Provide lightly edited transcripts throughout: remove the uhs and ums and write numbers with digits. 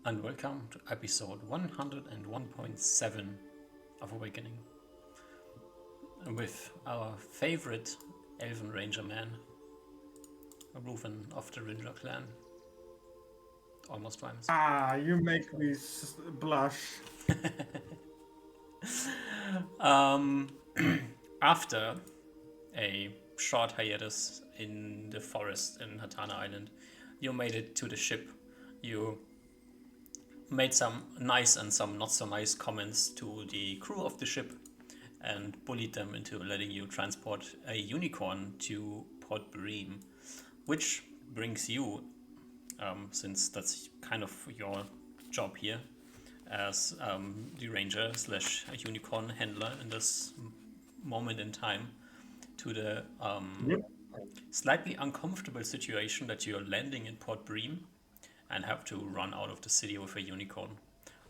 and welcome to episode 101.7 of Awakening with our favorite Elven Ranger man, Reuven of the Ranger clan. Almost rhymes. Ah, you make me blush. After a short hiatus in the forest in Hatana Island, you made it to the ship. You made some nice and some not so nice comments to the crew of the ship and bullied them into letting you transport a unicorn to Port Bream, which brings you, since that's kind of your job here, as the ranger slash unicorn handler in this moment in time, to the slightly uncomfortable situation that you're landing in Port Bream and have to run out of the city with a unicorn.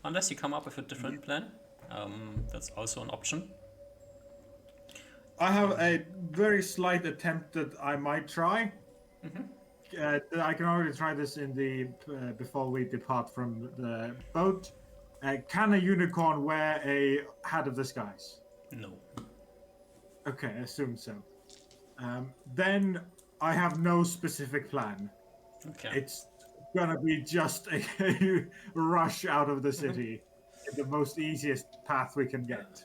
Unless you come up with a different plan, that's also an option. I have a very slight attempt that I might try. I can already try this in the before we depart from the boat. Can a unicorn wear a hat of disguise? No. Okay, I assume so. Then I have no specific plan. Okay. It's gonna be just a rush out of the city in the most easiest path we can get.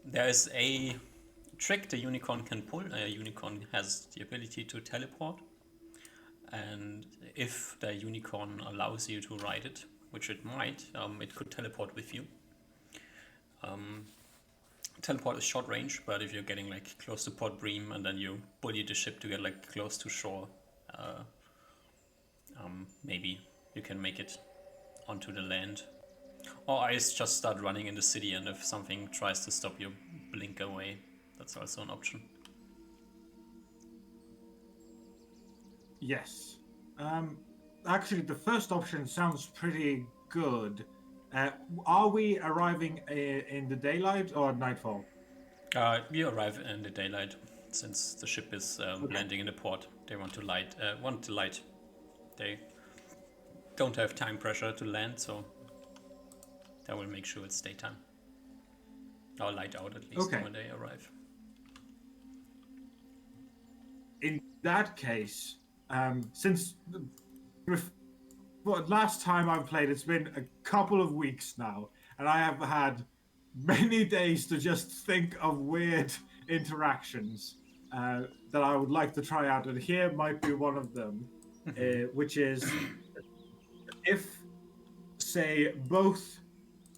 There is a trick the unicorn can pull. A unicorn has the ability to teleport, and if the unicorn allows you to ride it, which it might, it could teleport with you. Teleport is short range, but if you're getting like close to Port Bream and then you bully the ship to get like close to shore, maybe you can make it onto the land. Or I just start running in the city, and if something tries to stop you, blink away. That's also an option. Yes. Actually, the first option sounds pretty good. Are we arriving in the daylight or nightfall? You arrive in the daylight, since the ship is landing in the port. They want to light. They don't have time pressure to land, so that will make sure it's daytime. Or light out at least when they arrive. In that case, since last time I've played, it's been a couple of weeks now, and I have had many days to just think of weird interactions that I would like to try out, and here might be one of them, which is if, say, both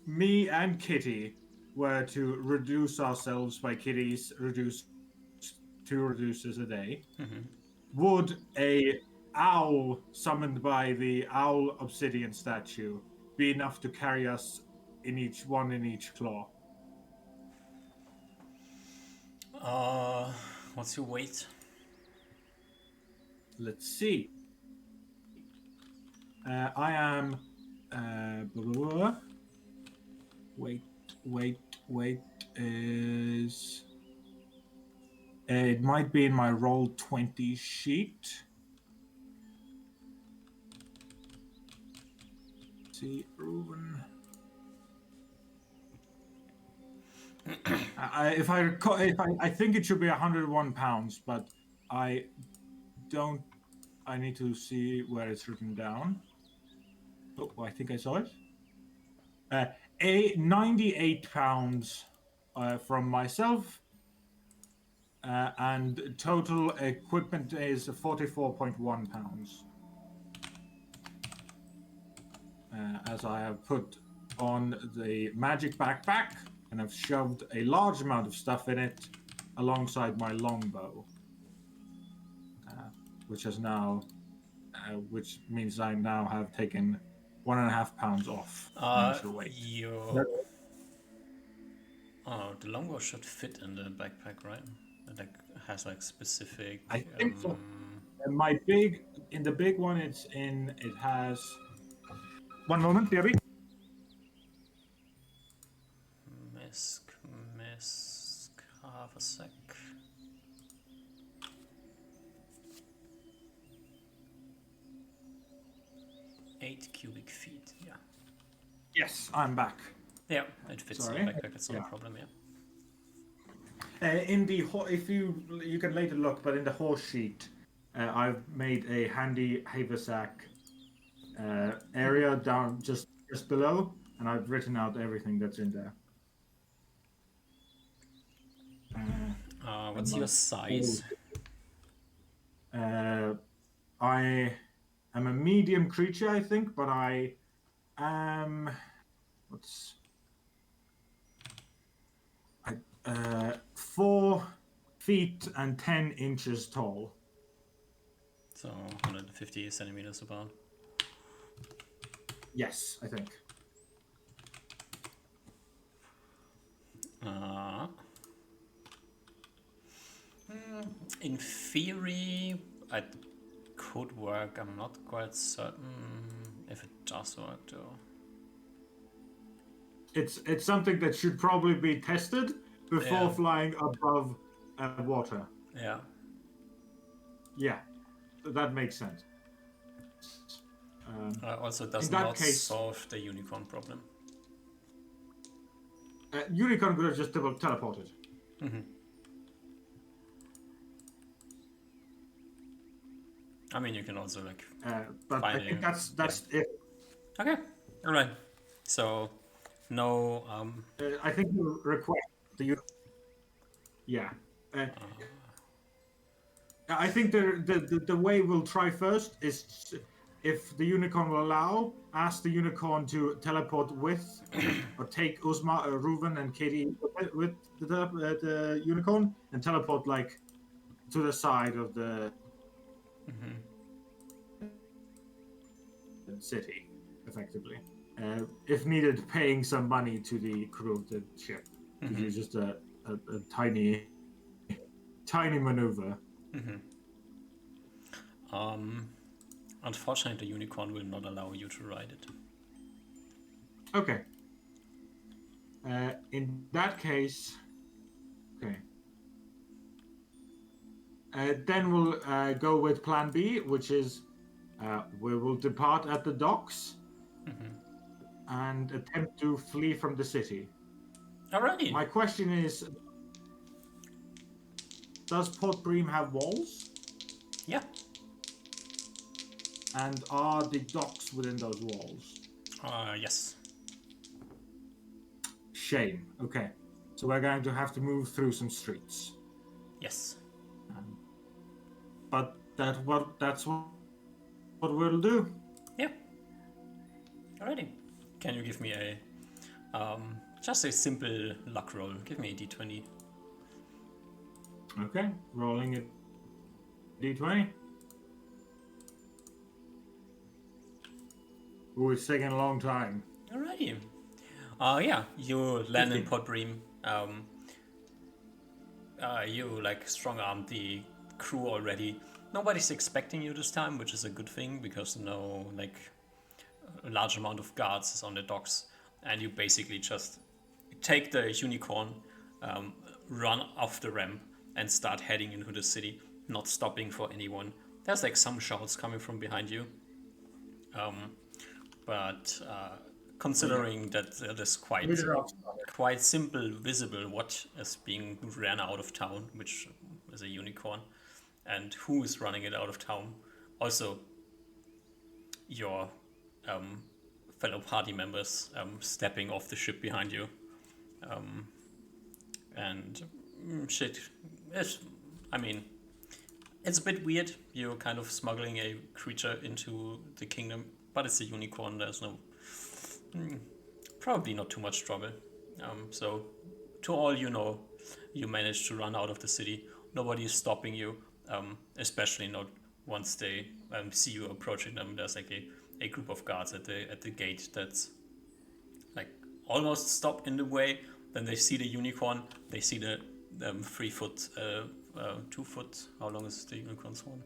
me and Kitty were to reduce ourselves by Kitty's two reducers a day, would a owl summoned by the owl obsidian statue be enough to carry us in each claw? What's your weight? Let's see. I am. Wait. Is. It might be in my roll 20 sheet. Let's see, Reuven. I think it should be 101 pounds, but I don't. I need to see where it's written down. Oh, I think I saw it. A 98 pounds from myself, and total equipment is 44.1 pounds. As I have put on the magic backpack and have shoved a large amount of stuff in it alongside my longbow, which means I now have taken 1.5 pounds off initial weight. The longbow should fit in the backpack, right? It has like specific. I think so. And in the big one, it has. One moment, Debbie. Misk, half a sec. $8 8 cubic feet. Yeah. Yes, I'm back. Yeah, it fits in Sorry. your backpack. It's not Yeah. a problem. Yeah. In the if you can later look, but in the horse sheet, I've made a handy haversack area down just below, and I've written out everything that's in there. What's And your like size? I am a medium creature, I think, but I am what's 4 feet and 10 inches tall. So 150 centimeters about. Yes, I think. In theory, it could work. I'm not quite certain if it does work though. It's something that should probably be tested before Yeah. flying above water. Yeah. Yeah, that makes sense. Also, it does in that not case, solve the unicorn problem. Unicorn could have just teleported. I mean, you can also like. But I think that's it. Okay. All right. So, no. I think you request the. Yeah. I think the way we'll try first is if the unicorn will allow, ask the unicorn to teleport with or take Uzma, Reuven, and Katie with the unicorn and teleport like to the side of the city, effectively. If needed, paying some money to the crew of the ship to do just a tiny maneuver. Unfortunately, the unicorn will not allow you to ride it. Okay. In that case, okay. Then we'll go with Plan B, which is we will depart at the docks and attempt to flee from the city. Alrighty. My question is, does Port Bream have walls? Yeah. And are the docks within those walls? Yes. Shame. Okay. So we're going to have to move through some streets. Yes. But that's what we'll do. Yeah. Alrighty. Can you give me a just a simple luck roll? Give me a d20. Okay. Rolling a d20. Ooh, it's taking a long time. Alrighty. Yeah, you land in Port Bream. You like strong armed the crew already. Nobody's expecting you this time, which is a good thing because no like a large amount of guards is on the docks, and you basically just take the unicorn, run off the ramp, and start heading into the city, not stopping for anyone. There's like some shouts coming from behind you. But considering that it is quite simple visible what is being ran out of town, which is a unicorn, and who is running it out of town. Also, your fellow party members stepping off the ship behind you. And shit, I mean, it's a bit weird. You're kind of smuggling a creature into the kingdom, but it's a unicorn. There's no, probably not too much trouble. So, to all you know, you managed to run out of the city. Nobody is stopping you, especially not once they see you approaching them. There's like a group of guards at the gate that's like almost stopped in the way. Then they see the unicorn. They see the 3 foot, 2 foot. How long is the unicorn's horn?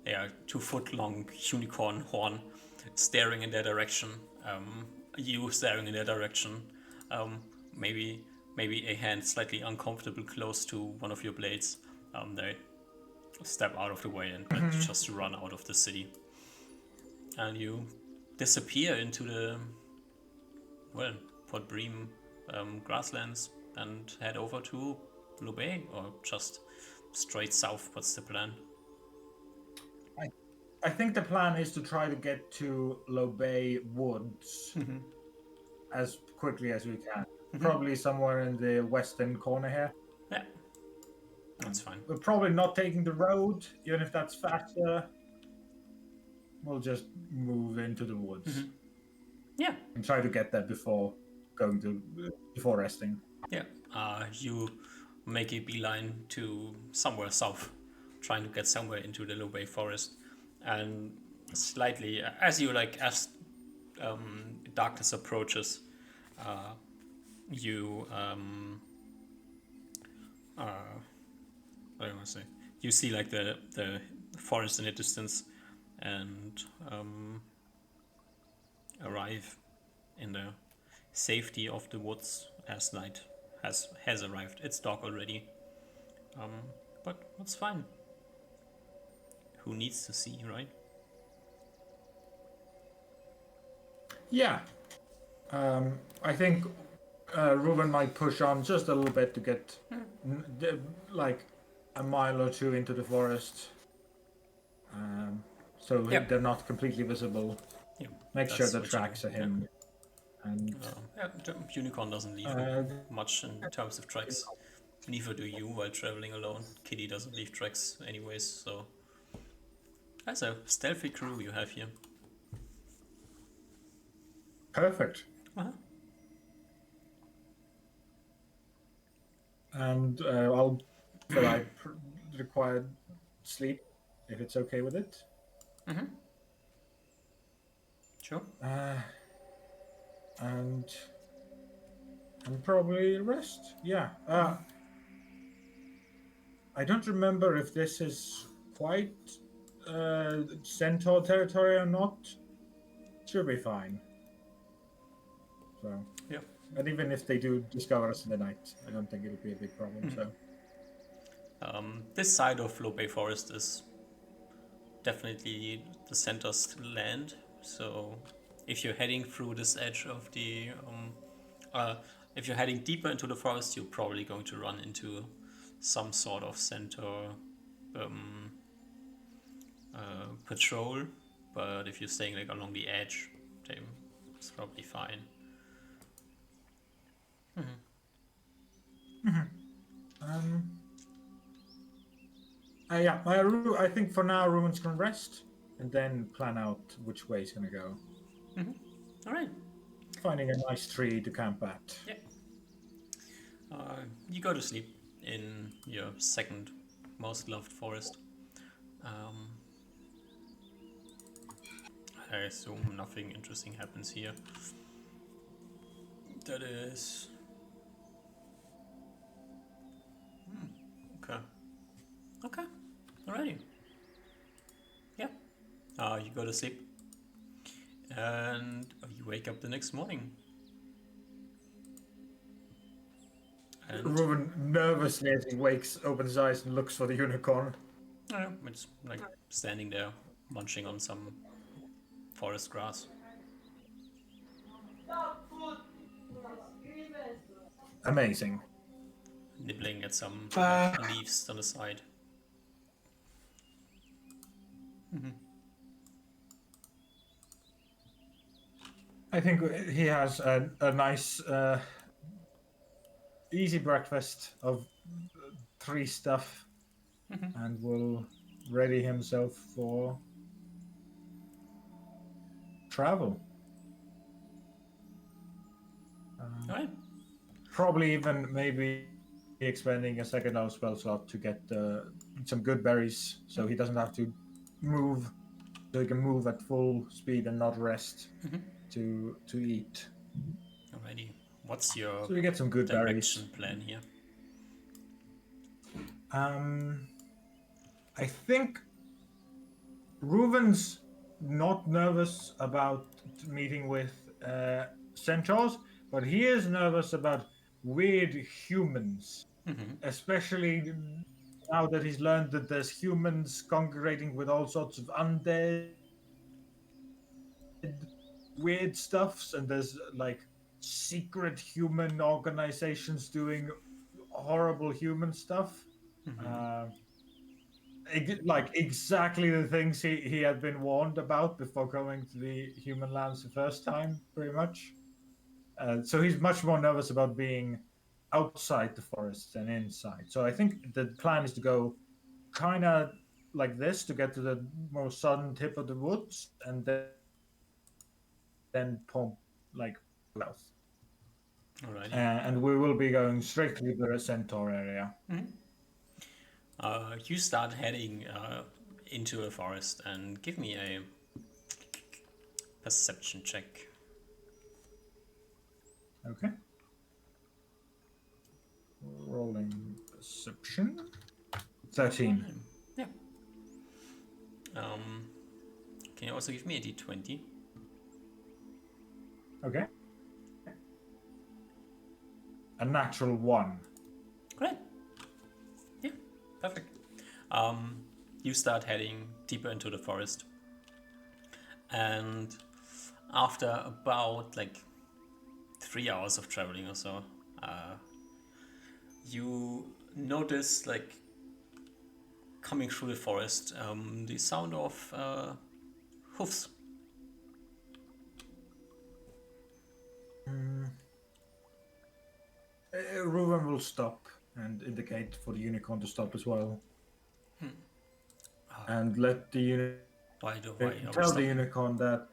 Yeah, 2 foot long unicorn horn staring in their direction. You staring in their direction. Maybe a hand slightly uncomfortable close to one of your blades. They step out of the way and just run out of the city. And you disappear into the, well, Port Bream grasslands and head over to Lubei, or just straight south? What's the plan? I think the plan is to try to get to Lobay Woods as quickly as we can. Probably somewhere in the western corner here. Yeah, that's fine. We're probably not taking the road, even if that's faster. We'll just move into the woods Yeah, and try to get there before resting. yeah. You make a beeline to somewhere south, trying to get somewhere into the Lubei forest, and slightly as darkness approaches, you what do I want to say? You see like the forest in the distance, and arrive in the safety of the woods as night has arrived. It's dark already, but that's fine. Who needs to see, right? Yeah. I think Ruben might push on just a little bit to get like a mile or two into the forest. So Yep. they're not completely visible. Yeah, Make sure that's the what you tracks do, are him. And The unicorn doesn't leave much in terms of tracks. Neither do you while traveling alone. Kitty doesn't leave tracks anyways, so that's a stealthy crew you have here. perfect. Uh-huh. And I'll provide required sleep if it's okay with it. Sure. And probably rest. Yeah. I don't remember if this is quite centaur territory or not. Should be fine. So. Yeah. And even if they do discover us in the night, I don't think it'll be a big problem. So. This side of Lobay Forest is definitely the center's land. So if you're heading through this edge of the, if you're heading deeper into the forest, you're probably going to run into some sort of center patrol. But if you're staying like along the edge, then it's probably fine. Yeah, I think for now Ruben's can rest and then plan out which way he's gonna go. All right. Finding a nice tree to camp at. Yeah. You go to sleep in your second most loved forest. I assume nothing interesting happens here. That is... Okay. Okay. Alrighty. Yeah. You go to sleep. And you wake up the next morning. And Ruben nervously as he wakes, opens his eyes and looks for the unicorn. it's like standing there, munching on some forest grass. Amazing. Nibbling at some leaves on the side. I think he has a nice, easy breakfast of tree stuff and will ready himself for travel. Alright. Probably even maybe expanding a second hour spell slot to get some good berries so he doesn't have to move, so he can move at full speed and not rest to eat. Alrighty. What's your So we get some good direction plan here? I think Reuven's not nervous about meeting with centaurs, but he is nervous about weird humans, especially now that he's learned that there's humans congregating with all sorts of undead weird stuffs, and there's like secret human organizations doing horrible human stuff. Like exactly the things he had been warned about before going to the human lands the first time, pretty much. So he's much more nervous about being outside the forest than inside. So I think the plan is to go kind of like this to get to the more southern tip of the woods, and then pump like south. Alrighty. And we will be going straight to the centaur area. You start heading into a forest and give me a perception check. Okay. Rolling perception. 13. Yeah. Can you also give me a d20? Okay. A natural 1. Great. Yeah, perfect. You start heading deeper into the forest, and after about like 3 hours of traveling or so, you notice like coming through the forest the sound of hoofs. Ruben will stop and indicate for the unicorn to stop as well. And let the Why are we tell the stopping? unicorn that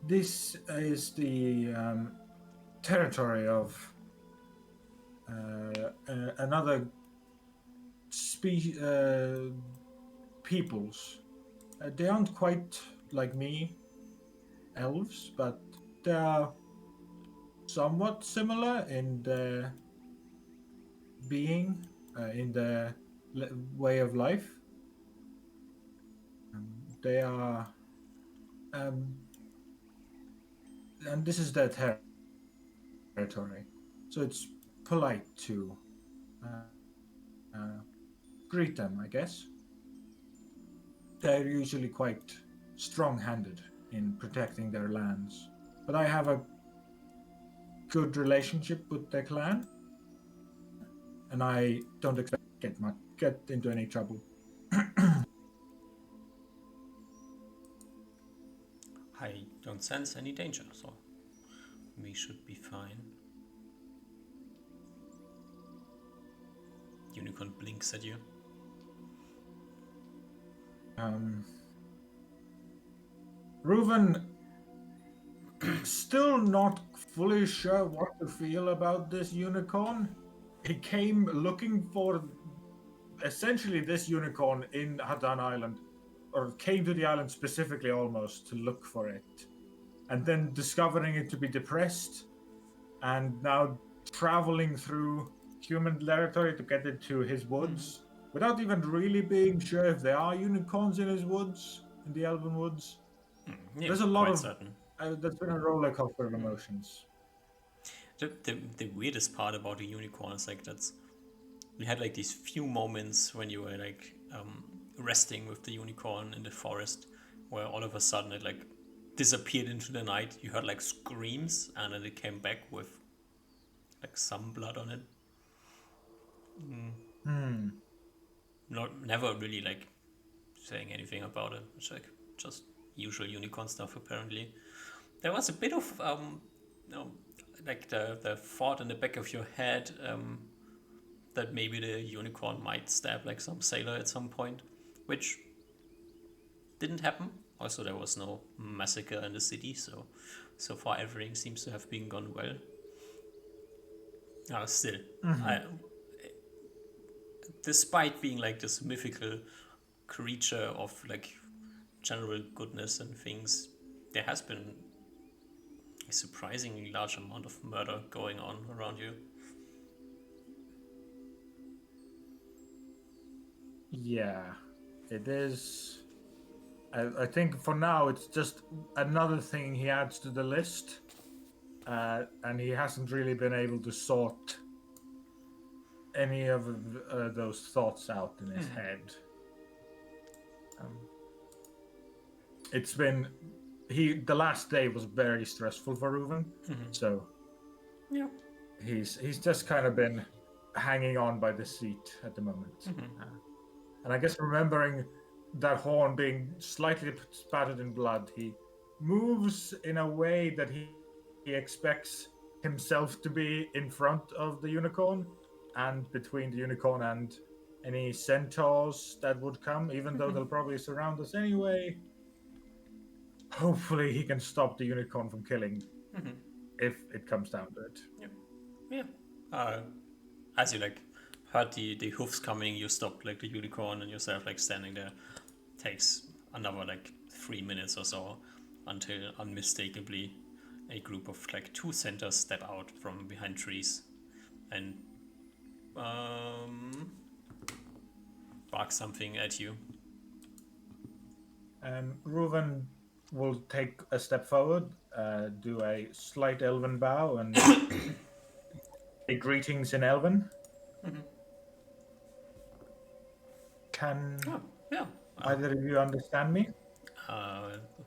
this is the territory of another peoples. They aren't quite like me, elves, but they are somewhat similar in their being, in their way of life. They are, and this is their territory, so it's polite to greet them, I guess. They're usually quite strong-handed in protecting their lands, but I have a good relationship with their clan, and I don't expect to get into any trouble. I don't sense any danger, so we should be fine. Unicorn blinks at you. Reuven, still not fully sure what to feel about this unicorn. He came looking for essentially this unicorn in Hadan Island, or came to the island specifically almost to look for it, and then discovering it to be depressed, and now traveling through human territory to get it to his woods, without even really being sure if there are unicorns in his woods, in the Elven woods. Yeah, There's a lot quite of certain. there's been a roller coaster of emotions. The weirdest part about the unicorn is like that's you had like these few moments when you were like resting with the unicorn in the forest, where all of a sudden it like disappeared into the night. You heard like screams, and then it came back with like some blood on it. Never really like saying anything about it. It's like just usual unicorn stuff apparently. There was a bit of like the thought in the back of your head that maybe the unicorn might stab like some sailor at some point, which didn't happen. Also, there was no massacre in the city, so far everything seems to have been gone well. Still, despite being like this mythical creature of like general goodness and things, there has been a surprisingly large amount of murder going on around you. Yeah, it is. I think for now it's just another thing he adds to the list, and he hasn't really been able to sort any of those thoughts out in his head. It's been the last day was very stressful for Reuven, so Yeah. he's just kind of been hanging on by the seat at the moment. And I guess remembering that horn being slightly spattered in blood, he moves in a way that he expects himself to be in front of the unicorn and between the unicorn and any centaurs that would come, even though they'll probably surround us anyway. Hopefully he can stop the unicorn from killing if it comes down to it. Yeah. As you like heard the hoofs coming, you stopped like the unicorn and yourself like standing there. Takes another like 3 minutes or so until unmistakably a group of like 2 centaurs step out from behind trees and bark something at you. Reuven will take a step forward, do a slight elven bow, and say greetings in Elven. Can Yeah. either of you understand me?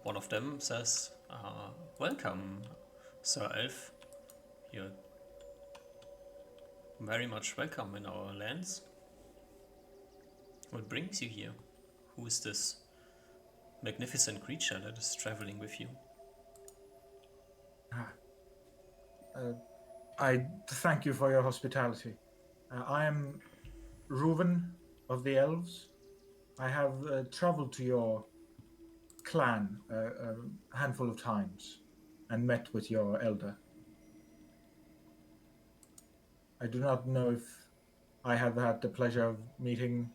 One of them says, "Welcome, Sir Elf. You're very much welcome in our lands. What brings you here? Who is this magnificent creature that is traveling with you?" I thank you for your hospitality. I am Reuven of the Elves. I have traveled to your clan a handful of times and met with your elder. I do not know if I have had the pleasure of meeting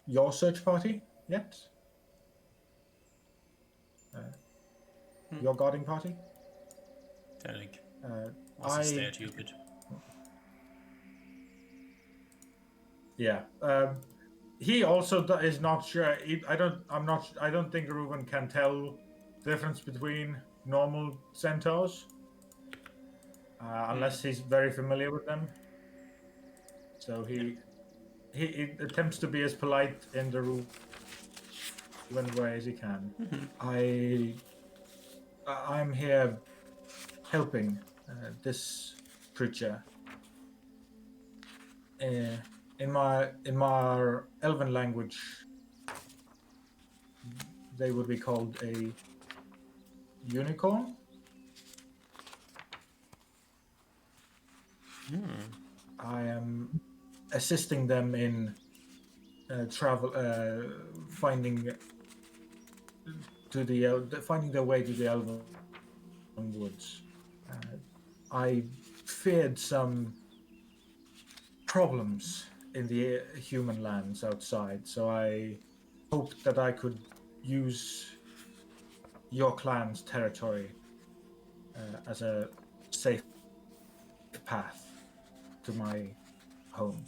your search party yet. Your guarding party. Derek I also stare at you a bit. Yeah. He also is not sure. I don't think Reuven can tell the difference between normal centaurs unless he's very familiar with them. So he attempts to be as polite in the Reuven way as he can. I'm here helping this creature. In my Elven language, they would be called a unicorn. I am assisting them in finding finding their way to the Elven woods. I feared some problems in the human lands outside, so I hoped that I could use your clan's territory as a safe path to my home.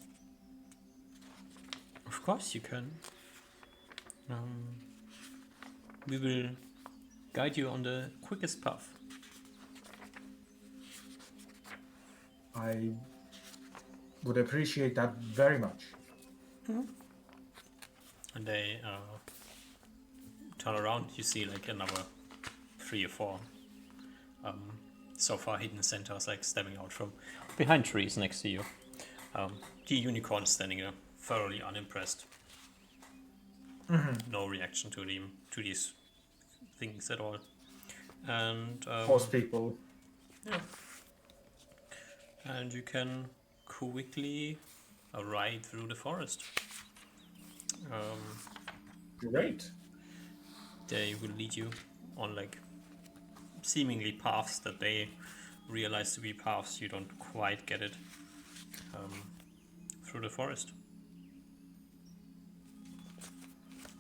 Of course you can. We will guide you on the quickest path. I would appreciate that very much. And they turn around, you see like another 3 or 4 so far hidden centaurs like stepping out from behind trees next to you. The unicorn is standing there, thoroughly unimpressed. No reaction to these things at all. And Horse people. yeah. And you can quickly ride through the forest. Great. They will lead you on like seemingly paths that they realize to be paths. You don't quite get it through the forest.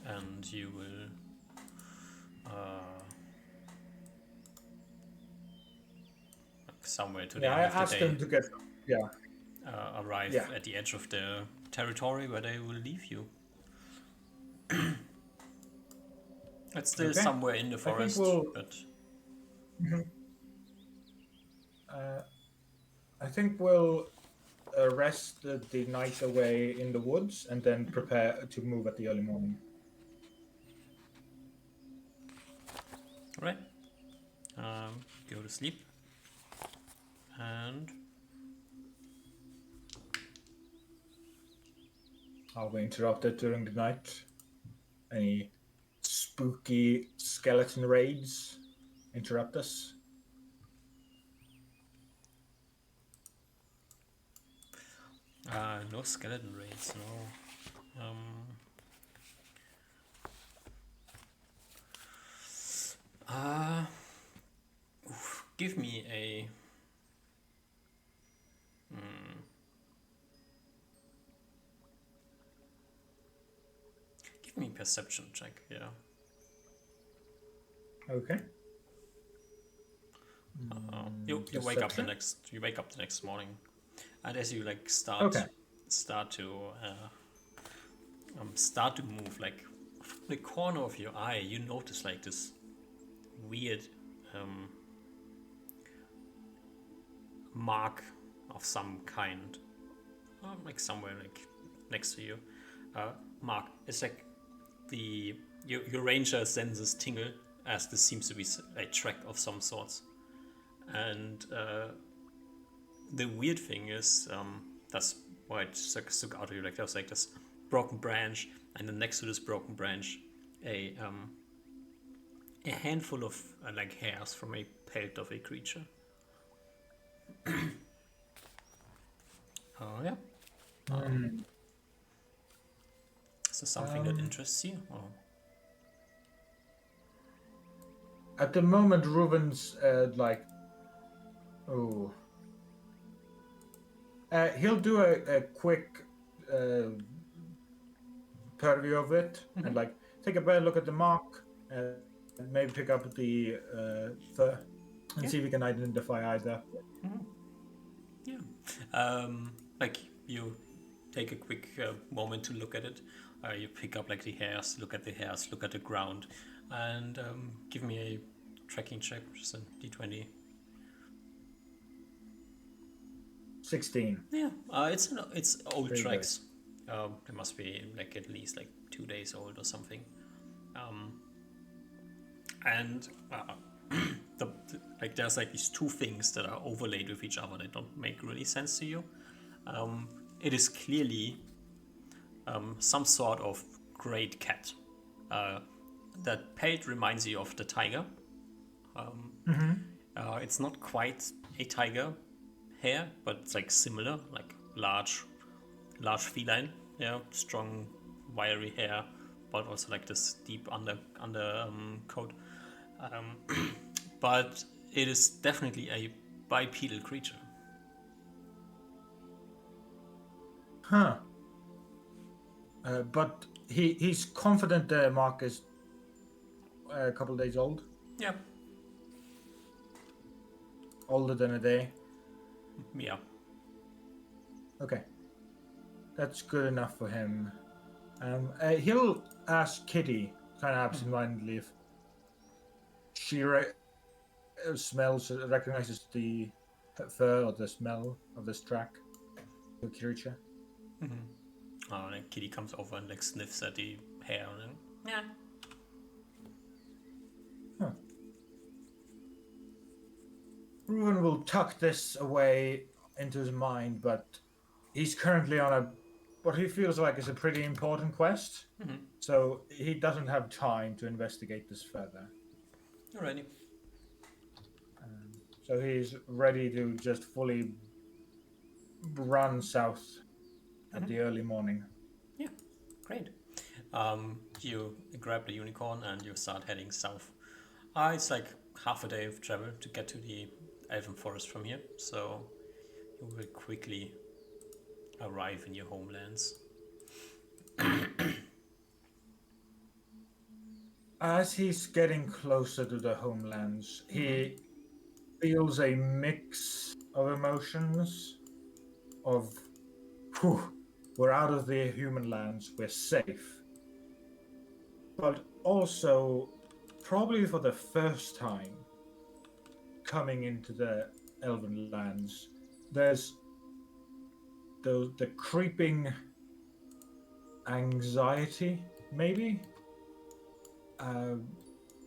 And you will somewhere to the I end of asked the day them to get. Yeah. arrive at the edge of the territory where they will leave you. It's still somewhere in the forest, but I think we'll rest the night away in the woods and then prepare to move at the early morning. Alright. Go to sleep. And Are we interrupted during the night? Any spooky skeleton raids interrupt us? no skeleton raids, no. Give me a give me a perception check, yeah. Okay. You wake up the Perception? next morning, and as you like start Okay. start to start to move, like from the corner of your eye, you notice like this weird mark of some kind, like somewhere like next to you. Mark, it's like your ranger senses tingle as this seems to be a track of some sorts, and the weird thing is that's why it stuck out of you. Like there was like this broken branch, and then next to this broken branch, a handful of like hairs from a pelt of a creature. Oh yeah. Is there something that interests you? Or? At the moment, Reuven's he'll do a quick purview of it and like take a better look at the mark and maybe pick up the fur and see if we can identify either. Yeah. Like you take a quick moment to look at it. You pick up like the hairs, look at the hairs, look at the ground, and give me a tracking check, just a d20. 16. Yeah, it's old Very tracks. They must be like at least like 2 days old or something. And like there's like these two things that are overlaid with each other that don't make really sense to you. It is clearly some sort of great cat. That pelt reminds you of the tiger. It's not quite a tiger hair, but it's like similar, like large feline, yeah, strong, wiry hair, but also like this deep under coat. But it is definitely a bipedal creature. Huh. But he's confident the mark is a couple days old. Yeah. Older than a day. Yeah. Okay. That's good enough for him. He'll ask Kitty, kind of absentmindedly, if she recognizes the fur or the smell of this track of the creature. And Kitty comes over and like sniffs at the hair and then, yeah. Huh. Reuven will tuck this away into his mind, but he's currently on what he feels like is a pretty important quest. So he doesn't have time to investigate this further. Alrighty. So he's ready to just fully run south at the early morning. Yeah, great. You grab the unicorn and you start heading south. It's like half a day of travel to get to the Elven Forest from here, so you will quickly arrive in your homelands. As he's getting closer to the homelands, he feels a mix of emotions of, whew, we're out of the human lands, we're safe. But also, probably for the first time coming into the Elven lands, there's the creeping anxiety, maybe?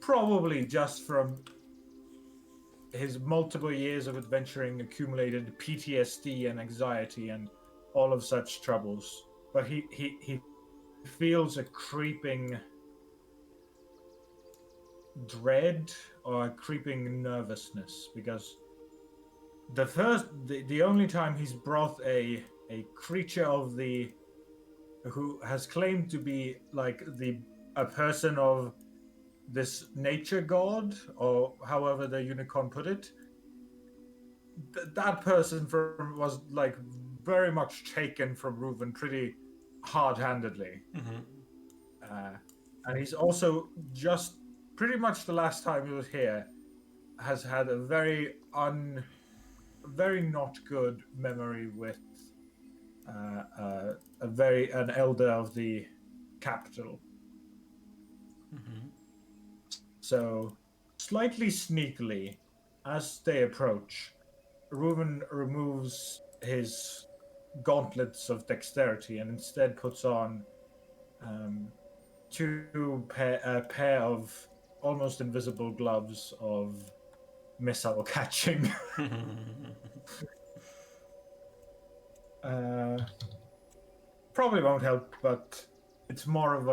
probably just from his multiple years of adventuring accumulated PTSD and anxiety and all of such troubles. But he feels a creeping dread or a creeping nervousness because the only time he's brought a creature of the who has claimed to be like a person of this nature god, or however the unicorn put it, that person was like very much taken from Reuven pretty hard-handedly. And he's also just pretty much the last time he was here has had a very not good memory with an elder of the capital. So slightly sneakily, as they approach, Reuven removes his gauntlets of dexterity and instead puts on a pair of almost invisible gloves of missile catching. Probably won't help, but it's more of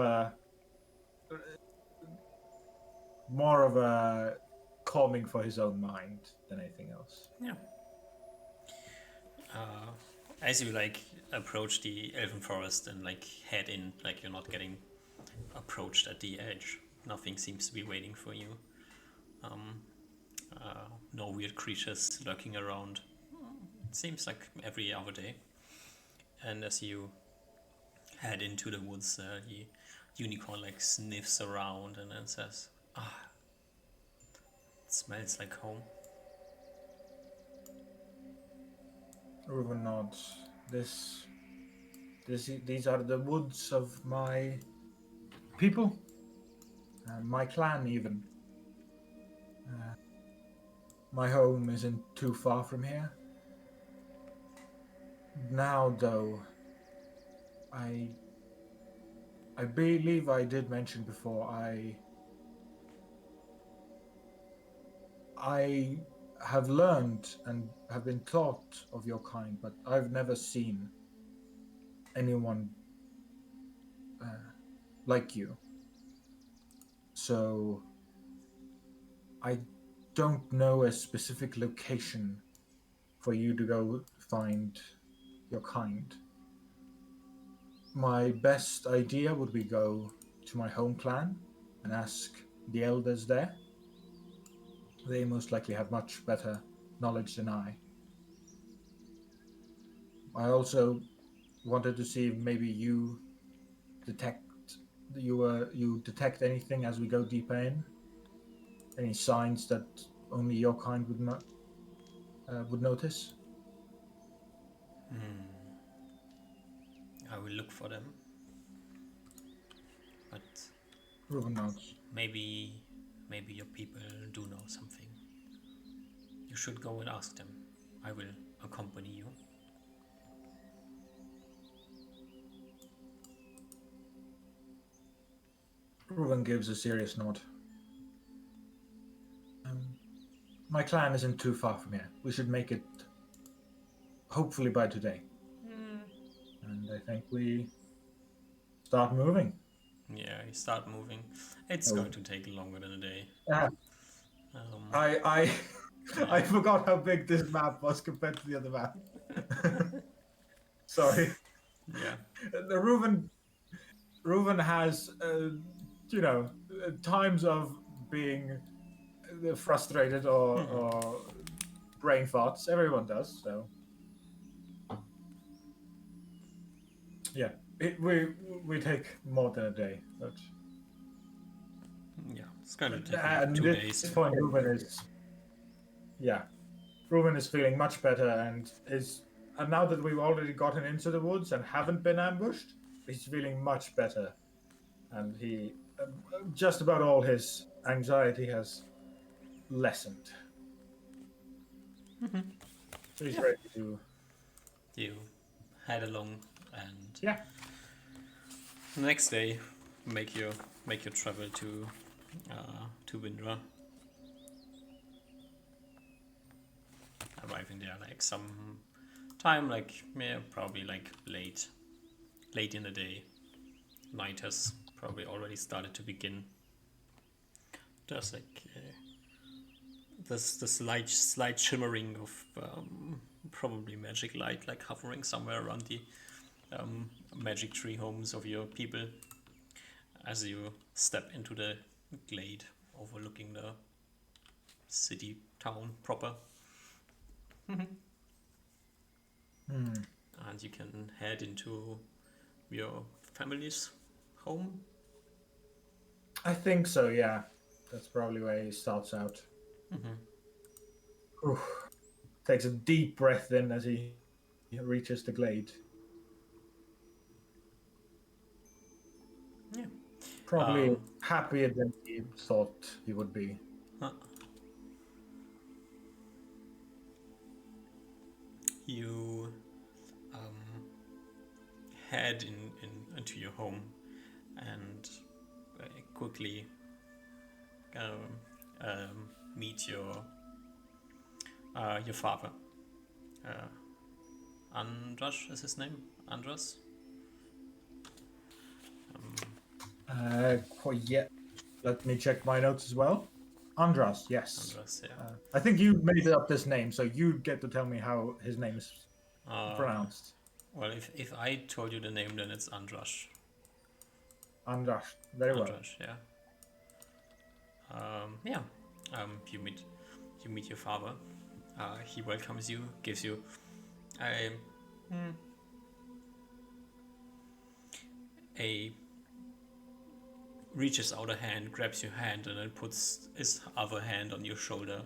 a calming for his own mind than anything else. Yeah. As you like approach the elven forest and like head in, like you're not getting approached at the edge. Nothing seems to be waiting for you. No weird creatures lurking around. It seems like every other day. And as you head into the woods, the unicorn like sniffs around and then says, it smells like home. Reuven nods. These are the woods of my people, my clan even. My home isn't too far from here. Now, though, I believe I did mention before, I have learned and have been taught of your kind, but I've never seen anyone like you. So I don't know a specific location for you to go find your kind. My best idea would be go to my home clan and ask the elders there. They most likely have much better knowledge than I. I also wanted to see if maybe you detect anything as we go deeper in. Any signs that only your kind would notice. I will look for them. But Reuven nods. maybe your people do know something. You should go and ask them. I will accompany you. Reuven gives a serious nod. My clan isn't too far from here. We should make it hopefully by today. And I think we start moving. Yeah, you start moving. It's going to take longer than a day. Yeah. I forgot how big this map was compared to the other map. Sorry. Yeah. The Reuven has, times of being frustrated or brain farts. Everyone does. So, yeah, we take more than a day, but Yeah, it's going to take at 2 this days. point, Reuven is feeling much better and now that we've already gotten into the woods and haven't been ambushed, he's feeling much better, and he just about all his anxiety has lessened. So he's ready to. You head along, and Yeah. the next day make your travel to to Windra. Arriving there like some time, like probably like late in the day. Night has probably already started to begin. There's like this slight shimmering of probably magic light, like hovering somewhere around the magic tree homes of your people as you step into the glade overlooking the city town proper. And you can head into your family's home. I think so, yeah. That's probably where he starts out. Takes a deep breath in as he reaches the glade. Yeah. Probably happier than he thought he would be. You head into your home and quickly meet your father. Andras is his name. Andras. Yeah. Let me check my notes as well. Andras, yes. Andras, yeah. I think you made up this name, so you get to tell me how his name is pronounced. Well, if I told you the name, then it's Andras. Andras, very well. Andras, yeah. You meet your father. He welcomes you, gives you a reaches out a hand, grabs your hand, and then puts his other hand on your shoulder,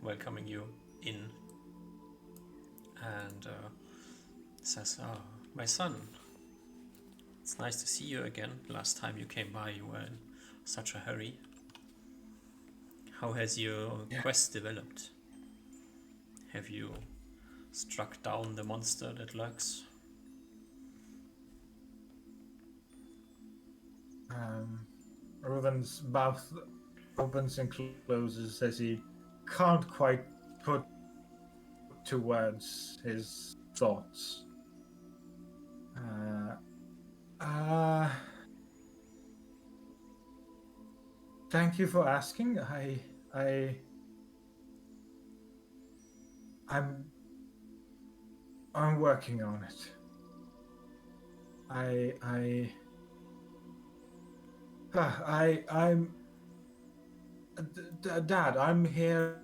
welcoming you in, and says, "Oh, my son, it's nice to see you again. Last time you came by, you were in such a hurry. How has your quest developed? Have you struck down the monster that lurks?" Reuven's mouth opens and closes as he can't quite put to words his thoughts. Thank you for asking. I'm working on it. Dad, I'm here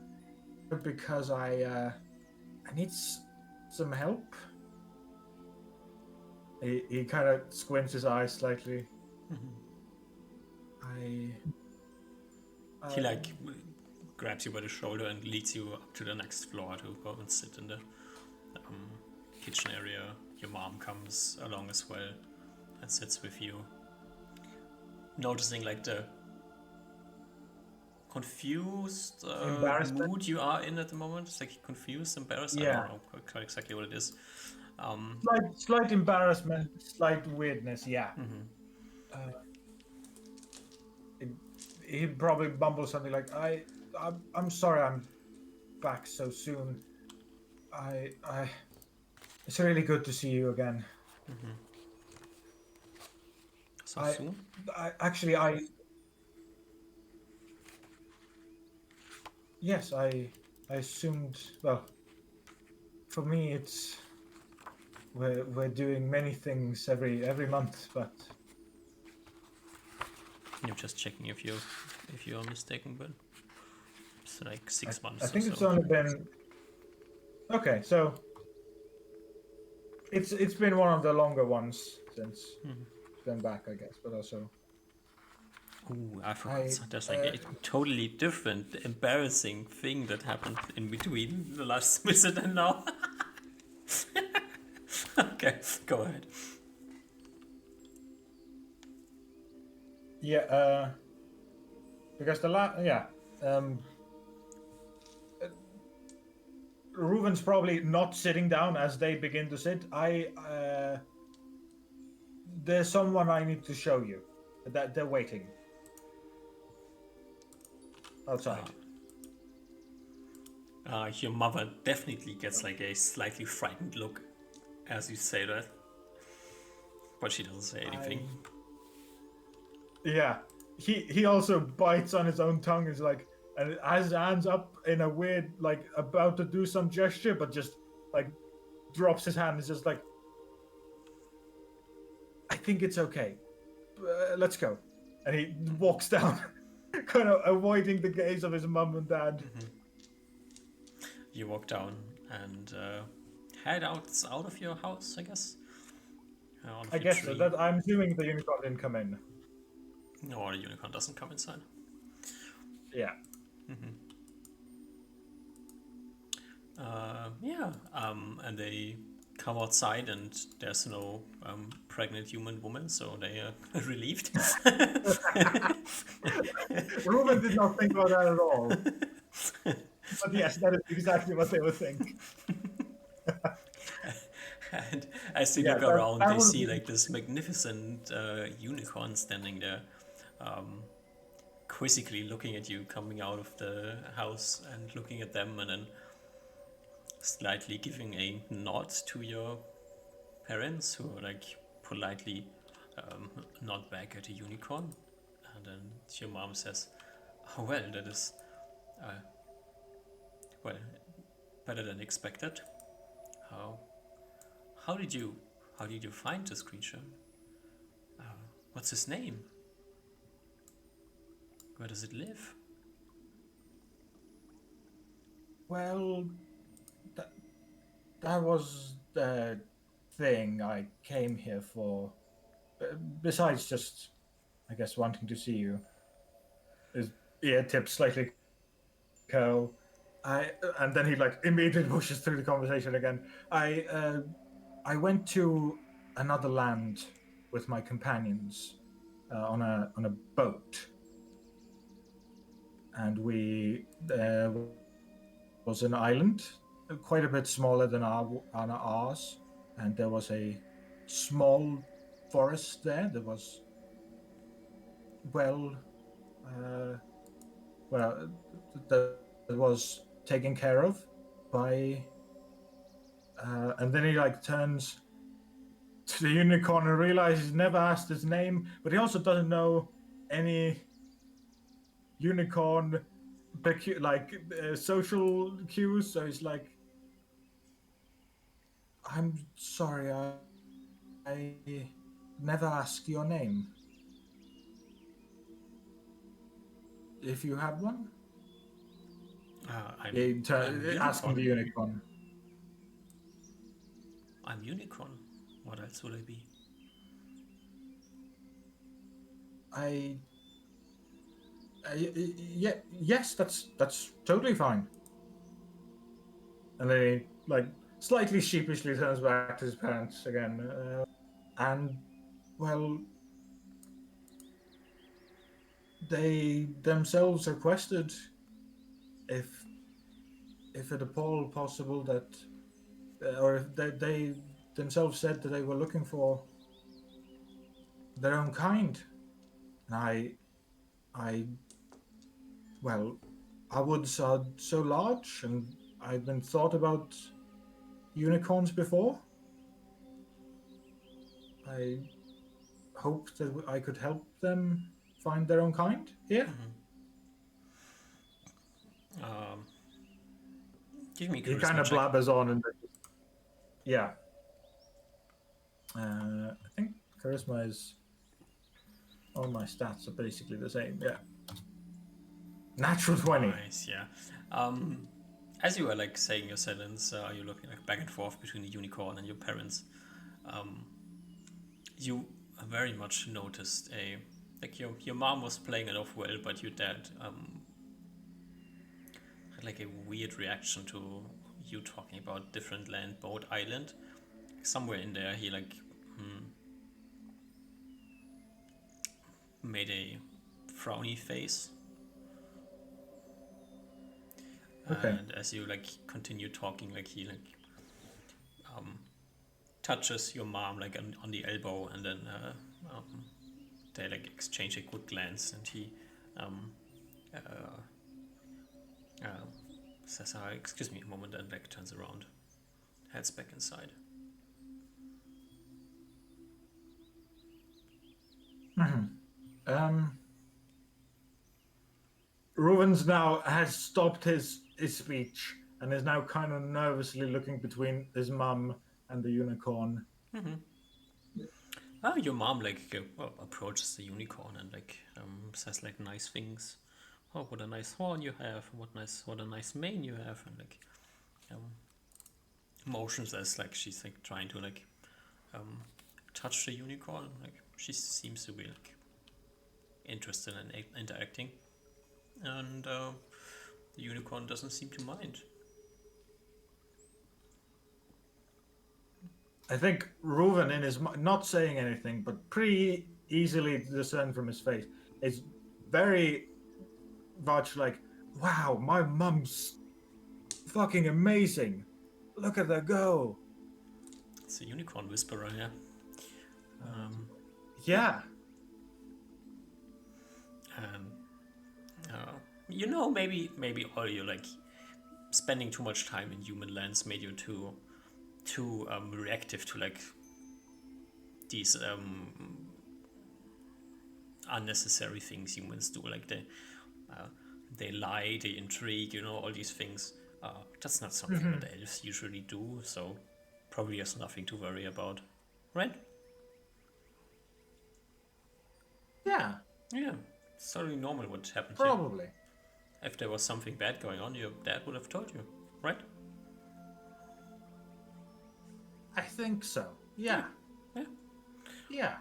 because I need some help. He kind of squints his eyes slightly. He like grabs you by the shoulder and leads you up to the next floor to go and sit in the kitchen area. Your mom comes along as well and sits with you, noticing like the confused mood you are in at the moment. It's like confused, embarrassed. I don't know quite exactly what it is. Slight embarrassment, slight weirdness. Yeah. He'd probably mumble something like, "I'm sorry, I'm back so soon. It's really good to see you again." Soon? Yes, I assumed. Well, for me, it's we're doing many things every month, but I'm just checking if you're mistaken, but it's like 6 months. I think or it's so. only been. Okay, so it's been one of the longer ones since been back, I guess, but also. Ooh, I forgot. There's like a totally different, embarrassing thing that happened in between the last visit and now. Okay, go ahead. Yeah, because Reuven's probably not sitting down as they begin to sit. There's someone I need to show you. That they're waiting. outside. Your mother definitely gets like a slightly frightened look as you say that, but she doesn't say anything. Yeah, he also bites on his own tongue. Is like, and has his hands up in a weird, like about to do some gesture, but just like drops his hand. Is just like, I think it's okay. Let's go. And he walks down, kind of avoiding the gaze of his mum and dad. You walk down and head out of your house, I guess. Out of I your guess so. tree. That I'm assuming the unicorn didn't come in. No, the unicorn doesn't come inside. Yeah. And they come outside and there's no pregnant human woman, so they are relieved. Ruben did not think about that at all. But yes, that is exactly what they would think. And as you Yeah, look that- around, that you would see be- like this magnificent unicorn standing there, quizzically looking at you coming out of the house and looking at them, and then slightly giving a nod to your parents, who like politely nod back at the unicorn, and then your mom says, "Oh well, that is well better than expected. How how did you find this creature? What's his name? Where does it live?" Well, that was the thing I came here for. Besides just, I guess, wanting to see you. His ear tips slightly curl. And then he like immediately pushes through the conversation again. I went to another land with my companions on a boat, and there was an island, quite a bit smaller than ours, and there was a small forest there. There was well, that was taken care of by, and then he like turns to the unicorn and realizes he's never asked his name, but he also doesn't know any unicorn social cues. So he's like, "I'm sorry, I never ask your name. If you have one." I'm Asking the unicorn. I'm unicorn. What else would I be? Yeah, yes, that's totally fine. And then he like slightly sheepishly turns back to his parents again, and well, they themselves requested if it at all possible that, or if they themselves said that they were looking for their own kind, and well, our woods are so large, and I've been thought about unicorns before. I hoped that I could help them find their own kind here. Give me He charisma kind of check. blabbers on, and yeah. I think charisma is. All my stats are basically the same. Yeah. Natural 20. Nice, yeah. As you were like saying your sentence, you're looking like back and forth between the unicorn and your parents. You very much noticed your mom was playing it off well, but your dad had like a weird reaction to you talking about different land, boat, island. Somewhere in there, he like made a frowny face. Okay. And as you like continue talking, like he like touches your mom like on the elbow, and then they like exchange a good glance, and he Says, excuse me a moment, and like turns around, heads back inside. Reuven's now has stopped his speech and is now kind of nervously looking between his mum and the unicorn. Your mom like approaches the unicorn and like says like nice things. Oh, what a nice horn you have! What a nice mane you have! And like motions as like she's like trying to like touch the unicorn. Like she seems to be like interested in interacting, and the unicorn doesn't seem to mind. I think Reuven, in his not saying anything, but pretty easily discern from his face, is very much like, "Wow, my mum's fucking amazing. Look at her go." It's a unicorn whisperer, yeah. Yeah. You know, maybe all you like spending too much time in human lands made you too reactive to like these unnecessary things humans do, like they lie, they intrigue, you know, all these things. That's not something that elves usually do, so probably has nothing to worry about, right? Yeah. Yeah, it's totally normal what happened Probably. here. If there was something bad going on, your dad would have told you, right? I think so. Yeah. Yeah. Yeah.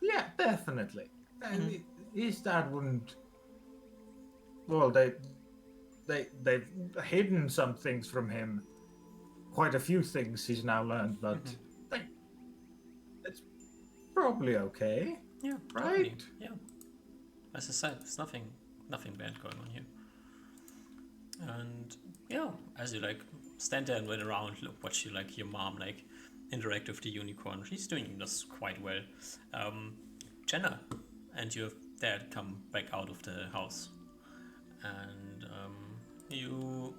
Yeah, definitely. And his dad wouldn't. Well, they've hidden some things from him. Quite a few things he's now learned, but it's probably okay. Yeah, Right? totally. Yeah. As I said, there's nothing bad going on here. And yeah, as you like stand there and wait around, watch you like your mom like interact with the unicorn. She's doing this quite well. Jenna and your dad come back out of the house, and you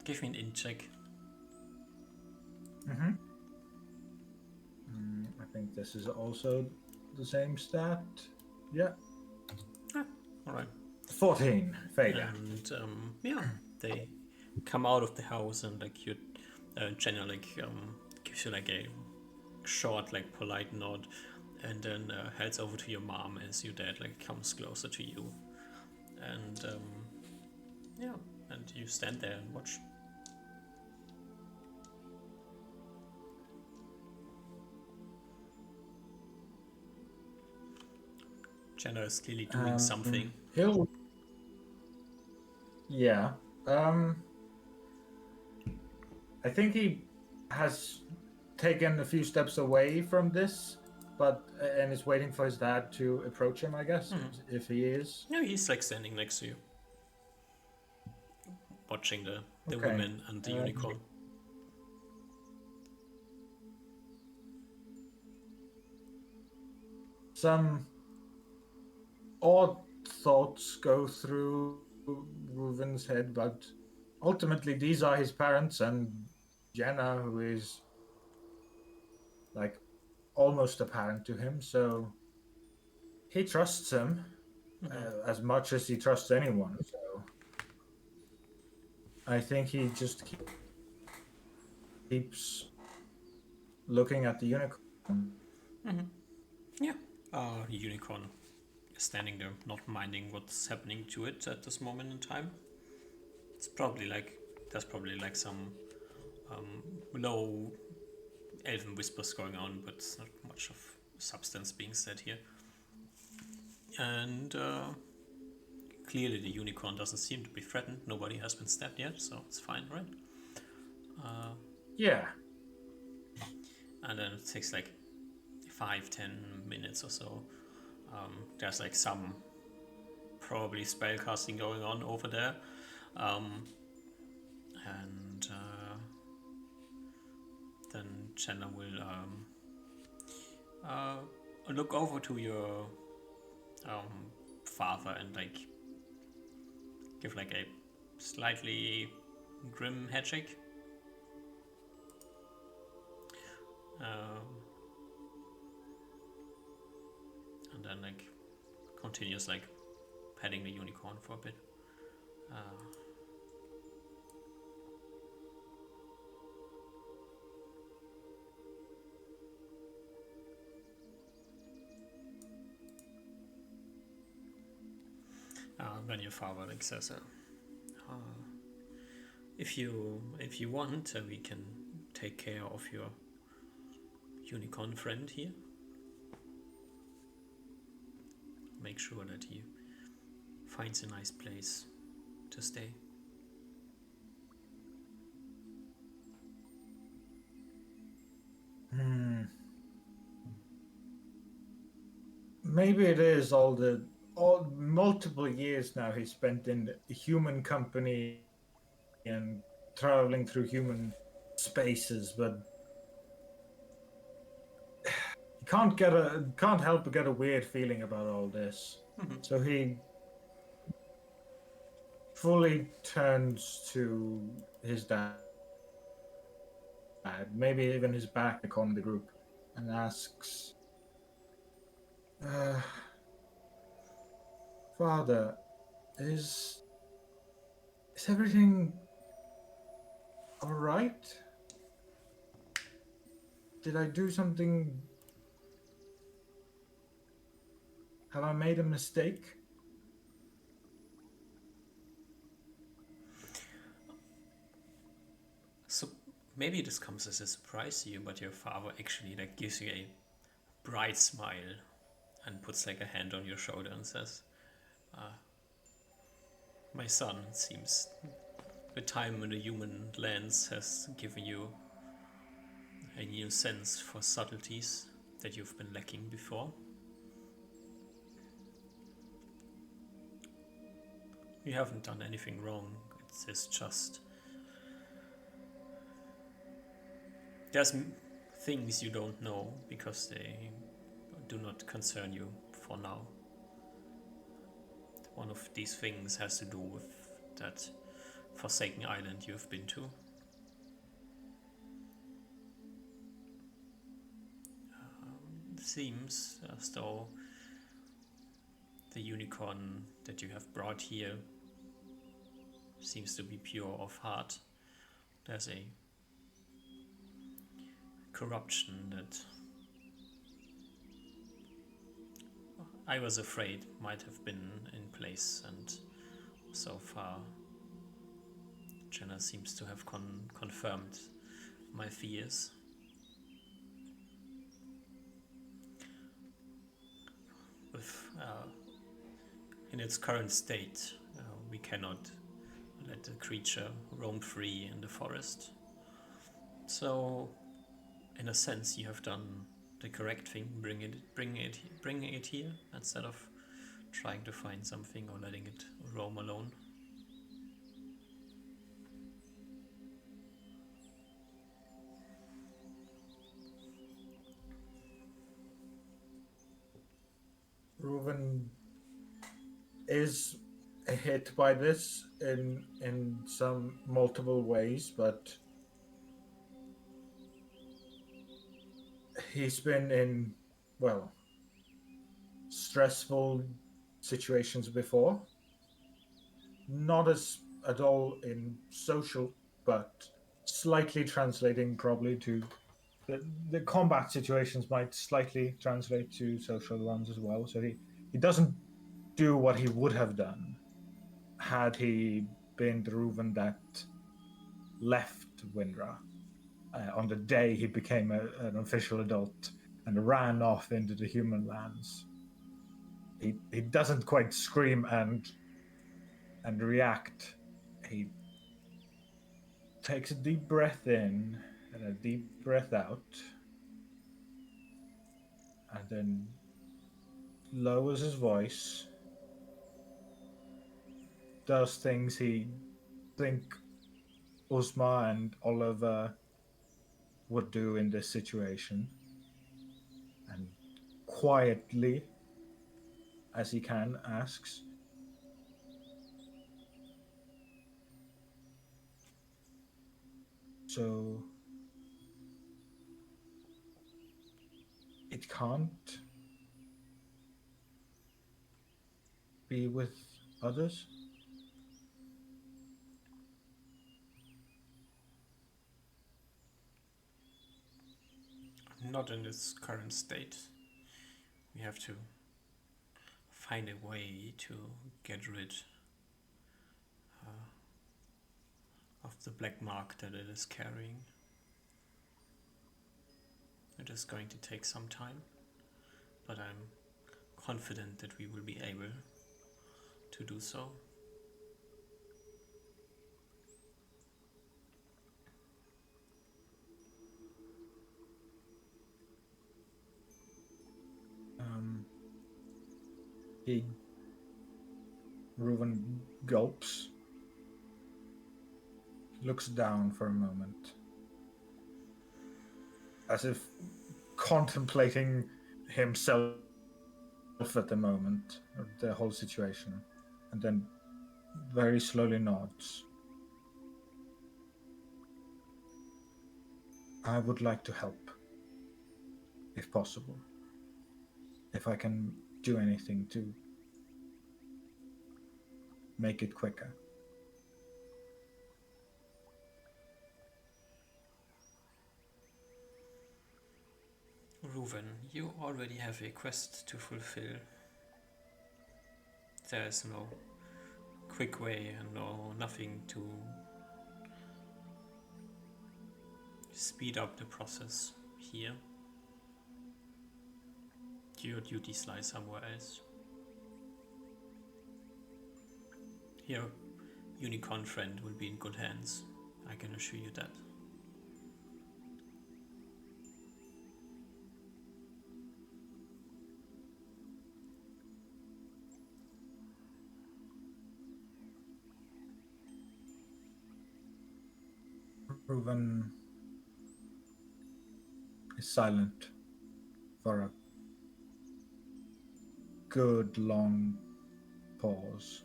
give me an int check. I think this is also the same stat. Yeah. All right. 14 failure. And yeah, they come out of the house, and like you, Jenna like gives you like a short like polite nod, and then heads over to your mom as your dad like comes closer to you, and yeah, and you stand there and watch. Jenna is clearly doing something. He'll. Yeah. I think he has taken a few steps away from this, but and is waiting for his dad to approach him, I guess, if he is. No, he's like standing next to you, watching the Okay. woman and the unicorn. Some odd thoughts go through Reuven's head, but ultimately these are his parents and Jenna, who is like almost a parent to him, so he trusts him as much as he trusts anyone. So I think he just keeps looking at the unicorn. Yeah. The unicorn is standing there, not minding what's happening to it at this moment in time. It's probably like there's probably like some low elven whispers going on, but it's not much of substance being said here. And clearly the unicorn doesn't seem to be threatened. Nobody has been stabbed yet, so it's fine, right? Yeah. And then it takes like 5-10 minutes or so. There's like some probably spellcasting going on over there, and then Chandler will look over to your father and like give like a slightly grim head shake. And then like continues like petting the unicorn for a bit. Then your father like says, if you want, we can take care of your unicorn friend here. Make sure that he finds a nice place to stay. Maybe it is all multiple years now he spent in human company and traveling through human spaces, but he can't help but get a weird feeling about all this. So he fully turns to his dad, maybe even his back on the group, and asks, Father, is everything all right? Did I do something? Have I made a mistake? So maybe this comes as a surprise to you, but your father actually like gives you a bright smile and puts like a hand on your shoulder and says, my son, it seems the time in the human lands has given you a new sense for subtleties that you've been lacking before. You haven't done anything wrong. It's just there's things you don't know because they do not concern you for now. One of these things has to do with that forsaken island you've been to. It seems as though the unicorn that you have brought here seems to be pure of heart. There's a corruption that I was afraid might have been in place, and so far Jenna seems to have confirmed my fears. With, in its current state, we cannot let the creature roam free in the forest. So, in a sense, you have done the correct thing, bringing it here instead of trying to find something or letting it roam alone. Reuven is hit by this in some multiple ways, but he's been in, well, stressful situations before. Not as at all in social, but slightly translating probably to the combat situations might slightly translate to social ones as well. So he doesn't do what he would have done had he been the Reuven that left Windra on the day he became an official adult and ran off into the human lands. He doesn't quite scream and react. He takes a deep breath in and a deep breath out, and then lowers his voice, does things he think Uzma and Oliver would do in this situation, and quietly as he can, asks. So it can't be with others? Not in its current state. We have to find a way to get rid of the black mark that it is carrying. It is going to take some time, but I'm confident that we will be able to do so. He Reuven gulps, looks down for a moment, as if contemplating himself at the moment, or the whole situation, and then very slowly nods. I would like to help, if possible. If I can do anything to make it quicker. Reuven, you already have a quest to fulfill. There is no quick way and nothing to speed up the process here. Your duties lie somewhere else. Your unicorn friend will be in good hands, I can assure you that. Reuven is silent for a good long pause.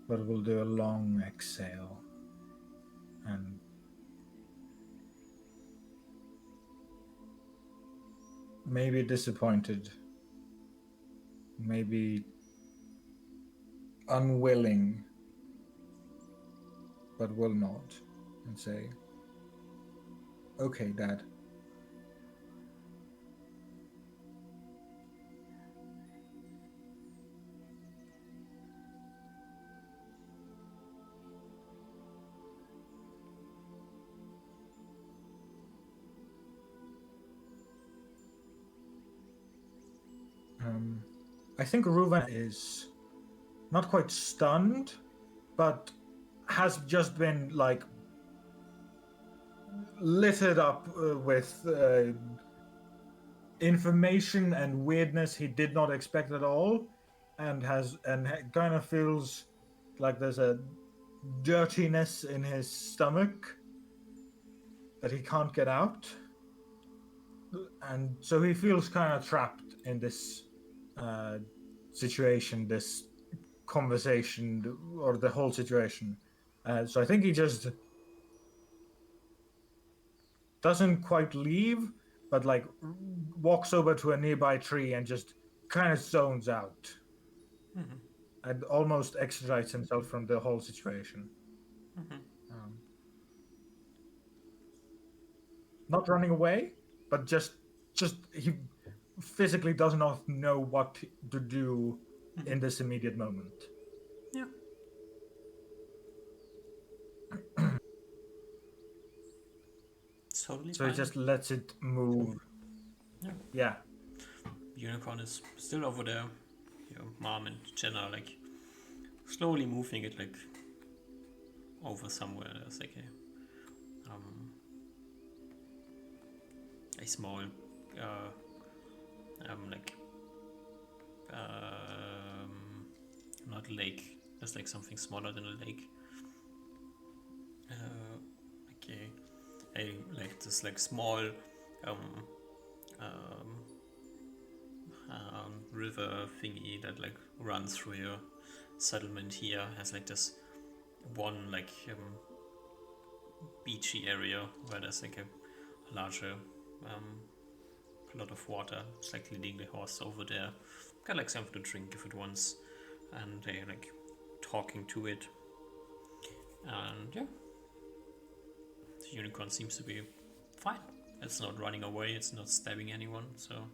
But we'll do a long exhale and maybe disappointed, maybe unwilling, but will nod and say, "Okay, Dad." I think Reuven is not quite stunned, but has just been like littered up with information and weirdness he did not expect at all, and kind of feels like there's a dirtiness in his stomach that he can't get out, and so he feels kind of trapped in this situation, this conversation, or the whole situation. So I think he just doesn't quite leave, but like walks over to a nearby tree and just kind of zones out, and almost extradites himself from the whole situation. Not running away, but just he physically does not know what to do in this immediate moment. Yeah. Totally So fine. he just lets it move. Yeah. Unicorn is still over there. Your mom and Jenna like slowly moving it like over somewhere. There's like a small not lake. There's like something smaller than a lake. Like this like small river thingy that like runs through your settlement here. Has like this one like beachy area where there's like a larger plot of water. It's like leading the horse over there. Got like something to drink if it wants, and they're like talking to it. And yeah, the unicorn seems to be fine. It's not running away. It's not stabbing anyone. So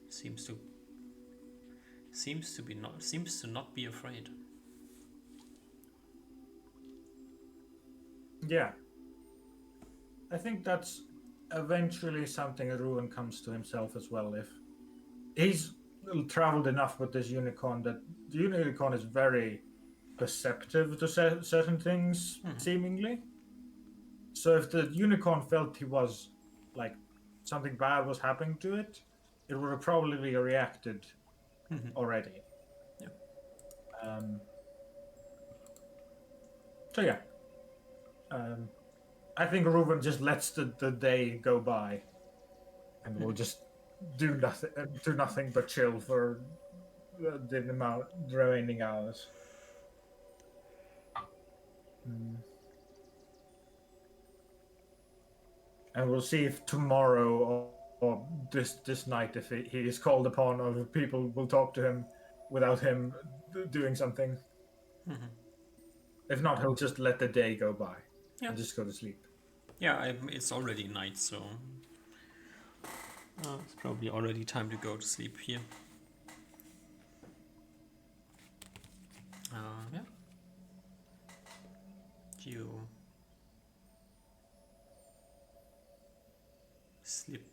seems to not be afraid. Yeah. I think that's eventually something Ruin comes to himself as well. If he's traveled enough with this unicorn, that the unicorn is very perceptive to certain things, seemingly. So if the unicorn felt he was like something bad was happening to it, it would have probably reacted already. Yeah. So yeah, I think Reuben just lets the day go by, and will just do nothing but chill for the remaining hours. And we'll see if tomorrow or this night, if he is called upon, or if people will talk to him without him doing something. If not, he'll just let the day go by and just go to sleep. Yeah, it's already night, so it's probably already time to go to sleep here. Yeah. You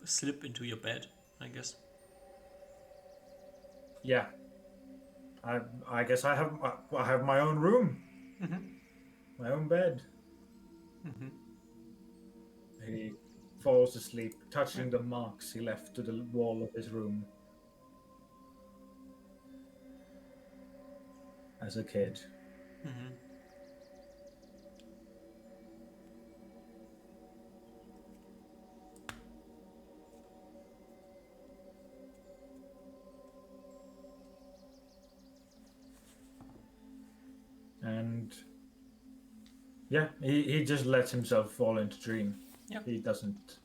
slip into your bed, I guess. Yeah. I guess I have my own room, my own bed. He falls asleep, touching the marks he left to the wall of his room as a kid. And yeah, he just lets himself fall into dream. Yeah. He doesn't.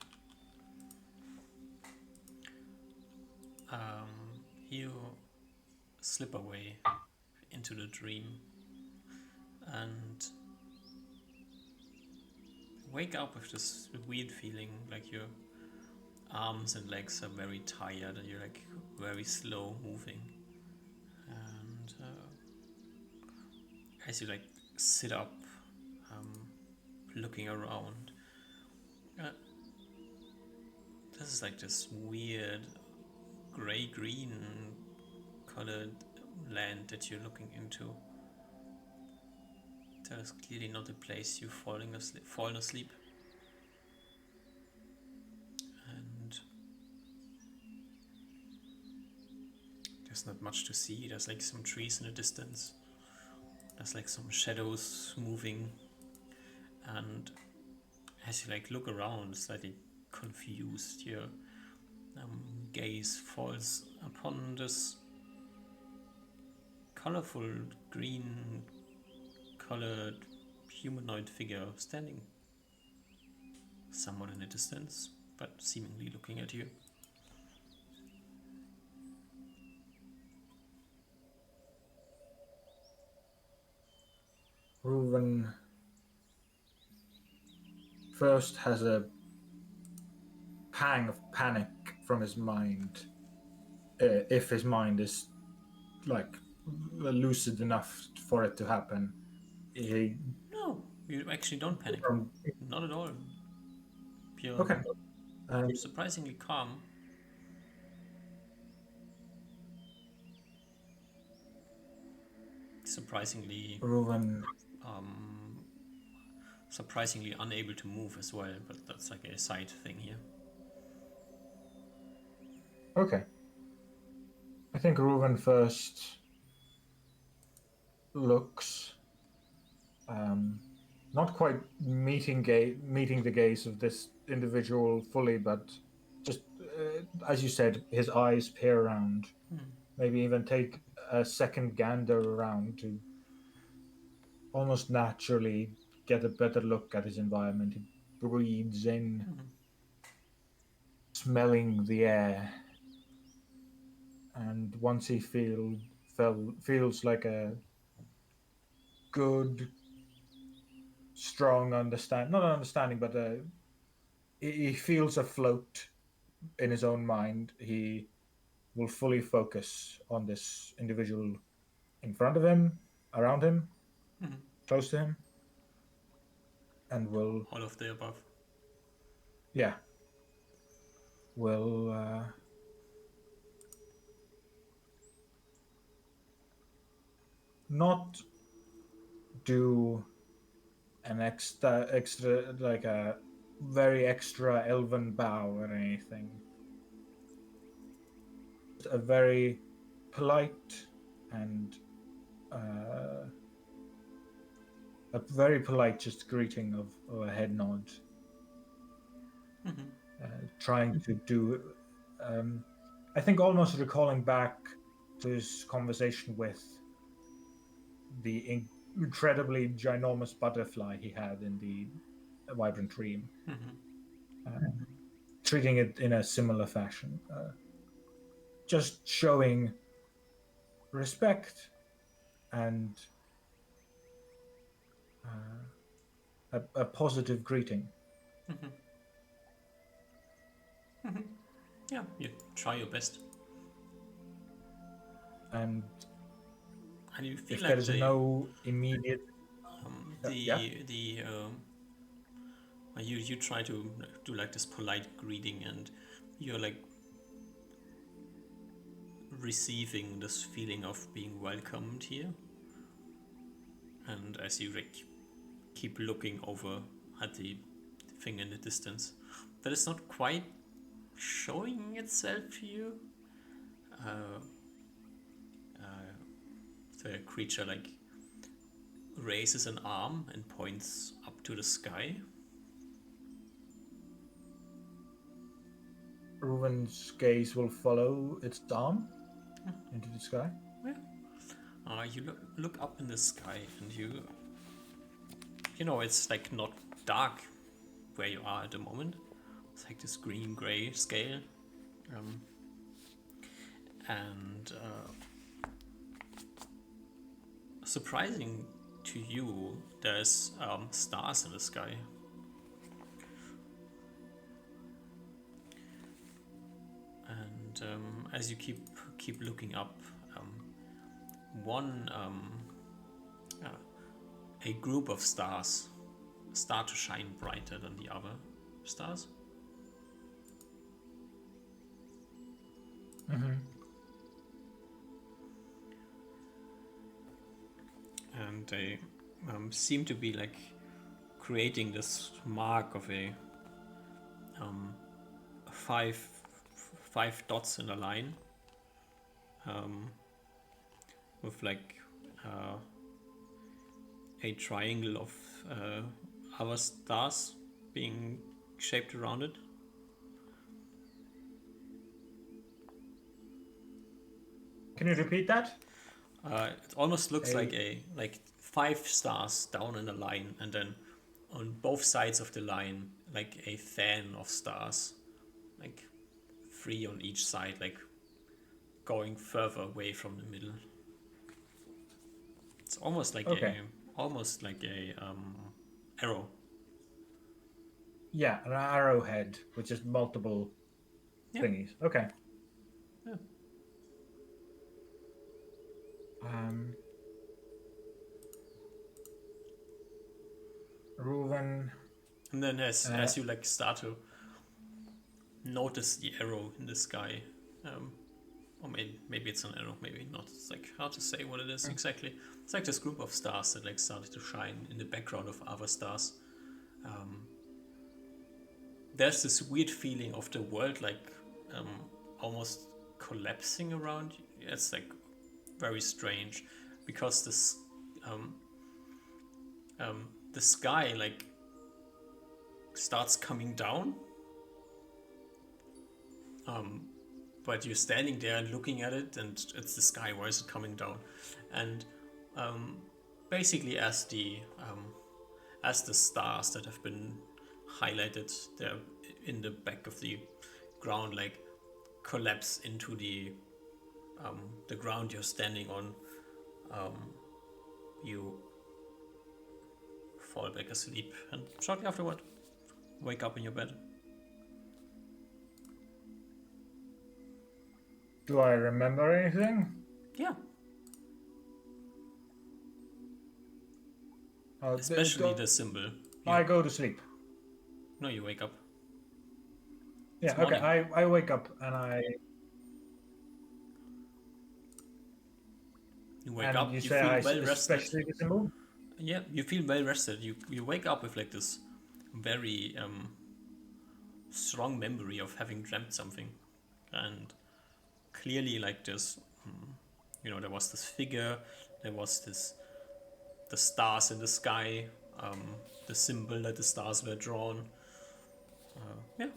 You slip away into the dream and wake up with this weird feeling like your arms and legs are very tired and you're like very slow moving. And as you like sit up, looking around, this is like this weird gray-green colored land that you're looking into. That is clearly not a place you've fallen asleep. And there's not much to see. There's like some trees in the distance. There's like some shadows moving. And as you like look around, slightly confused, your gaze falls upon this colorful green colored humanoid figure standing somewhat in the distance, but seemingly looking at you. Reuven first has a pang of panic from his mind, if his mind is like lucid enough for it to happen. No, you actually don't panic. Not at all. You're okay. surprisingly calm. Surprisingly, Reuven. Surprisingly unable to move as well, but that's like a side thing here. Okay. I think Reuven first looks, not quite meeting the gaze of this individual fully, but just as you said, his eyes peer around. Maybe even take a second gander around to almost naturally get a better look at his environment. He breathes in, smelling the air, and once he feels like a good, strong not an understanding, but he feels afloat in his own mind. He will fully focus on this individual in front of him, around him, close to him, and will, All of the above. yeah, will not do an extra like a very extra elven bow or anything. A very polite and a very polite just greeting of a head nod. Trying to do, I think, almost recalling back to his conversation with the incredibly ginormous butterfly he had in the vibrant dream, treating it in a similar fashion, just showing respect and a positive greeting. Yeah, you try your best. And you feel if like there is no immediate, you try to do like this polite greeting, and you're like receiving this feeling of being welcomed here. And as you like keep looking over at the thing in the distance, that is not quite showing itself to you. The creature like raises an arm and points up to the sky. Reuven's gaze will follow its arm into the sky. Yeah. You look up in the sky, and you know it's like not dark where you are at the moment. It's like this green-gray scale, and surprising to you, there's stars in the sky. And as you keep looking up, a group of stars start to shine brighter than the other stars. And they seem to be like creating this mark of a five dots in a line, with like a triangle of other stars being shaped around it. Can you repeat that? It almost looks like 5 stars down in a line, and then on both sides of the line, like a fan of stars, like 3 on each side, like going further away from the middle. It's almost like a arrow. Yeah, an arrowhead with just multiple thingies. Okay. Yeah. Reuven. And then as you like start to notice the arrow in the sky, or maybe it's an arrow, maybe not. It's like hard to say what it is exactly. It's like this group of stars that like started to shine in the background of other stars. There's this weird feeling of the world like almost collapsing around you. It's like very strange, because this the sky like starts coming down But you're standing there and looking at it, and it's the sky. Where is it coming down? And basically, as the stars that have been highlighted there in the back of the ground, like collapse into the ground you're standing on, you fall back asleep, and shortly afterward, wake up in your bed. Do I remember anything? Yeah, Oh, especially the symbol. I go to sleep. No, you wake up. Yeah, It's okay. morning. I wake up and You wake up. you You say feel I well rested. especially the symbol. Yeah, you feel well rested. You wake up with like this very strong memory of having dreamt something, and clearly like this. There was this figure. There was the stars in the sky. The symbol that the stars were drawn. Yeah.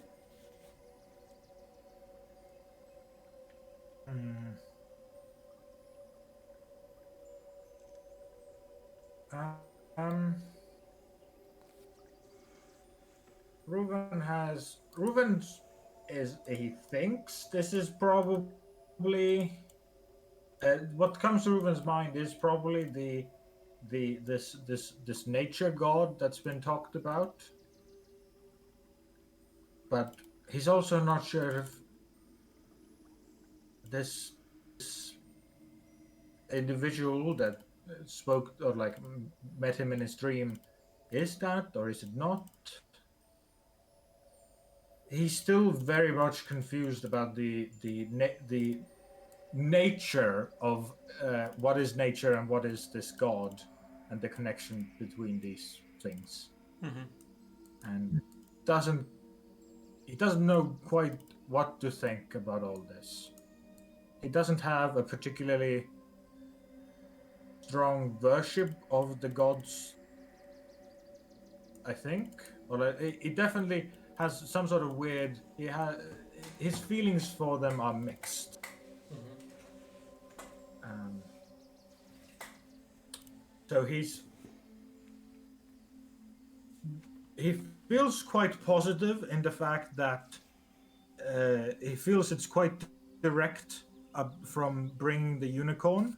Mm. Um, Reuven he thinks this is probably what comes to Reuven's mind is probably this nature god that's been talked about, but he's also not sure if this individual that spoke or like met him in his dream is that or is it not. He's still very much confused about the nature of what is nature and what is this god and the connection between these things, Mm-hmm. and doesn't he doesn't know quite what to think about all this. He doesn't have a particularly strong worship of the gods, I think, or he definitely has some sort of weird. His feelings for them are mixed. Um, so he feels quite positive in the fact that he feels it's quite direct from bringing the unicorn.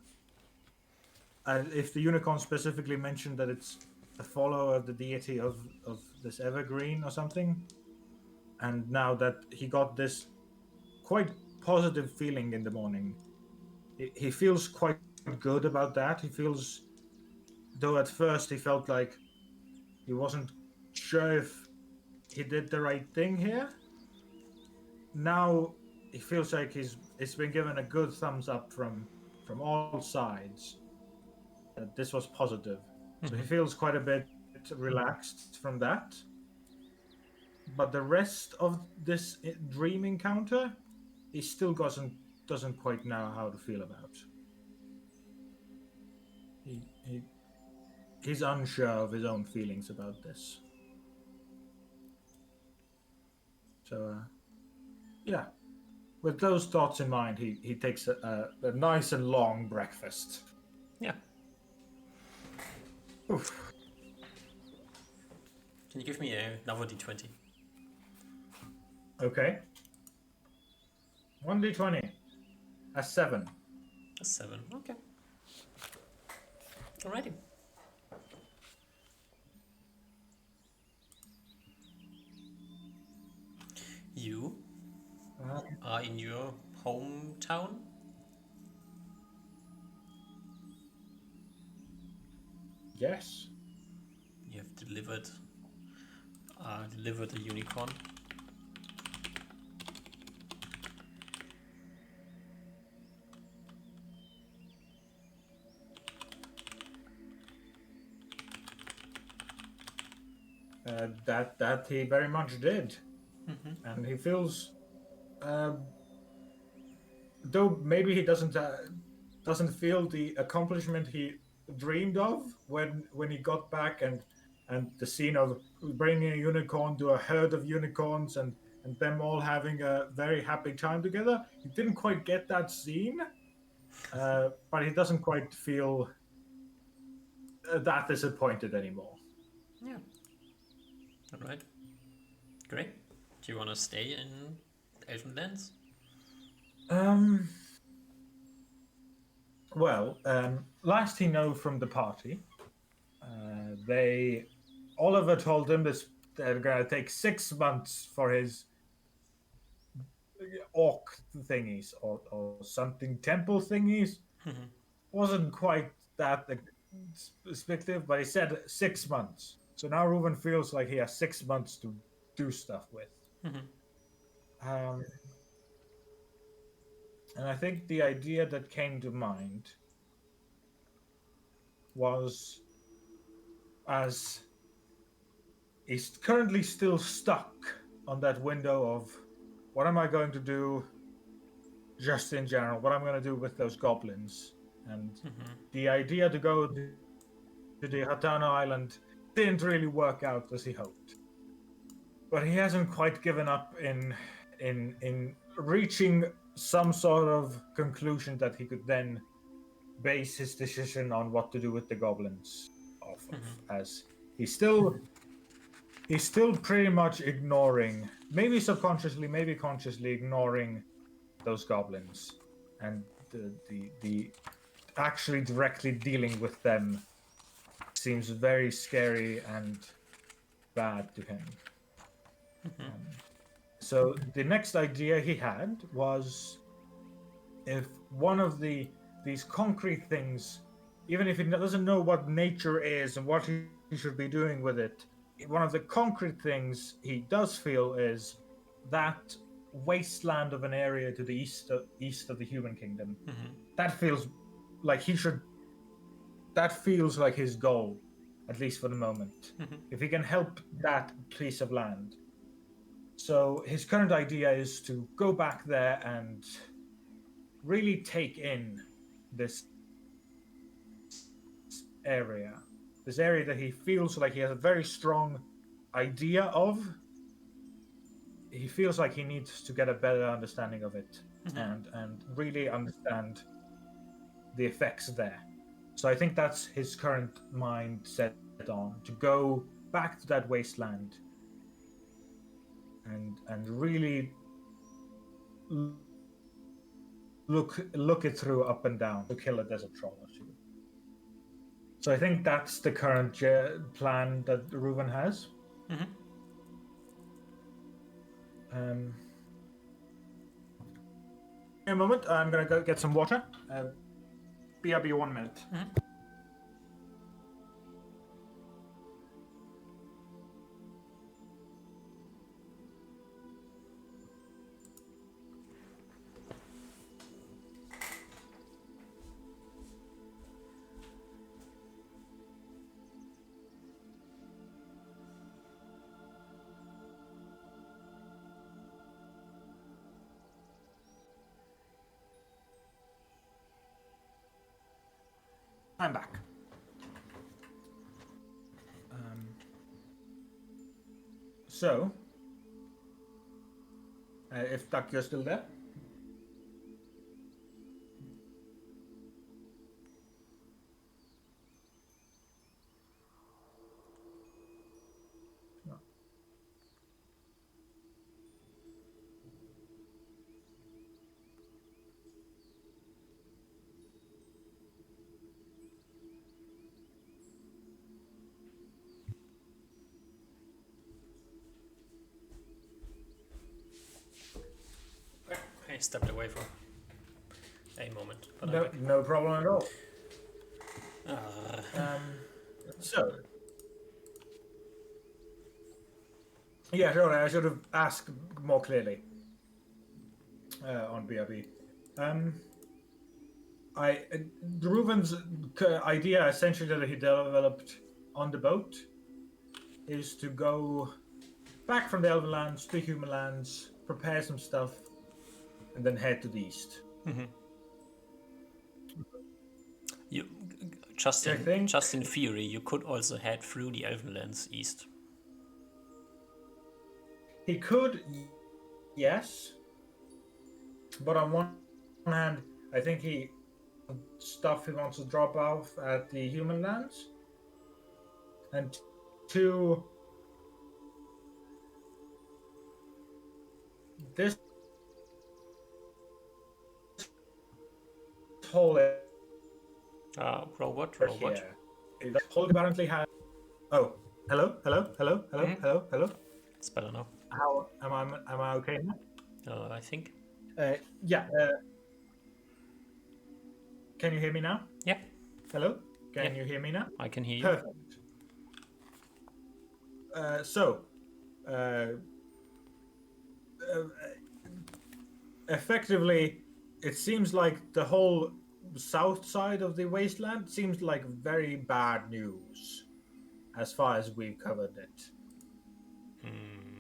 If the unicorn specifically mentioned that it's a follower of the deity of this evergreen or something, and now that he got this quite positive feeling in the morning, he feels quite good about that. He feels, though at first he felt like he wasn't sure if he did the right thing here. Now he feels like it's been given a good thumbs up from all sides that this was positive. So he feels quite a bit relaxed from that. But the rest of this dream encounter, he still doesn't quite know how to feel about. He he's unsure of his own feelings about this. So yeah, with those thoughts in mind, he takes a nice and long breakfast. Yeah. Oof. Can you give me another d20? Okay. 1d20. A 7. A 7. Okay. Alrighty. You are in your hometown. Yes. You have delivered a unicorn. That he very much did, and he feels, though maybe he doesn't feel the accomplishment he dreamed of when he got back and the scene of bringing a unicorn to a herd of unicorns and and them all having a very happy time together. He didn't quite get that scene, but he doesn't quite feel that disappointed anymore. Yeah. All right. Great. Do you want to stay in Elfenlands? Well, last he know from the party, Oliver told him this they're gonna take 6 months for his orc thingies or something temple thingies. Wasn't quite that perspective, but he said 6 months. So now Reuben feels like he has 6 months to do stuff with. Um, and I think the idea that came to mind was, as he's currently still stuck on that window of what am I going to do just in general, what I'm going to do with those goblins. And the idea to go to the Hatana Island didn't really work out as he hoped. But he hasn't quite given up in reaching some sort of conclusion that he could then base his decision on what to do with the goblins off of, as he's still pretty much ignoring, maybe subconsciously, maybe consciously ignoring those goblins, and the actually directly dealing with them seems very scary and bad to him. So the next idea he had was, if one of these concrete things, even if he doesn't know what nature is and what he should be doing with it, one of the concrete things he does feel is that wasteland of an area to the east of the human kingdom. That feels like that feels like his goal, at least for the moment. If he can help that piece of land. So his current idea is to go back there and really take in this area that he feels like he has a very strong idea of. He feels like he needs to get a better understanding of it and really understand the effects there. So I think that's his current mind set on, to go back to that wasteland and really look it through up and down, to kill a desert troll or two. So I think that's the current plan that Reuben has. In a moment, I'm gonna go get some water. BRB 1 minute. I'm back. So, if Duck, you're still there? No. I stepped away for a moment, but I'm back. No problem at all. So, yeah, sure. I should have asked more clearly on BRB. Reuben's idea, essentially, that he developed on the boat, is to go back from the Elven lands to human lands, prepare some stuff, and then head to the east. You just in theory, you could also head through the Elvenlands east. He could, yes, but on one hand, I think he stuff he wants to drop off at the human lands, and two, this whole Robot. here, the whole apparently has. Oh, hello. It's better now. How am I okay now? I think. Yeah. Can you hear me now? Yeah, Hello. Can Yeah. you hear me now? I can hear you. Perfect. Effectively, it seems like the whole south side of the wasteland seems like very bad news, as far as we've covered it.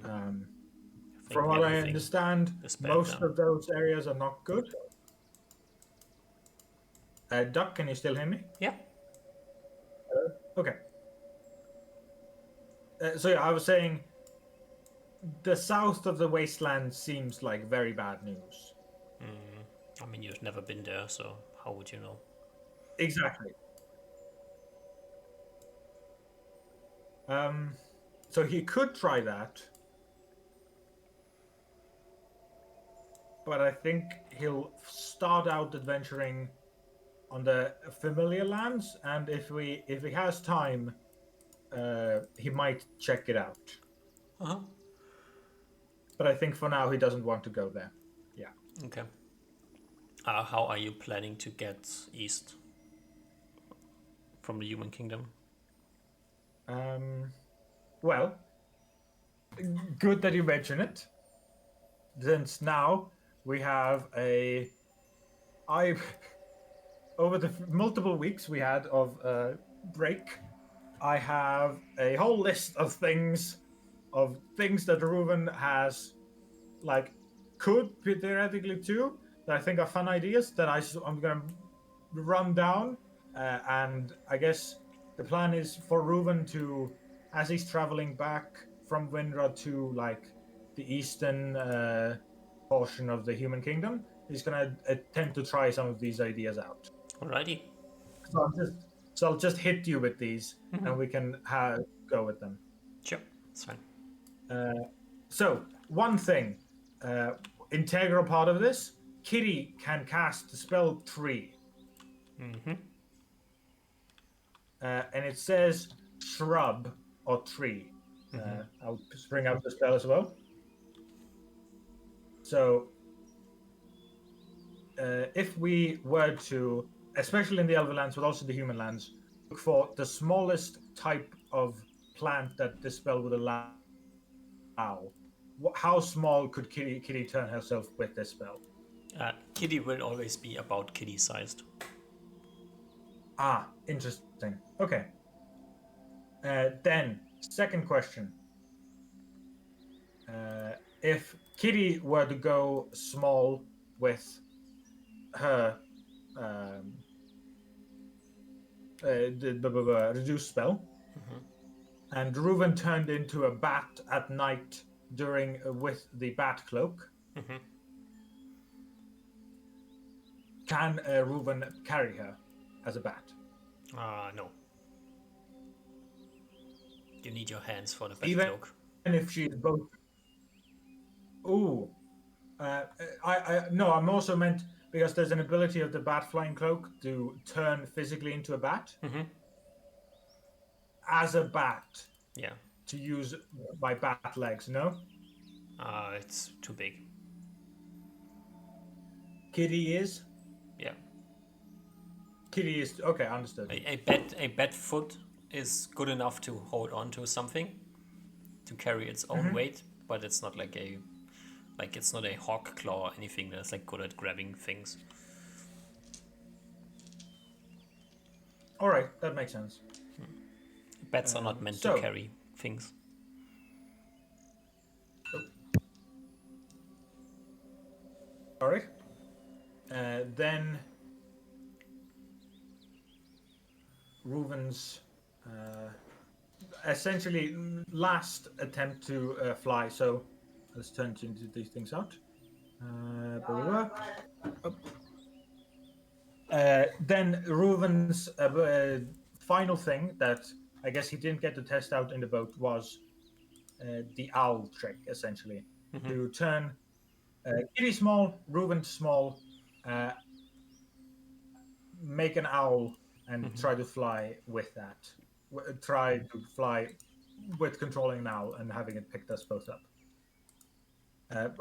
I think From what I everything understand, is bad most now. of those areas are not good. Duck, can you still hear me? Yeah. Okay. So yeah, I was saying the south of the wasteland seems like very bad news. I mean, you've never been there, so how would you know? Exactly. So he could try that, but I think he'll start out adventuring on the familiar lands, and if he has time, he might check it out. Uh-huh. But I think for now he doesn't want to go there. Yeah. Okay. How are you planning to get east from the human kingdom? Well, good that you mention it. Since now we have over the multiple weeks we had of break, I have a whole list of things that Reuven has could theoretically do that I think are fun ideas that I'm gonna run down, and I guess the plan is for Reuven to, as he's traveling back from Windrod to the eastern portion of the human kingdom, he's gonna attempt to try some of these ideas out. Alrighty. So I'll just hit you with these, and we can go with them. Sure, it's fine. So one thing, integral part of this, Kitty can cast the spell tree. And it says shrub or tree. I'll bring up the spell as well. So if we were to, especially in the Elven lands, but also the human lands, look for the smallest type of plant that this spell would allow, how small could Kitty turn herself with this spell? Kitty will always be about kitty sized. Ah, interesting. Okay. Then, second question. If Kitty were to go small with her the reduced spell, and Reuven turned into a bat at night with the bat cloak, can Reuven carry her as a bat? No. You need your hands for the bat Even cloak. if she's both. Ooh. No, I'm also meant because there's an ability of the bat flying cloak to turn physically into a bat. As a bat. Yeah. To use my bat legs, no? It's too big. Kitty is? Yeah. Kitty is okay, understood. A bat foot is good enough to hold on to something, to carry its own weight, but it's not it's not a hawk claw or anything that's good at grabbing things. All right, that makes sense. Bats are not meant to carry things. All right. Then Reuven's essentially last attempt to fly. So let's turn these things out. Blah, blah, blah. Then Reuven's final thing that I guess he didn't get to test out in the boat was the owl trick, essentially. To turn Kitty small, Reuven small, make an owl, and try to fly with that. Try to fly with controlling an owl and having it pick us both up.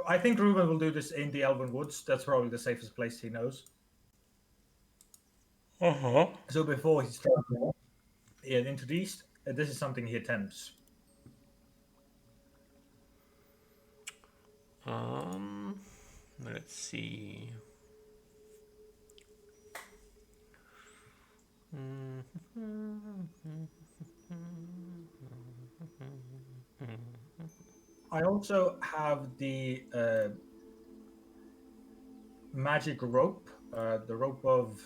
I think Reuven will do this in the Elven Woods. That's probably the safest place he knows. So before he starts into the east, this is something he attempts. Let's see. I also have the magic rope, the rope of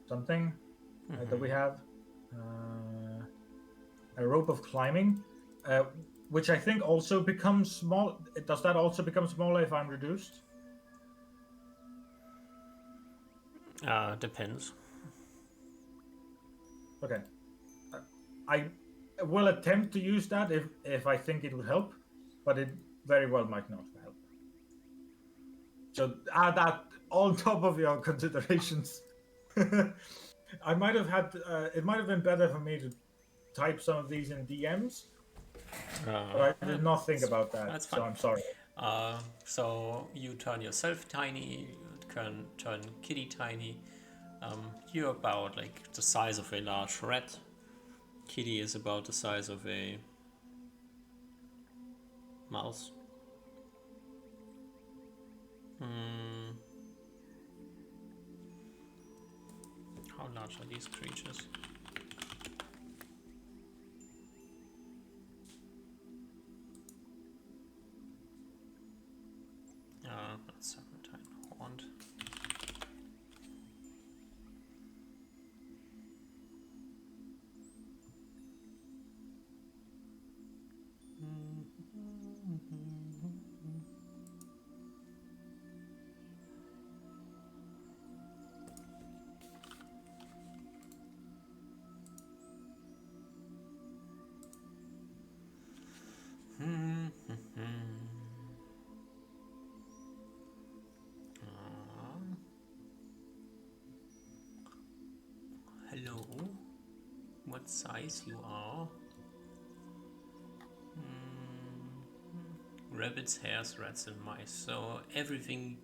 something that we have. A rope of climbing, which I think also becomes small. Does that also become smaller if I'm reduced? Depends. Okay. I will attempt to use that if I think it would help, but it very well might not help. So add that on top of your considerations. I might have had. It might have been better for me to type some of these in DMs, but I did not think about that. That's so fine. I'm sorry. So you turn yourself tiny, you can turn Kitty tiny. You're about like the size of a large rat. Kitty is about the size of a mouse. How large are these creatures? That's serpentine horned. Hello, what size you are? Rabbits, hares, rats and mice. So everything,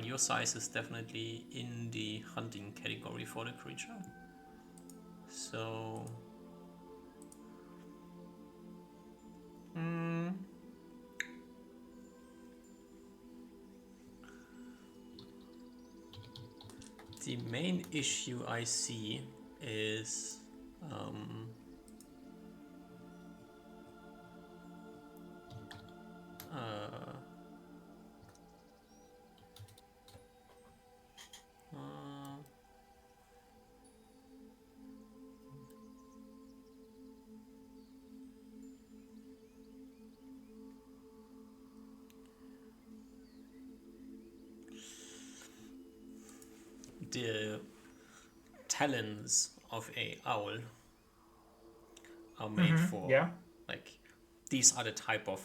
your size is definitely in the hunting category for the creature. So the main issue I see is the talons of a owl are made for like these are the type of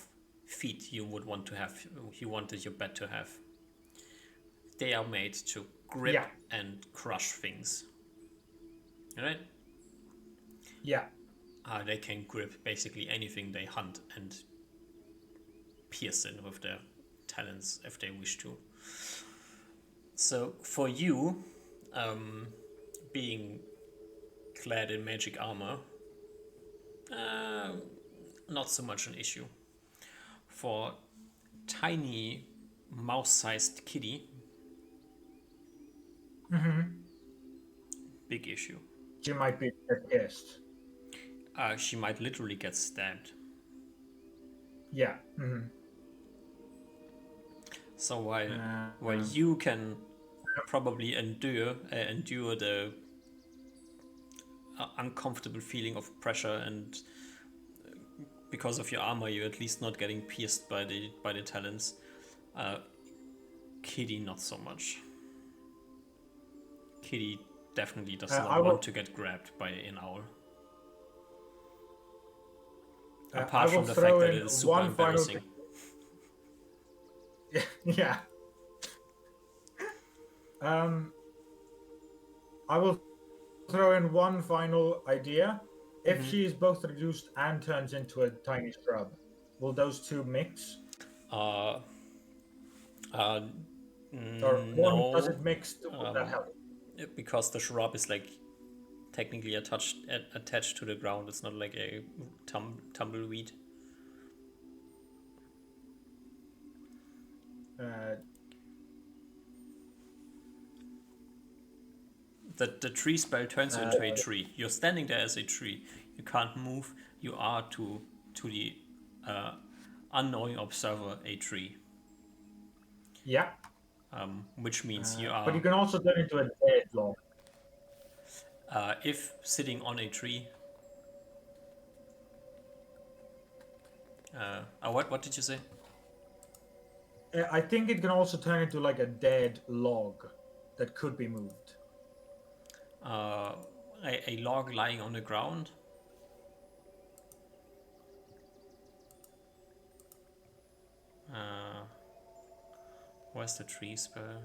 feet you would want to have, you wanted your pet to have. They are made to grip and crush things, right? Yeah. They can grip basically anything they hunt and pierce it with their talons if they wish to. So for you, being clad in magic armor, not so much an issue. For tiny mouse-sized kitty, big issue. She might be pissed. She might literally get stabbed. Yeah. So while you can probably endure the uncomfortable feeling of pressure and because of your armor, you're at least not getting pierced by the talons. Kitty, not so much. Kitty definitely does not want to get grabbed by an owl. Apart from the fact that it is super embarrassing. Yeah. I will throw in one final idea. If she is both reduced and turns into a tiny shrub, will those two mix? Or one, does it mix? Will that help? Because the shrub is like technically attached to the ground. It's not like a tumbleweed. The tree spell turns you into a tree. You're standing there as a tree. You can't move. You are to the unknowing observer a tree. Yeah. Which means you are. But you can also turn into a dead log. If sitting on a tree. What did you say? I think it can also turn into like a dead log that could be moved. A log lying on the ground. Where's the tree spell?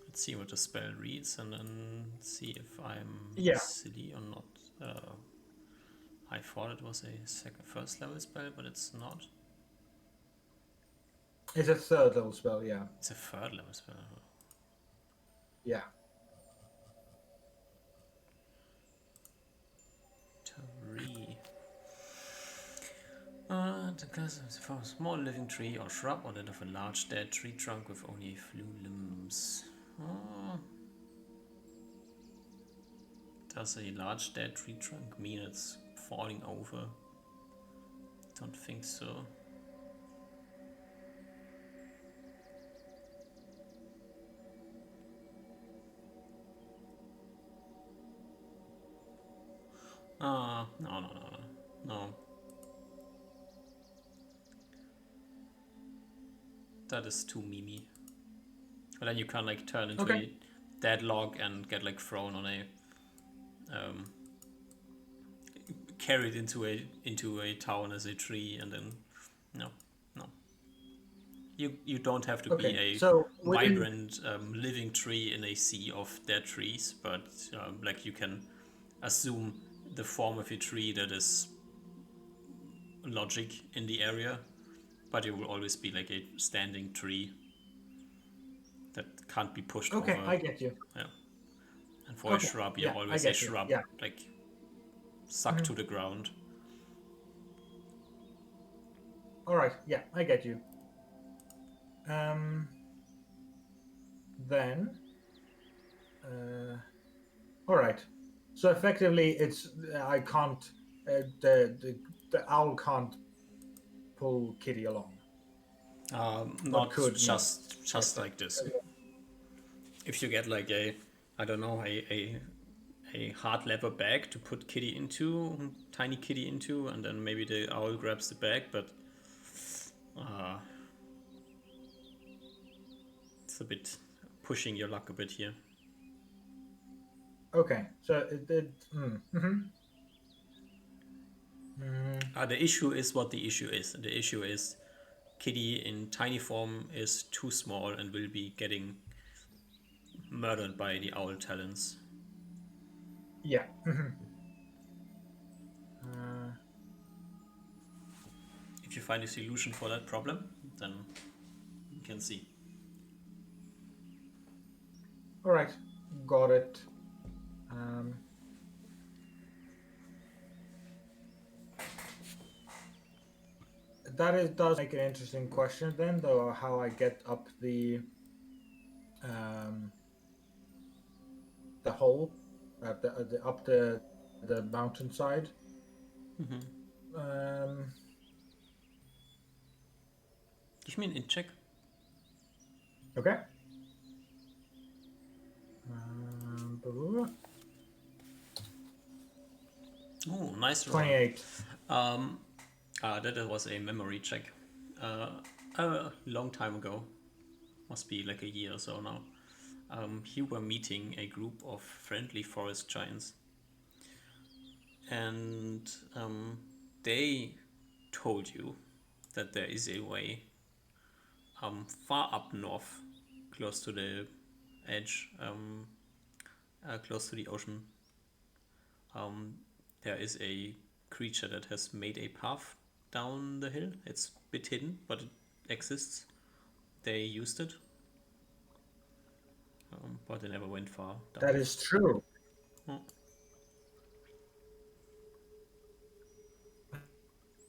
Let's see what the spell reads and then see if I'm silly or not. I thought it was a first level spell, but it's not. It's a third level spell, yeah. It's a third level spell. Yeah. Tree. For a small living tree or shrub or that of a large dead tree trunk with only a few limbs. Does a large dead tree trunk mean it's falling over? Don't think so. No. That is too memey. But then you can like turn into a dead log and get like thrown on a carried into a town as a tree, and then no. You don't have to be a vibrant living tree in a sea of dead trees, but like you can assume the form of a tree that is logic in the area, but it will always be like a standing tree that can't be pushed over. Okay, I get you. Yeah. And for a shrub, you're always a shrub, like sucked to the ground. All right, yeah, I get you. Then, all right. So effectively, it's I can't. The owl can't pull Kitty along. Not just like this. If you get like a hard leather bag to put Kitty into, tiny Kitty into, and then maybe the owl grabs the bag, but it's a bit pushing your luck a bit here. Okay, so the issue is what the issue is. The issue is Kitty in tiny form is too small and will be getting murdered by the owl talons. Yeah. If you find a solution for that problem, then you can see. All right, got it. That does make an interesting question then, though, how I get up the hole up the mountainside. Give me an int check. Okay. Ooh, Oh, nice roll. 28. That was a memory check. A long time ago, must be like a year or so now. You were meeting a group of friendly forest giants, and they told you that there is a way far up north, close to the edge, close to the ocean. Um, there is a creature that has made a path down the hill. It's a bit hidden, but it exists. They used it, but they never went far down. That is true. Oh.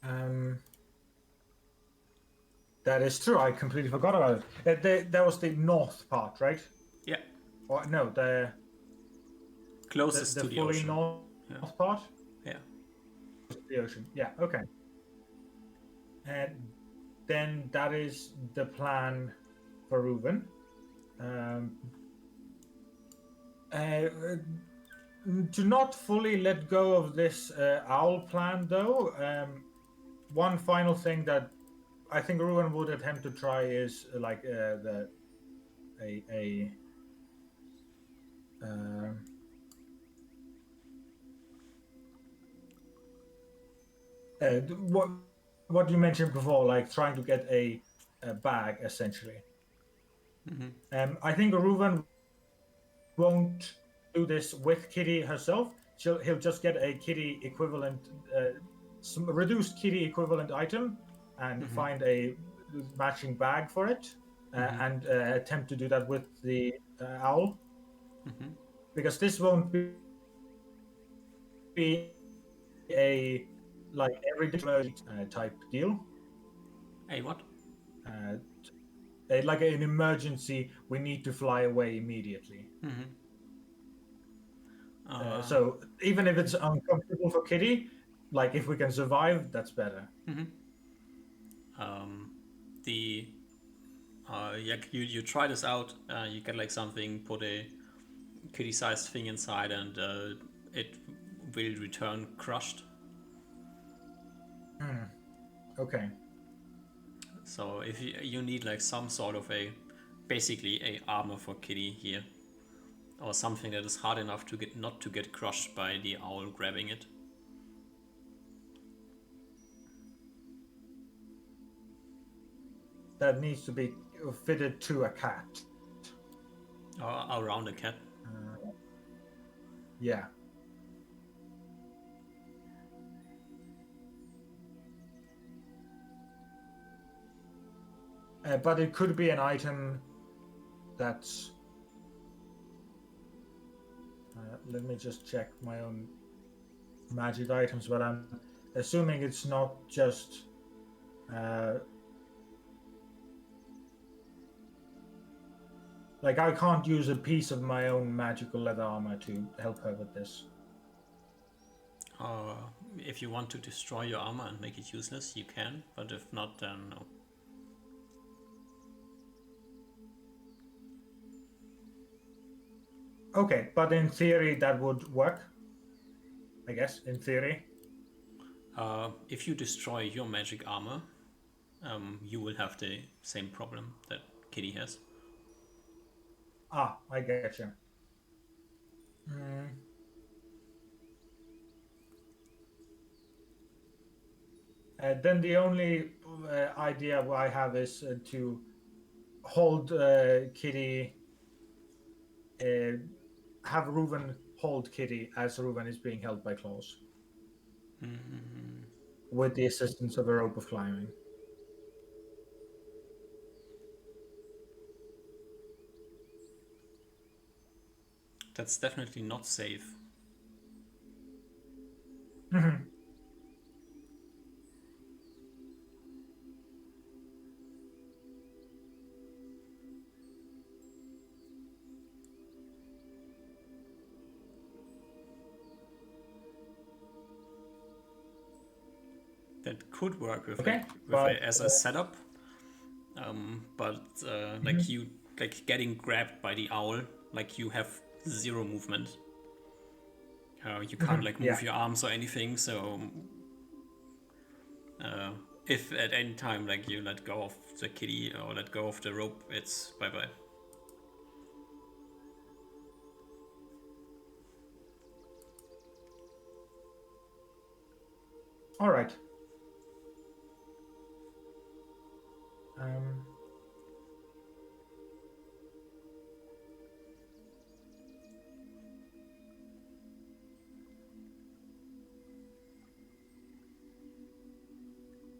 Um, that is true. I completely forgot about it. That was the north part, right? Yeah, Or no, the closest the to the fully ocean. north Yeah. part. Yeah. The ocean. Yeah. Okay. And then that is the plan for Reuben. To not fully let go of this owl plan, though. One final thing that I think Reuben would attempt to try is like um, what you mentioned before, like trying to get a bag essentially. I think Reuben won't do this with Kitty herself. He'll just get a Kitty equivalent, some reduced Kitty equivalent item, and find a matching bag for it, and attempt to do that with the owl, because this won't be a like every type deal. Hey, what? Like an emergency, we need to fly away immediately. So even if it's uncomfortable for Kitty, like if we can survive, that's better. The yeah, you try this out. You get like something, put a kitty-sized thing inside, and it will return crushed. Okay. So if you need like some sort of basically a armor for Kitty here, or something that is hard enough to not to get crushed by the owl grabbing it. That needs to be fitted to a cat. Or around a cat. Yeah. But it could be an item that's. Let me just check my own magic items, but I'm assuming it's not just. Like, I can't use a piece of my own magical leather armor to help her with this. If you want to destroy your armor and make it useless, you can, but if not, then no. Okay, but in theory that would work. I guess, in theory. If you destroy your magic armor, you will have the same problem that Kitty has. Ah, I get you. Then the only idea I have is to hold Kitty, have Reuben hold Kitty as Reuben is being held by claws. With the assistance of a rope of climbing. That's definitely not safe. That could work with as a setup, but like you getting grabbed by the owl, like you have 0 movement. You can't like move Yeah. your arms or anything, so if at any time like you let go of the kitty or let go of the rope, it's bye-bye. All right.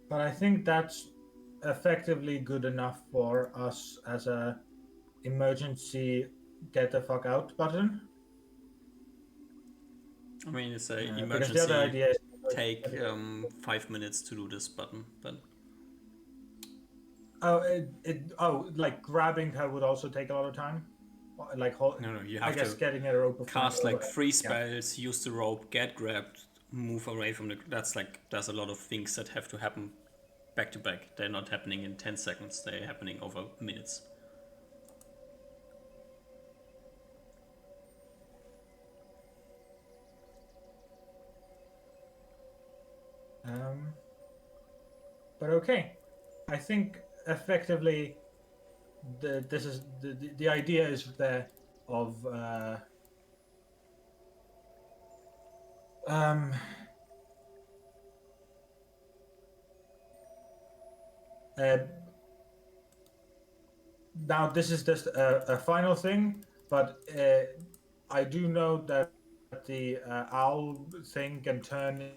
But I think that's effectively good enough for us as a emergency get the fuck out button. I mean, it's a Because the other emergency idea is take 5 minutes to do this button, but like grabbing her would also take a lot of time. Like no, you I have guess to getting a rope of cast like 3 Yeah. spells, use the rope, get grabbed, move away from the. That's like there's a lot of things that have to happen back to back. They're not happening in 10 seconds. They're happening over minutes. But okay, I think effectively the idea is there of uh, now this is just a final thing, but I do know that the owl thing can turn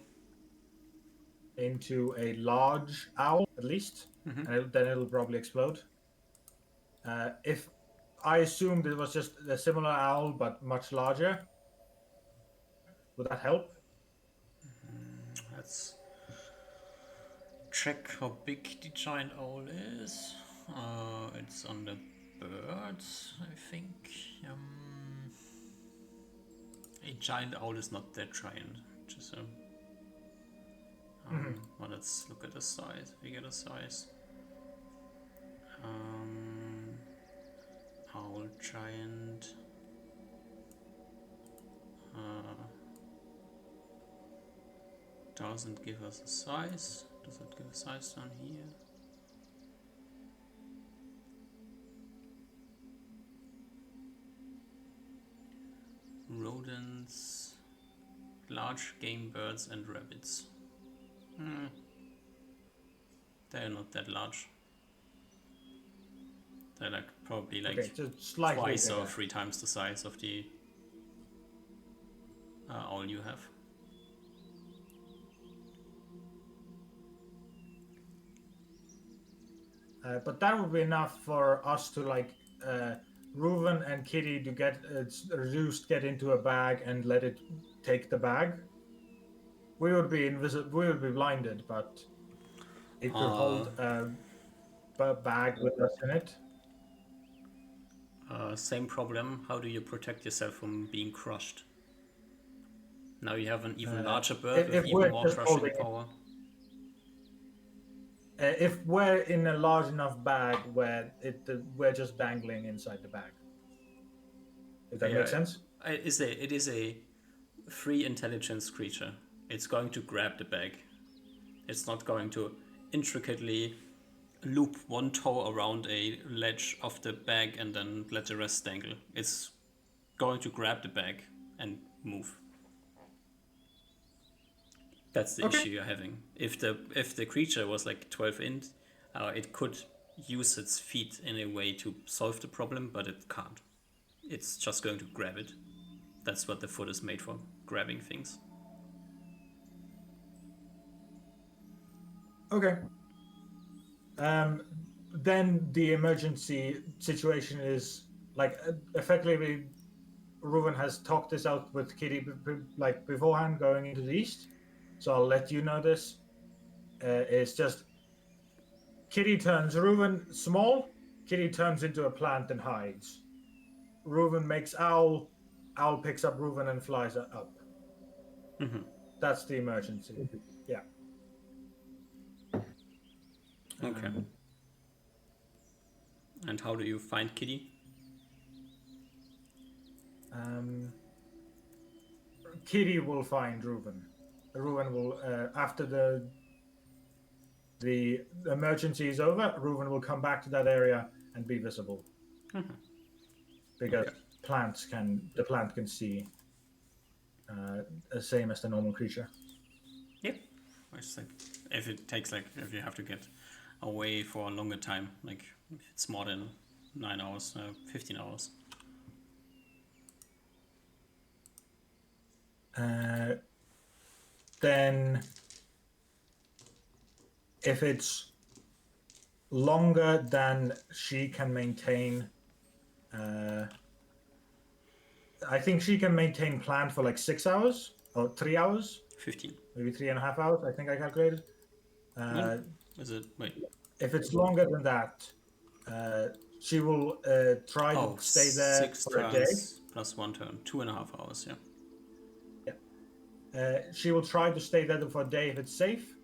into a large owl at least, and then it'll probably explode. If I assumed it was just a similar owl but much larger, would that help? Let's check how big the giant owl is. It's on the birds, I think. A giant owl is not that giant. Just well, let's look at the size. Figure the size. Owl giant. Doesn't give us a size. Does it give a size down here? Rodents, large game birds, and rabbits. They're not that large. They're like probably like twice or 3 times the size of the owl you have. But that would be enough for us to like Reuven and Kitty to get get into a bag and let it take the bag. We would be invisible. We would be blinded, but it could hold a bag with us in it. Same problem. How do you protect yourself from being crushed? Now you have an even larger bird with even more crushing power. If we're in a large enough bag where we're just dangling inside the bag. If that makes sense? It is a free intelligence creature. It's going to grab the bag. It's not going to intricately loop one toe around a ledge of the bag and then let the rest dangle. It's going to grab the bag and move. That's the issue you're having. If the creature was like 12 inch, it could use its feet in a way to solve the problem, but it can't. It's just going to grab it. That's what the foot is made for, grabbing things. Okay. Then the emergency situation is like effectively Reuven has talked this out with Kitty like beforehand going into the east. So I'll let you know this. It's just Kitty turns Reuven small. Kitty turns into a plant and hides. Reuven makes owl. Owl picks up Reuven and flies up. That's the emergency. Yeah. Okay. And how do you find Kitty? Kitty will find Reuben. Reuben will after the emergency is over. Reuben will come back to that area and be visible because the plant can see the same as the normal creature. Yep. It's like if it takes like if you have to get away for a longer time, like if it's more than 9 hours, 15 hours. Then, if it's longer than she can maintain, I think she can maintain plant for like 6 hours or 3 hours, 15. maybe 3.5 hours. I think I calculated. Is it? Wait. If it's longer than that, she will try to stay there 6 for a day. turns plus 1 turn, 2.5 hours. Yeah. She will try to stay there for a day if it's safe.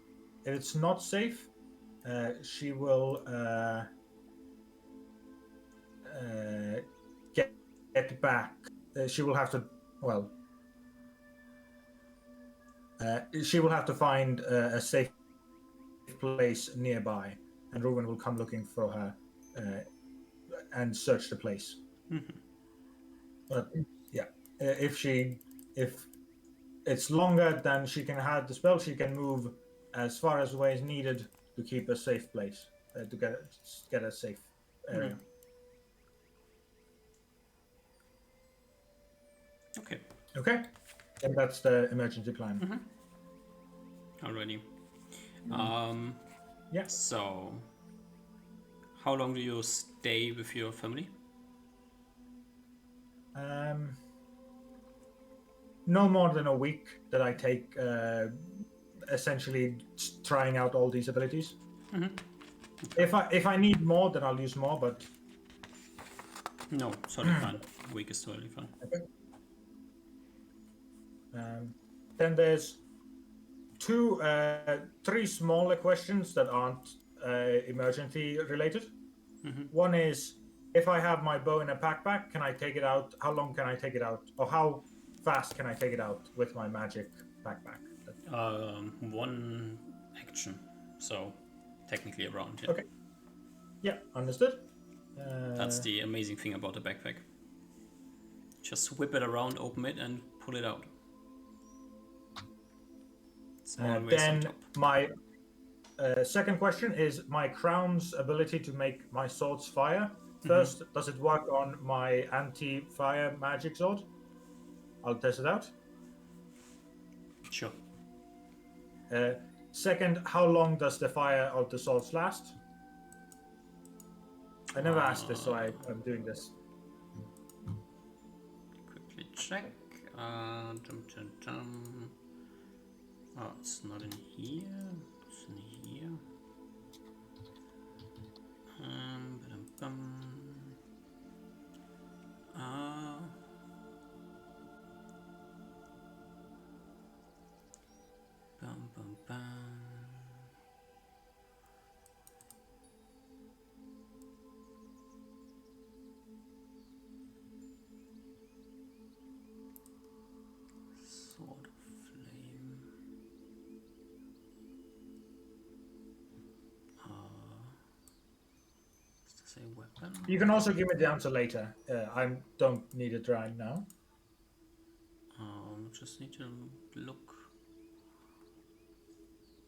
If it's not safe, she will get back. She will have to. Well, she will have to find a safe place nearby, and Reuben will come looking for her and search the place. But yeah, if it's longer than she can have the spell, she can move as far as away as needed to keep a safe place, to get a safe area. Okay. And that's the emergency plan. Already. Yeah. So, how long do you stay with your family? No more than a week that I take essentially trying out all these abilities. If I need more, then I'll use more, but No, totally fine. A week is totally fine. okay. Then there's three smaller questions that aren't emergency related. One is, if I have my bow in a backpack, can I take it out? How long can I take it out? Or how fast can I take it out with my magic backpack? 1 action, so technically a round. Yeah. Okay. Yeah, understood. That's the amazing thing about the backpack. Just whip it around, open it, and pull it out. It's always on then top. my second question is my crown's ability to make my swords fire. First, does it work on my anti-fire magic sword? I'll test it out. Sure. Second, how long does the fire of the swords last? I never asked this, so I'm doing this. Quickly check. Oh, it's not in here. It's in here. Sword of Flame. Is this a weapon? You can also give me the answer later. I don't need it right now. Just need to look.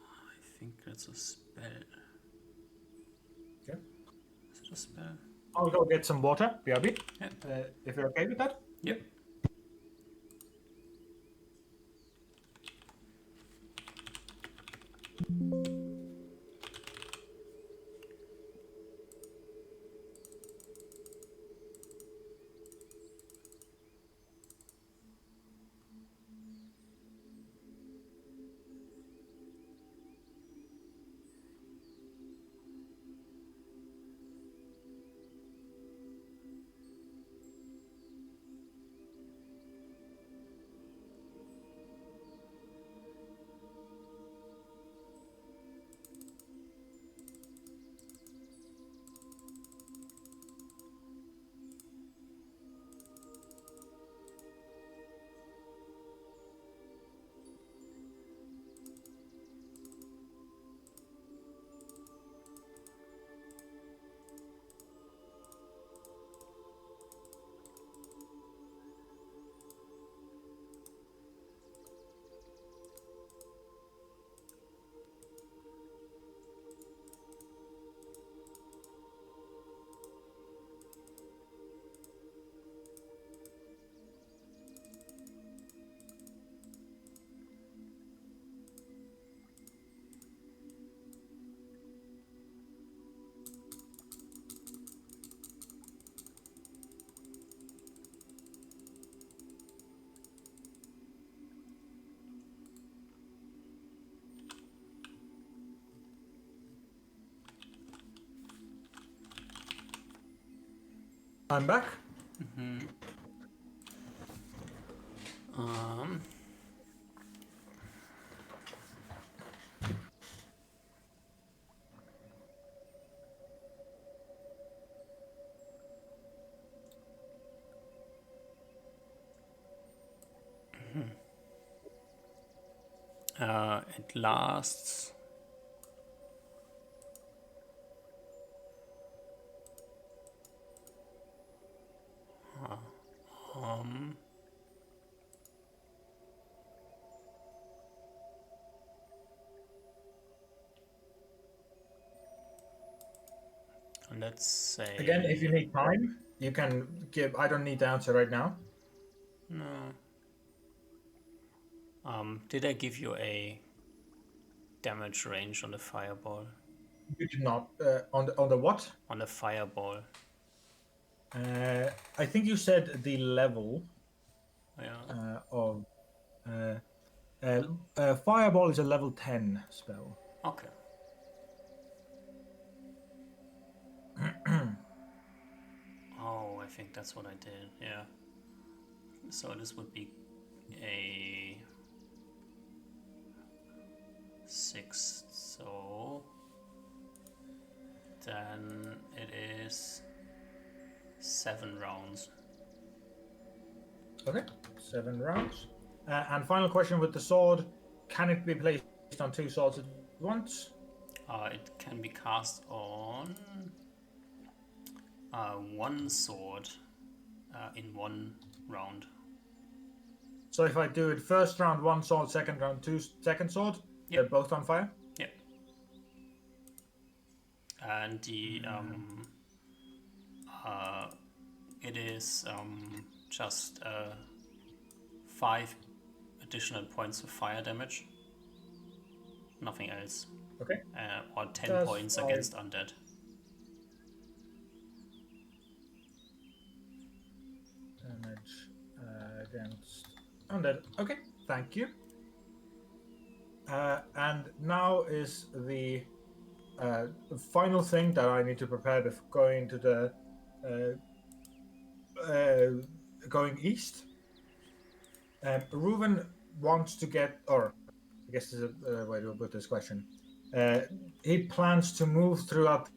I think that's a spell. Okay. Is it a spell? I'll go get some water, BRB. Yeah. If you're okay with that. Yep. I'm back. Um, it lasts. Um, let's say. Again, if you need time, you can give. I don't need the answer right now. No. Did I give you a damage range on the fireball? You did not. On the what? On the fireball. I think you said the level Yeah. of Fireball is a level 10 spell. Okay. Oh, I think that's what I did. Yeah. So this would be a 6. So then it is 7 rounds. Okay, 7 rounds. And final question with the sword: can it be placed on 2 swords at once? It can be cast on 1 sword in 1 round. So if I do it first round 1 sword, second round 2 second sword, they're both on fire. Yeah. And the it is just 5 additional points of fire damage. Nothing else. Okay. Or 10 Does points 5 against undead. damage against undead. Okay, thank you. And now is the final thing that I need to prepare before going to the going east. Reuven wants to get, or I guess there's a way to put this question. He plans to move throughout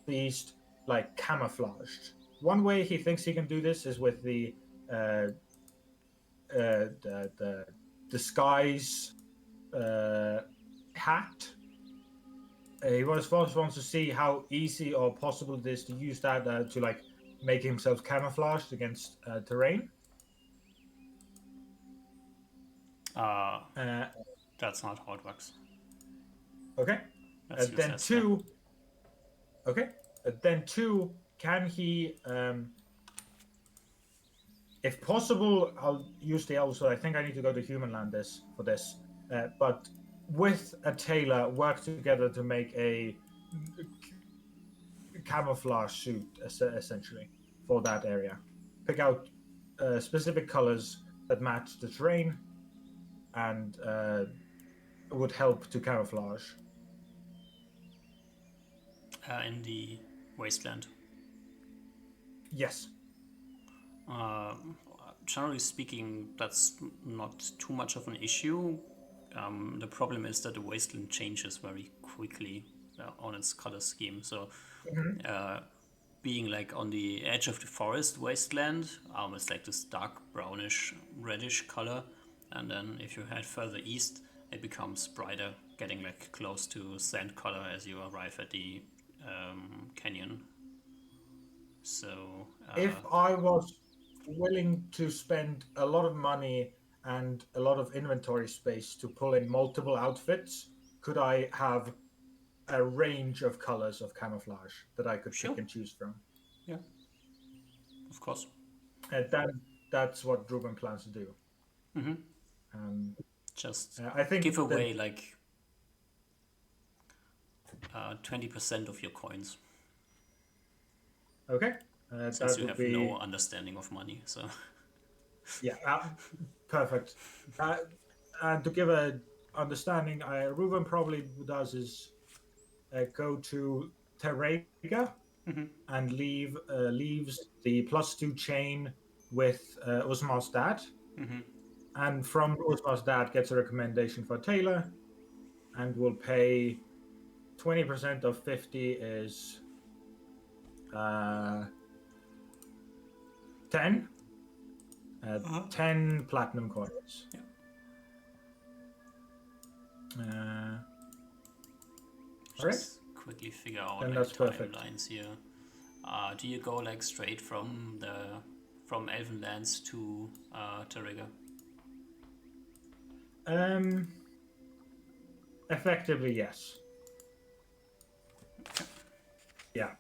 the east like camouflaged. One way he thinks he can do this is with the disguise hat. He first wants to see how easy or possible it is to use that to like make himself camouflaged against terrain. That's not how it works. Okay. Let's use Then this, two. Okay. Then two. Can he, if possible, I'll use the also. I think I need to go to human land for this. But with a tailor, work together to make a camouflage suit, essentially, for that area. Pick out specific colors that match the terrain and would help to camouflage. In the wasteland. Yes. Generally speaking, that's not too much of an issue. The problem is that the wasteland changes very quickly on its color scheme. So, being like on the edge of the forest wasteland, it's like this dark brownish reddish color, and then if you head further east, it becomes brighter, getting like close to sand color as you arrive at the canyon. So, If I was willing to spend a lot of money and a lot of inventory space to pull in multiple outfits, could I have a range of colors of camouflage that I could Sure. pick and choose from? Yeah, of course. That's what Ruben plans to do. Just I think give away like 20% of your coins, okay. since That you would have be no understanding of money. So, yeah, perfect. And to give a understanding, Ruben probably does is go to Terrega and leaves the +2 chain with Usmar's dad. And from Usmar's dad gets a recommendation for Taylor, and will pay 20% of 50 is 10. 10 platinum coins. Just quickly figure out Then like that's perfect. timelines here. Do you go like straight from Elven Lands to Riga? Effectively, yes. Yeah.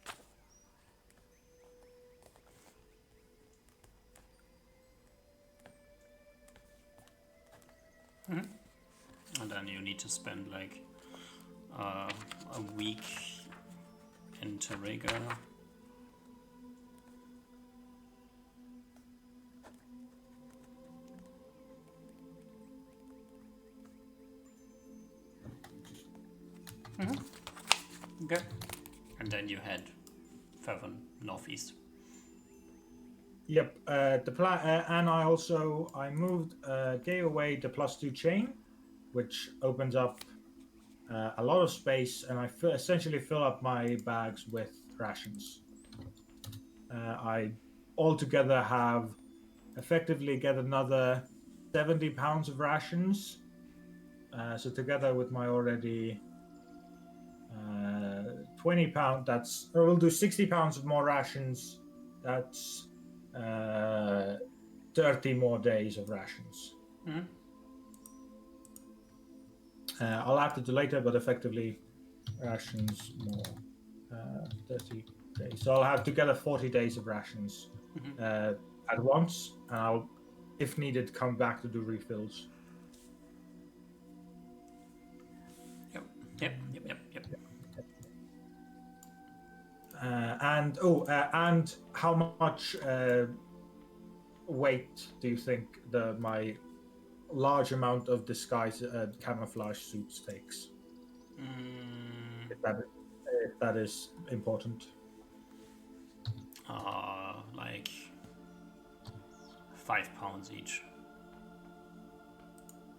And then you need to spend like a week in Riga. Okay. And then you head further northeast. Yep. The plan, and I moved gave away the +2 chain, which opens up a lot of space, and I essentially fill up my bags with rations. I altogether have effectively get another 70 pounds of rations. So together with my already 20 pound, we'll do 60 pounds of more rations. That's 30 more days of rations. I'll add it to later, but effectively rations more 30 days. So I'll have together 40 days of rations at once, and I'll, if needed, come back to do refills. Yep. And how much weight do you think my large amount of disguise camouflage suits takes? If that is important. Like 5 pounds each.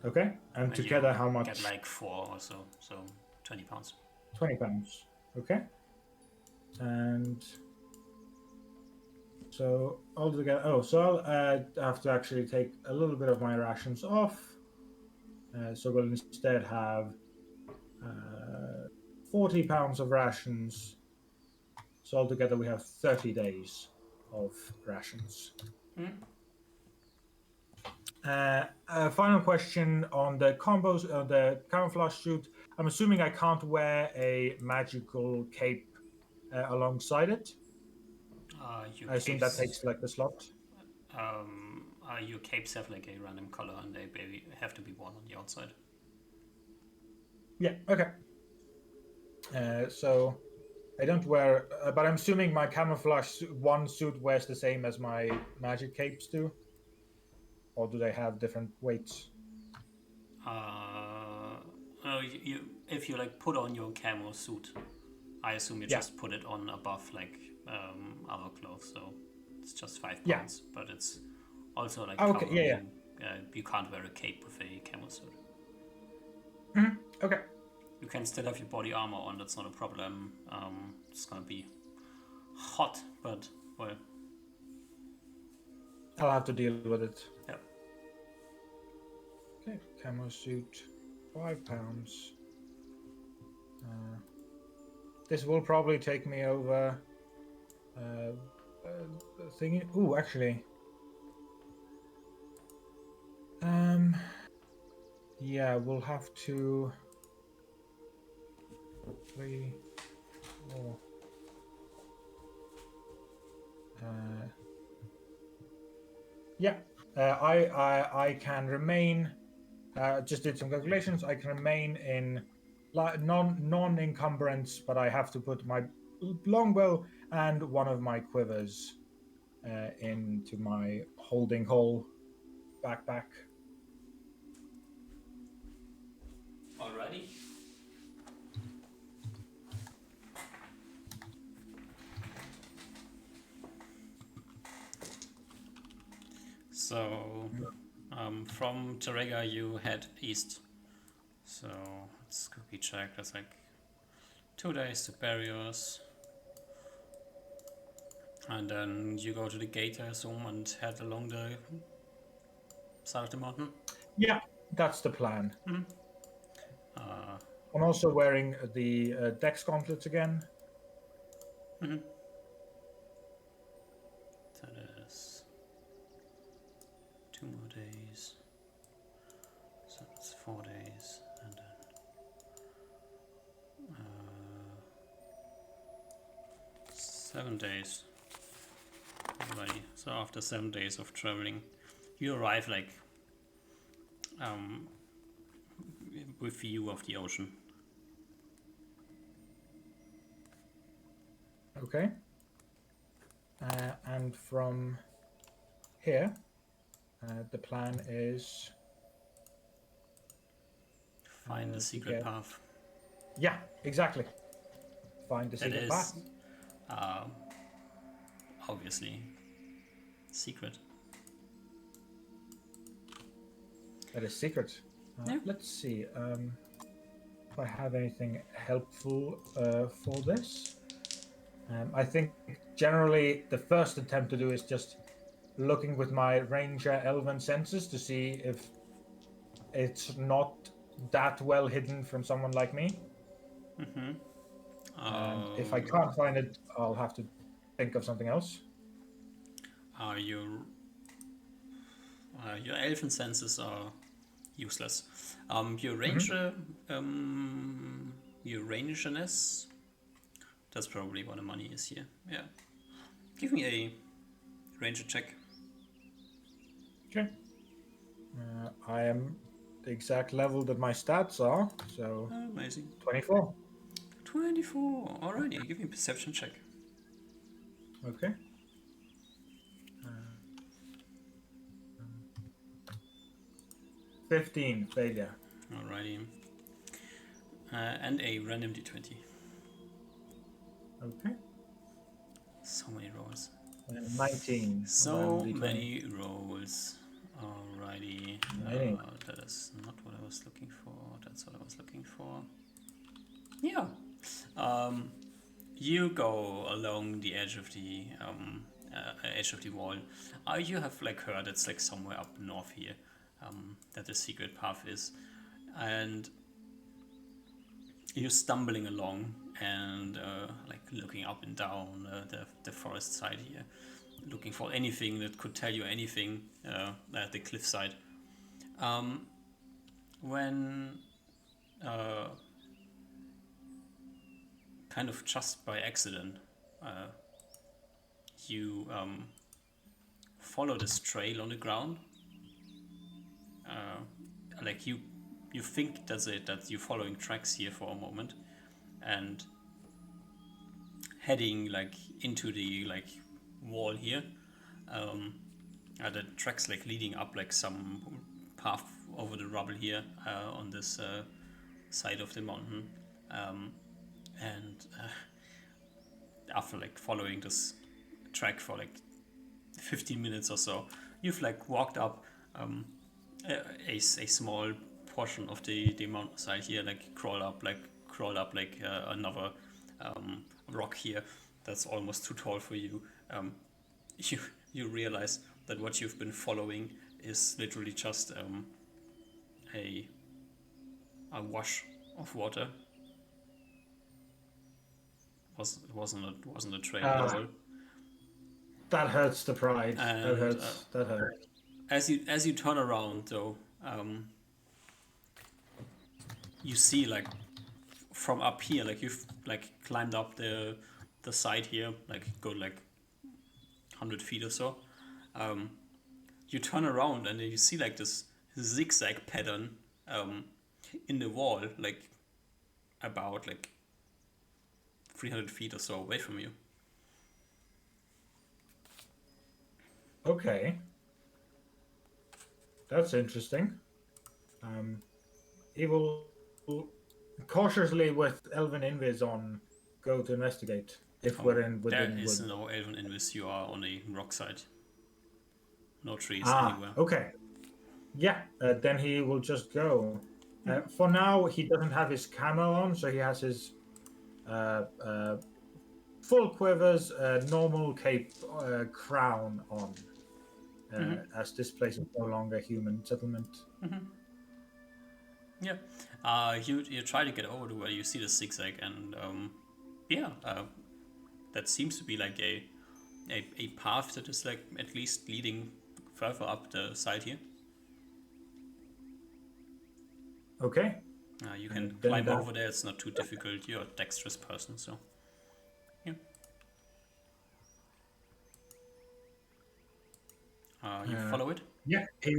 Okay, and together how much? Get like 4 or so, so 20 pounds. 20 pounds. Okay. And so altogether, so I'll have to actually take a little bit of my rations off. So we'll instead have 40 pounds of rations. So altogether we have 30 days of rations. Final question on the combos, the camouflage suit. I'm assuming I can't wear a magical cape alongside it. I assume that takes like the slot. Your capes have like a random color, and they have to be worn on the outside. Yeah. Okay. So I don't wear, but I'm assuming my camouflage one suit wears the same as my magic capes do, or do they have different weights? If you like put on your camo suit, I assume you just put it on above like other clothes, so it's just 5 pounds. But it's also like you can't wear a cape with a camo suit. Okay. You can still have your body armor on. That's not a problem. It's gonna be hot, but well, I'll have to deal with it. Yeah. Okay, camo suit, 5 pounds. This will probably take me over. Thingy. Ooh, actually. Yeah, we'll have to. 3, 4. Yeah, I can remain. Just did some calculations. I can remain in non-encumbrance, but I have to put my longbow and one of my quivers into my holding hole backpack. Alrighty. So, from Terega you head east. So, let's quickly check. That's like 2 days to Barrios. And then you go to the gate, I assume, and head along the side of the mountain. Yeah, that's the plan. Uh, I'm also wearing the Dex gauntlets again. That is 2 more days. So it's 4 days, and then 7 days. Alrighty. So after 7 days of traveling, you arrive like with view of the ocean. Okay. And from here, the plan is Find the secret path. Yeah, exactly. Find the That secret is path. obviously secret. That is secret. Yeah. Let's see if I have anything helpful for this. I think generally the first attempt to do is just looking with my ranger elven senses to see if it's not that well hidden from someone like me. And if I can't find it, I'll have to think of something else. Your elven senses are useless. Your ranger, your rangeness. That's probably what the money is here. Yeah. Give me a ranger check. Okay. I am the exact level that my stats are, so Amazing. 24. 24. Alrighty, give me a perception check. Okay. 15 failure. Alrighty. And a random d20. Okay. So many rolls. And 19. So random D20. many rolls. Alrighty. That is not what I was looking for. That's what I was looking for. Yeah. You go along the edge of the wall. You have like heard it's like somewhere up north here that the secret path is, and you're stumbling along and like looking up and down the forest side here, looking for anything that could tell you anything at the cliffside. When kind of just by accident, you follow this trail on the ground. Like you think that's it, that you're following tracks here for a moment, and heading like into the like wall here. The tracks like leading up like some path over the rubble here on this side of the mountain, and after like following this track for like 15 minutes or so, you've like walked up a small portion of the mountainside here, like crawled up another rock here that's almost too tall for you. You realize that what you've been following is literally just a wash of water. Wasn't a trail at all. That hurts the pride. And, that hurts. That hurts. As you turn around though, you see like from up here, like you've like climbed up the side here, like go like 100 feet or so. You turn around and then you see like this zigzag pattern in the wall, like about like 300 feet or so away from you. Okay. That's interesting. He will cautiously, with Elven Invis on, go to investigate if we're in within. There is no Elven Invis. You are on a rock side. no trees anywhere. Okay. Yeah, then he will just go. For now, he doesn't have his camo on, so he has his full quivers, normal cape, crown on, as this place is no longer a human settlement. Yeah. You try to get over to where you see the zigzag, and that seems to be like a path that is like at least leading further up the side here. Okay. You can then climb that- over there. It's not too difficult. You're a dexterous person, so yeah. You follow it. Yeah, he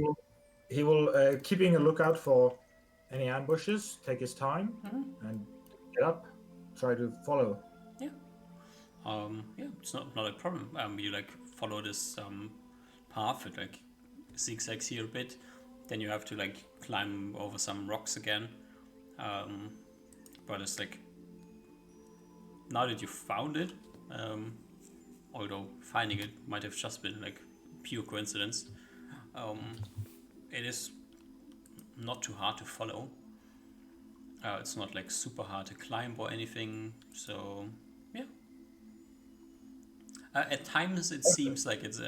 will keeping a lookout for any ambushes. Take his time and get up. Try to follow. Yeah. It's not a problem. You like follow this path. It like zigzags here a bit. Then you have to like climb over some rocks again. But it's like now that you found it, although finding it might have just been like pure coincidence, it is not too hard to follow. It's not like super hard to climb or anything. So yeah. At times it seems like it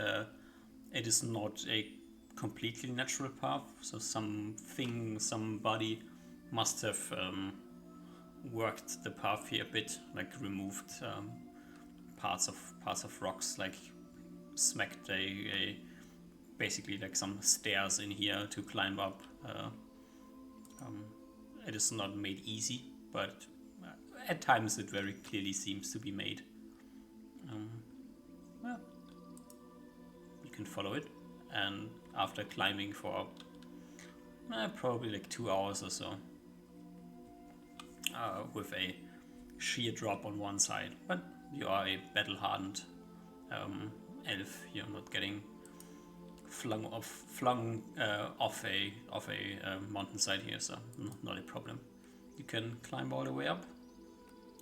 is not a completely natural path. So somebody must have worked the path here a bit, like removed parts of rocks, like smacked a basically like some stairs in here to climb up. It is not made easy, but at times it very clearly seems to be made. Well, you can follow it, and after climbing for probably like 2 hours or so, with a sheer drop on one side, but you are a battle-hardened elf. You're not getting flung off a mountainside here, so not a problem. You can climb all the way up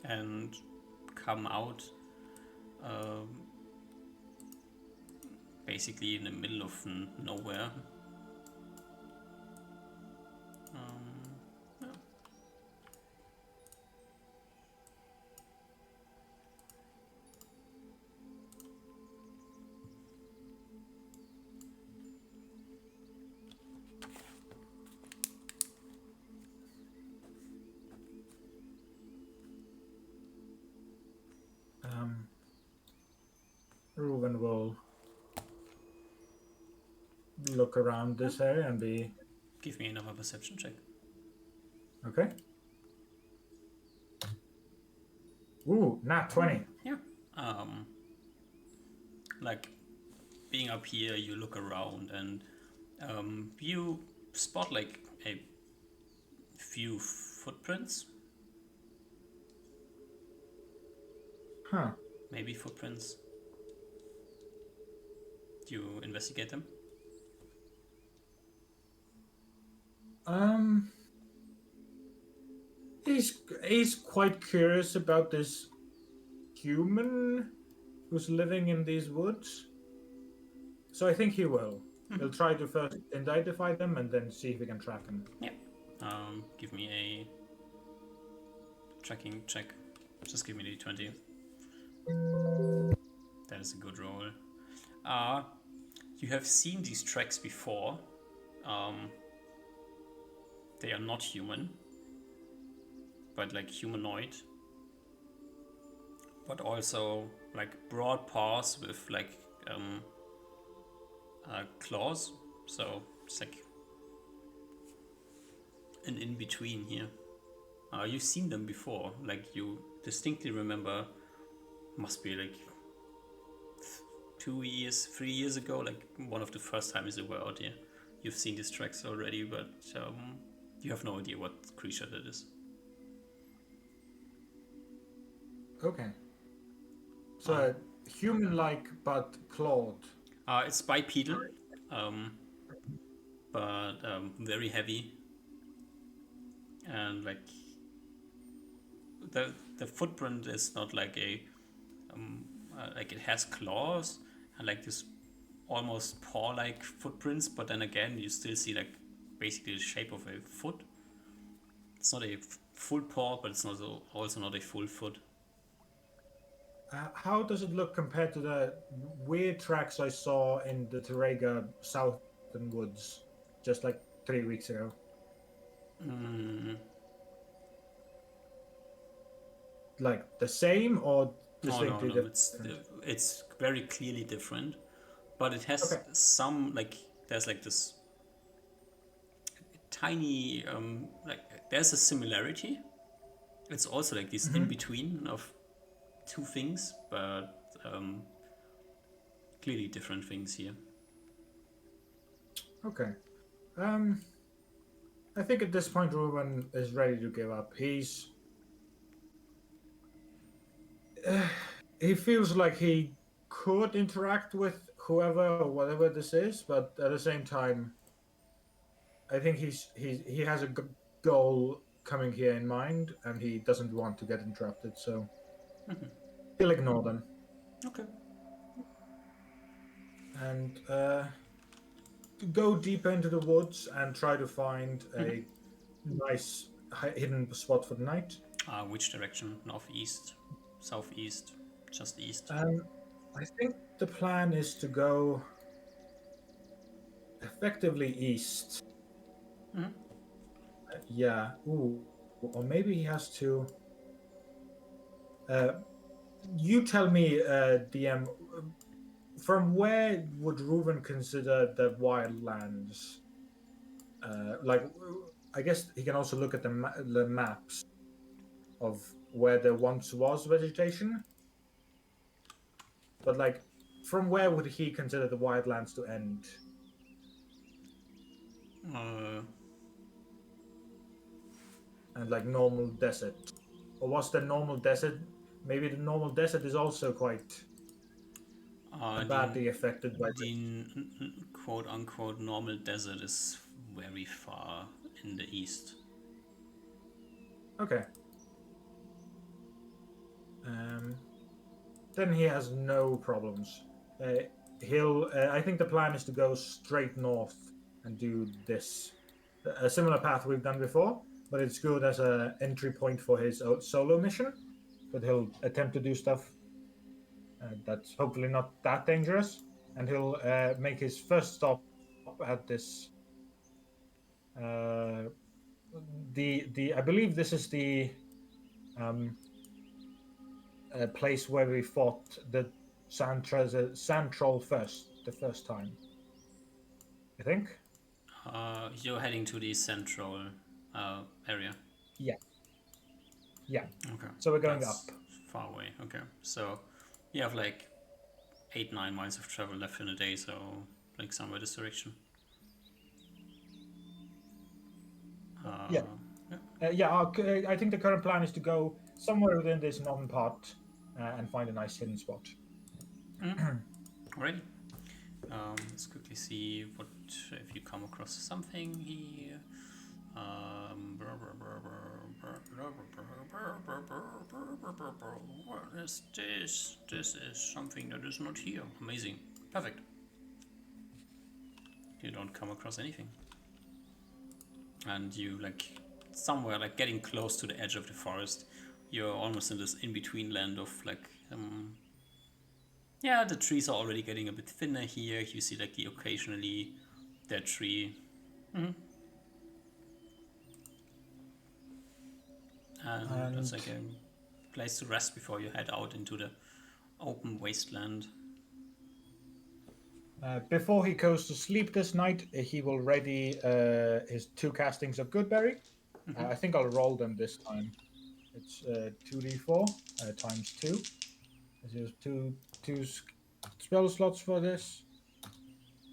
and come out basically in the middle of nowhere. Yeah. Reuven will look around this area and be Give me another perception check. okay. Ooh, nat 20. Yeah. Like being up here, you look around and you spot like a few footprints. Huh. Maybe footprints. Do you investigate them? He's quite curious about this human who's living in these woods. So I think he will. He'll try to first identify them and then see if he can track them. Yeah. Give me a tracking check. Just give me the 20. That is a good roll. You have seen these tracks before. They are not human, but like humanoid. But also like broad paws with like claws. So it's like an in-between here. You've seen them before. Like you distinctly remember, must be like 3 years ago, like one of the first times you were out here. You've seen these tracks already, but you have no idea what creature that is. Okay. So human-like but clawed. It's bipedal, but very heavy, and like the footprint is not like like it has claws and like this almost paw-like footprints, but then again, you still see like basically the shape of a foot. It's not a full paw, but it's also not a full foot. How does it look compared to the weird tracks I saw in the Terrega Southern Woods just like 3 weeks ago? Mm, Like the same or no, distinctly no, different? it's very clearly different, but it has Okay. some like there's like this tiny like there's a similarity. It's also like this in Hmm. between of two things, but clearly different things here. Okay. Um, I think at this point Ruben is ready to give up. He feels like he could interact with whoever or whatever this is, but at the same time, I think he has a goal coming here in mind, and he doesn't want to get interrupted, so he'll ignore them Okay. and go deeper into the woods and try to find a nice hidden spot for the night. Which direction? Northeast, southeast, just east. I think the plan is to go effectively east. Mhm. Yeah. Ooh. Or maybe he has to. Uh, you tell me, DM. From where would Reuven consider the wildlands? Like, I guess he can also look at the maps of where there once was vegetation. But like, from where would he consider the wildlands to end? Uh, And like normal desert, or was the normal desert? Maybe the normal desert is also quite uh, the badly affected by the quote unquote normal desert is very far in the east. Okay. Um, then he has no problems. He'll. I think the plan is to go straight north and do this, a similar path we've done before, but it's good as an entry point for his solo mission. But he'll attempt to do stuff that's hopefully not that dangerous, and he'll make his first stop at this. Uh, the I believe this is the um, place where we fought the sand troll the first time. I think. You're heading to the central area. Yeah, yeah. Okay, So we're going that's up. far away. Okay, so you have like 8-9 miles of travel left in a day, so like somewhere this direction. Yeah, Yeah. I think the current plan is to go somewhere within this northern part and find a nice hidden spot. Alrighty. Let's quickly see what if you come across something here. What is this? This is something that is not here. Amazing. Perfect. You don't come across anything. And you like somewhere like getting close to the edge of the forest. You're almost in this in-between land of like yeah, the trees are already getting a bit thinner here. You see like the occasionally dead tree. And that's And like a place to rest before you head out into the open wasteland. before he goes to sleep this night, he will ready his 2 castings of Goodberry. I think I'll roll them this time. It's 2d4 times 2. There's two spell slots for this.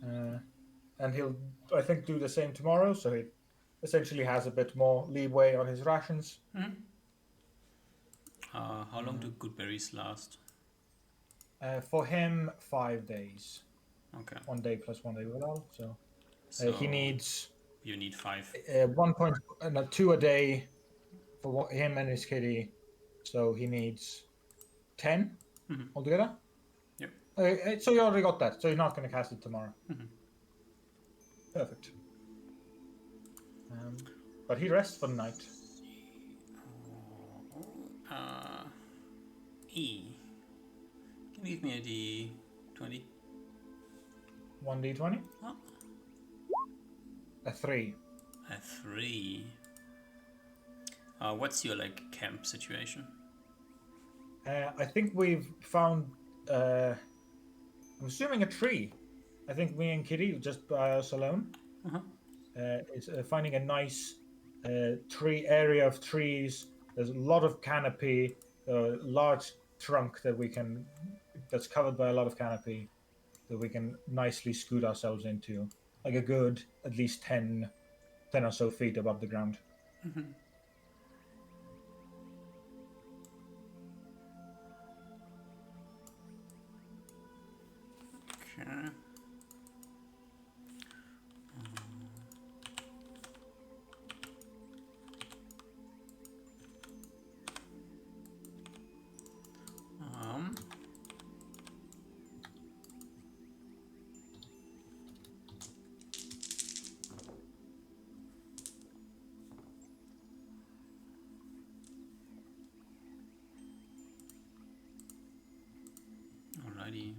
And he'll, I think, do the same tomorrow, so he essentially has a bit more leeway on his rations. How long do good berries last? For him, 5 days. Okay. 1 day plus 1 day without. So, So he needs you need 5. 1 point, no, 2 a day for him and his kitty. So he needs 10 altogether. Yep. So you already got that. So you're not going to cast it tomorrow. Mhm. Perfect. But he rests for the night. E. Can you give me a D20? 1d20. Oh, A 3. a 3. What's your like camp situation? I think we've found. I'm assuming a tree. I think me and Kitty just by us alone. Uh-huh. Is finding a nice tree area of trees. There's a lot of canopy, a large trunk that's covered by a lot of canopy that we can nicely scoot ourselves into, like a good at least 10 or so feet above the ground. Mm-hmm. Okay. Um. Alrighty.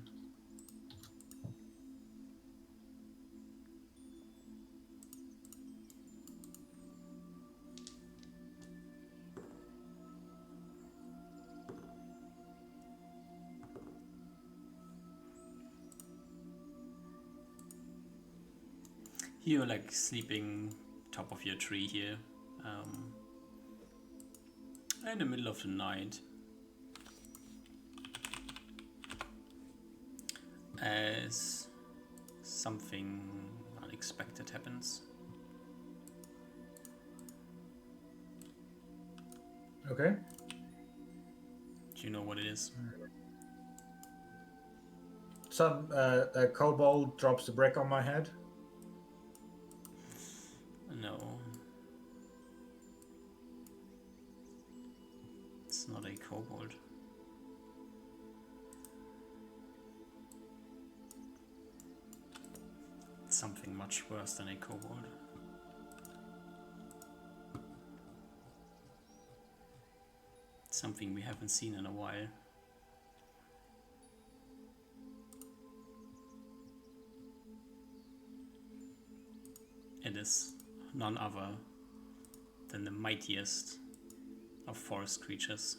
You're like sleeping top of your tree here, in the middle of the night, as something unexpected happens. Okay. Do you know what it is? A kobold drops a brick on my head. No. It's not a kobold. It's something much worse than a kobold. It's something we haven't seen in a while. It is none other than the mightiest of forest creatures.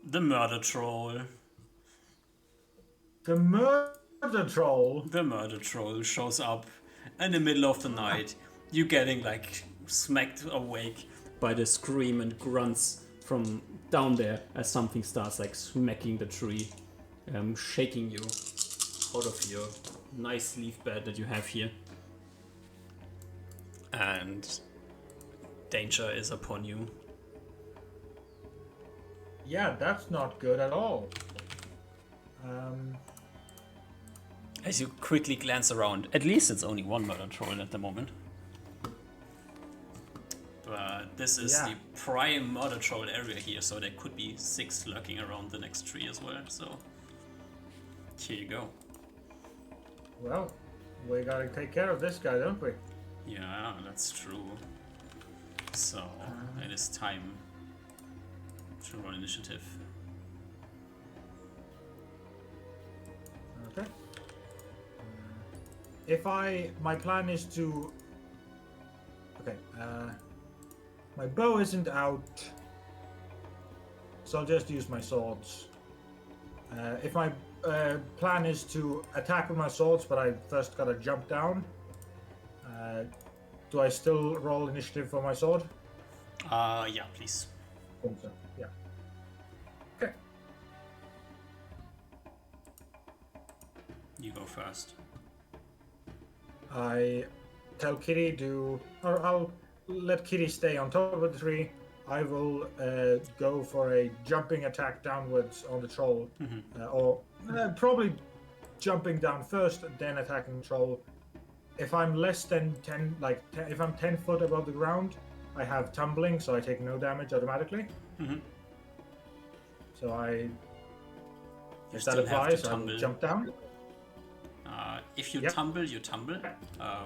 The murder troll. The murder troll. The murder troll shows up in the middle of the night. You getting like smacked awake by the scream and grunts from down there as something starts like smacking the tree, shaking you out of your nice leaf bed that you have here. And danger is upon you. Yeah, that's not good at all. As you quickly glance around, at least it's only one murder troll at the moment. But this is the prime murder troll area here, so there could be 6 lurking around the next tree as well. So here you go. Well, we gotta take care of this guy, don't we? Yeah, that's true. So it is time to roll initiative. Okay. My plan is to. Okay. My bow isn't out, so I'll just use my swords. If my plan is to attack with my swords, but I first gotta jump down, do I still roll initiative for my sword? Yeah, please. I think so. Yeah. Okay. You go first. I tell Kitty or I'll let Kitty stay on top of the tree. I will go for a jumping attack downwards on the troll, or probably jumping down first, then attacking the troll. If I'm less than 10, if I'm 10 foot above the ground, I have tumbling, so I take no damage automatically. Mm-hmm. So I, You if still that have to applies, I will tumble. jump down. If you Yep. tumble,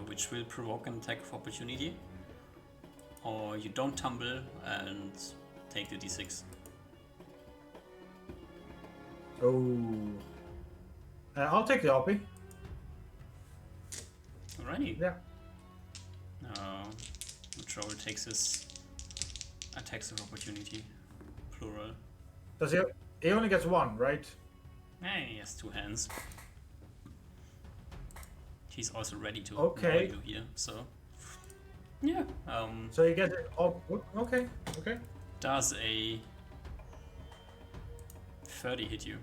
which will provoke an attack of opportunity. Or you don't tumble and take the d6. Oh. I'll take the OP. Alrighty. Yeah. The troll takes his attacks of opportunity. Plural. Does he? He only gets one, right? He has 2 hands. He's also ready to Okay. roll you here, so. Yeah. So he gets it. Oh, okay. Okay. Does a 30 hit you?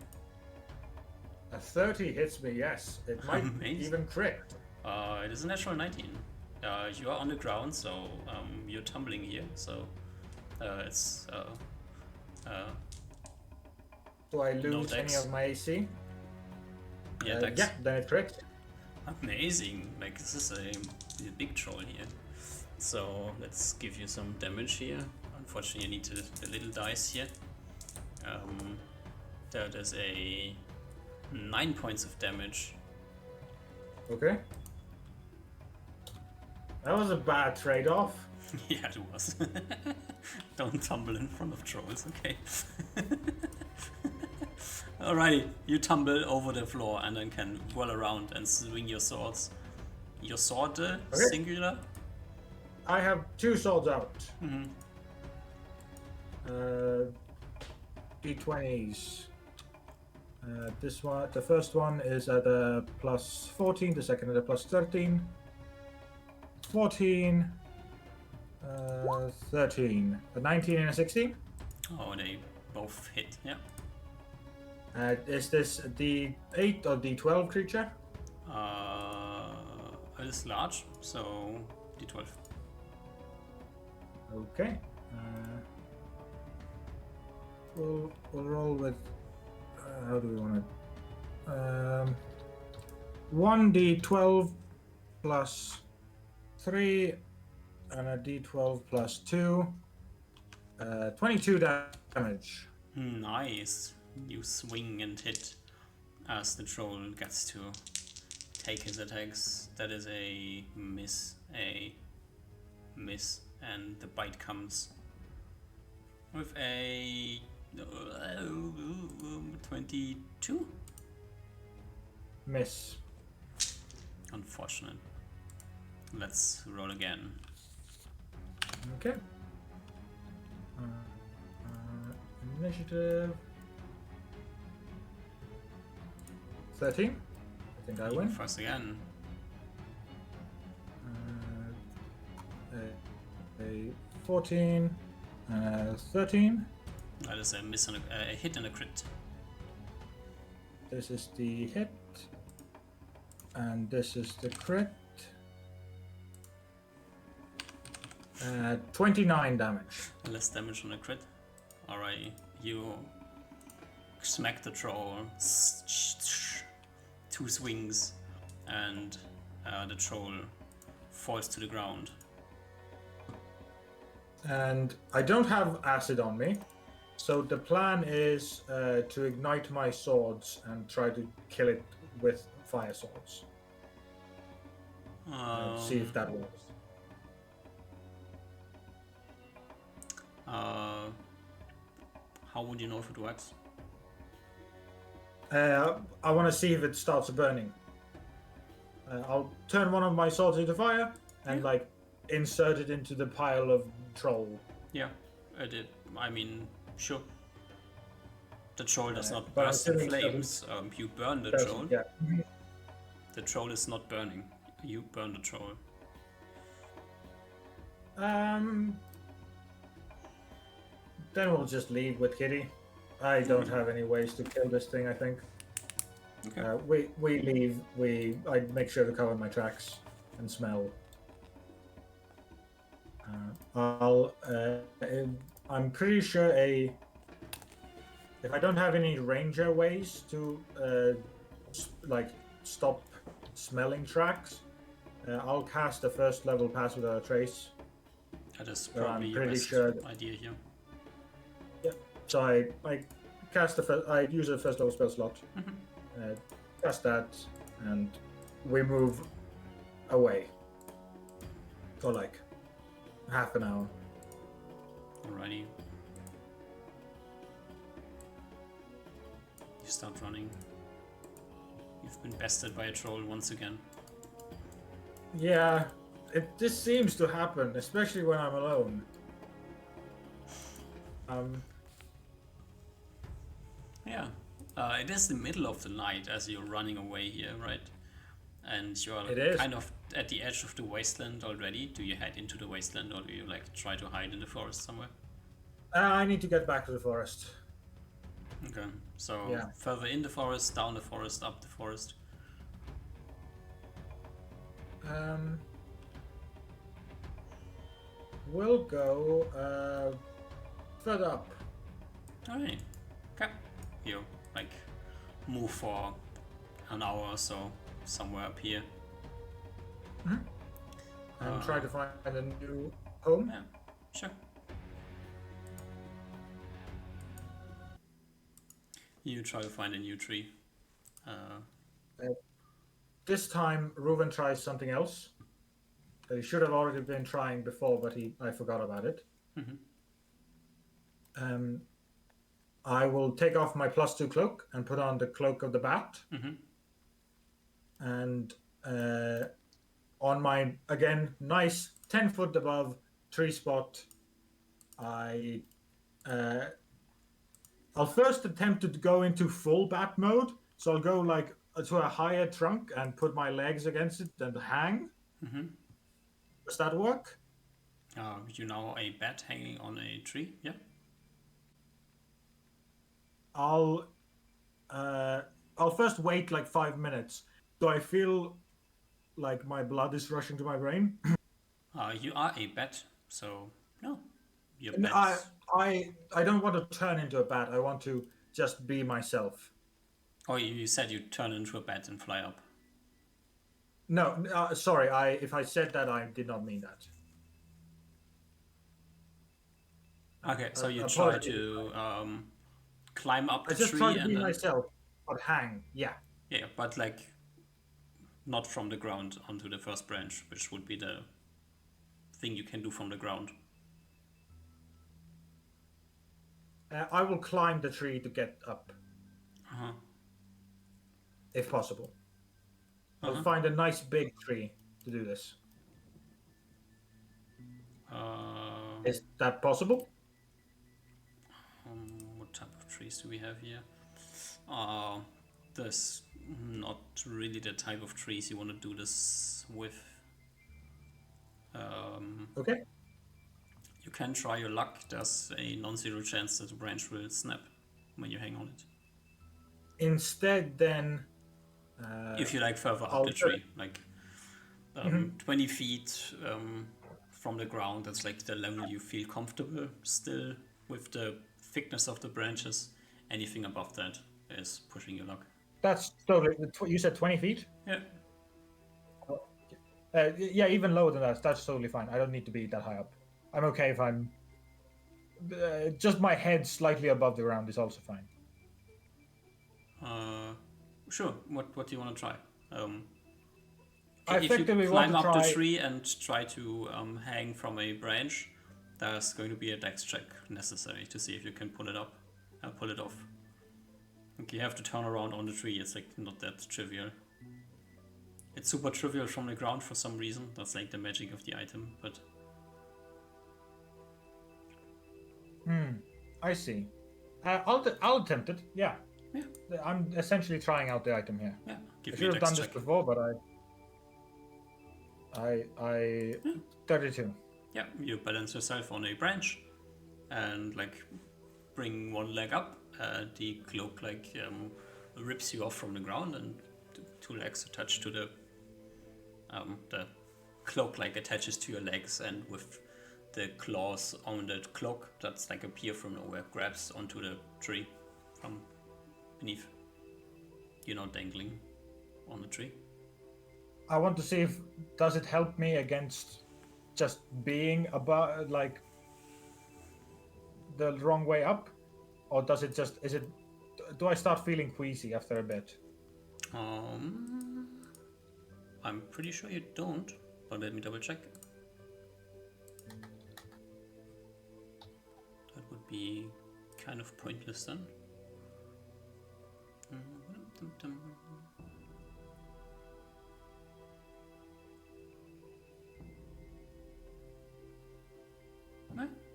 A 30 hits me. Yes, it might Amazing. even crit. It is a natural 19. You are on the ground, so you're tumbling here, so it's Do I lose any dex. of my AC? yeah, dex. Yeah, then it crits. Amazing. Like, this is a big troll here. So let's give you some damage here. Unfortunately, you need the little dice here. That is a 9 points of damage. Okay. That was a bad trade-off. Yeah, it was. Don't tumble in front of trolls, okay? Alrighty, you tumble over the floor and then can whirl around and swing your swords. Your sword, singular? I have 2 swords out. Mm-hmm. D20s. This one, the first one is at a plus 14, the second at a plus 13. 14, 13. A 19 and a 16. Oh, they both hit, yeah. Is this a D8 or D12 creature? It is large, so d12. Okay. We'll roll with. How do we want it? 1d12 plus 3 and a d12 plus 2. 22 damage. Nice. You swing and hit as the troll gets to take his attacks. That is a miss, and the bite comes with a 22. Miss. Unfortunate. Let's roll again. Okay. Initiative. 13. I think I win. First again. A 14. 13. That is a miss and a hit and a crit. This is the hit. And this is the crit. 29 damage. Less damage on a crit. Alright, you smack the troll. 2 swings, and the troll falls to the ground. And I don't have acid on me, so the plan is to ignite my swords and try to kill it with fire swords. See if that works. How would you know if it works? I want to see if it starts burning. I'll turn one of my swords into fire and like insert it into the pile of troll. Yeah, I did. I mean, sure. The troll does not but burst in assuming it flames. You burn the doesn't- troll. Yeah. The troll is not burning. You burn the troll. Then we'll just leave with Kitty. I don't have any ways to kill this thing, I think. Okay. We leave. I make sure to cover my tracks and smell. I'm pretty sure if I don't have any ranger ways to like stop smelling tracks, I'll cast a first level pass without a trace. That is So I'm probably your pretty best sure idea here. So I cast I use a first level spell slot, cast that, and we move away for like half an hour. Alrighty. You start running. You've been bested by a troll once again. Yeah, this seems to happen, especially when I'm alone. Yeah. It is the middle of the night as you're running away here, right? And you're It is. kind of at the edge of the wasteland already. Do you head into the wasteland or do you like try to hide in the forest somewhere? I need to get back to the forest. Okay. So Yeah. further in the forest, down the forest, up the forest. We'll go further up. Alright. Okay. You like move for an hour or so somewhere up here. And try to find a new home. Yeah, sure. You try to find a new tree. This time, Reuven tries something else. He should have already been trying before, but I forgot about it. I will take off my +2 cloak and put on the cloak of the bat. And on my, again, nice 10 foot above tree spot, I'll first attempt to go into full bat mode. So I'll go like to a higher trunk and put my legs against it and hang. Does that work? You now a bat hanging on a tree. Yeah. I'll first wait like 5 minutes. Do I feel like my blood is rushing to my brain? You are a bat, so no. You're And bats. I don't want to turn into a bat. I want to just be myself. Oh, you said you turn into a bat and fly up. No, sorry. If I said that, I did not mean that. Okay, so you try apologies. to climb up I the just tree try to and be then myself, but hang. Yeah. yeah, but like not from the ground onto the first branch, which would be the thing you can do from the ground. I will climb the tree to get up, if possible. I'll find a nice big tree to do this. Is that possible? What type of trees do we have here? There's not really the type of trees you want to do this with. Okay. You can try your luck. There's a non-zero chance that the branch will snap when you hang on it. Instead, then... if you like further up I'll the tree, like 20 feet from the ground, that's like the level you feel comfortable still with the thickness of the branches. Anything above that is pushing your luck. That's totally... You said 20 feet? Yeah. Yeah, even lower than that. That's totally fine. I don't need to be that high up. I'm okay if I'm... just my head slightly above the ground is also fine. Sure. What do you want to try? I If you effectively climb want to up try... the tree and try to hang from a branch, there's going to be a dex check necessary to see if you can pull it up, pull it off. Like you have to turn around on the tree. It's like not that trivial. It's super trivial from the ground for some reason. That's like the magic of the item, but I see. I'll attempt it. Yeah. yeah, I'm essentially trying out the item here. yeah. I Give me should a have dex done this check. before, but I 32. Yeah, you balance yourself on a branch, and like bring one leg up. The cloak like rips you off from the ground, and the two legs attach to the cloak like attaches to your legs, and with the claws on the cloak that's like appear from nowhere grabs onto the tree from beneath. You're not dangling on the tree. I want to see if does it help me against just being about like the wrong way up, or does it just is it? Do I start feeling queasy after a bit? I'm pretty sure you don't, but let me double check. That would be kind of pointless then.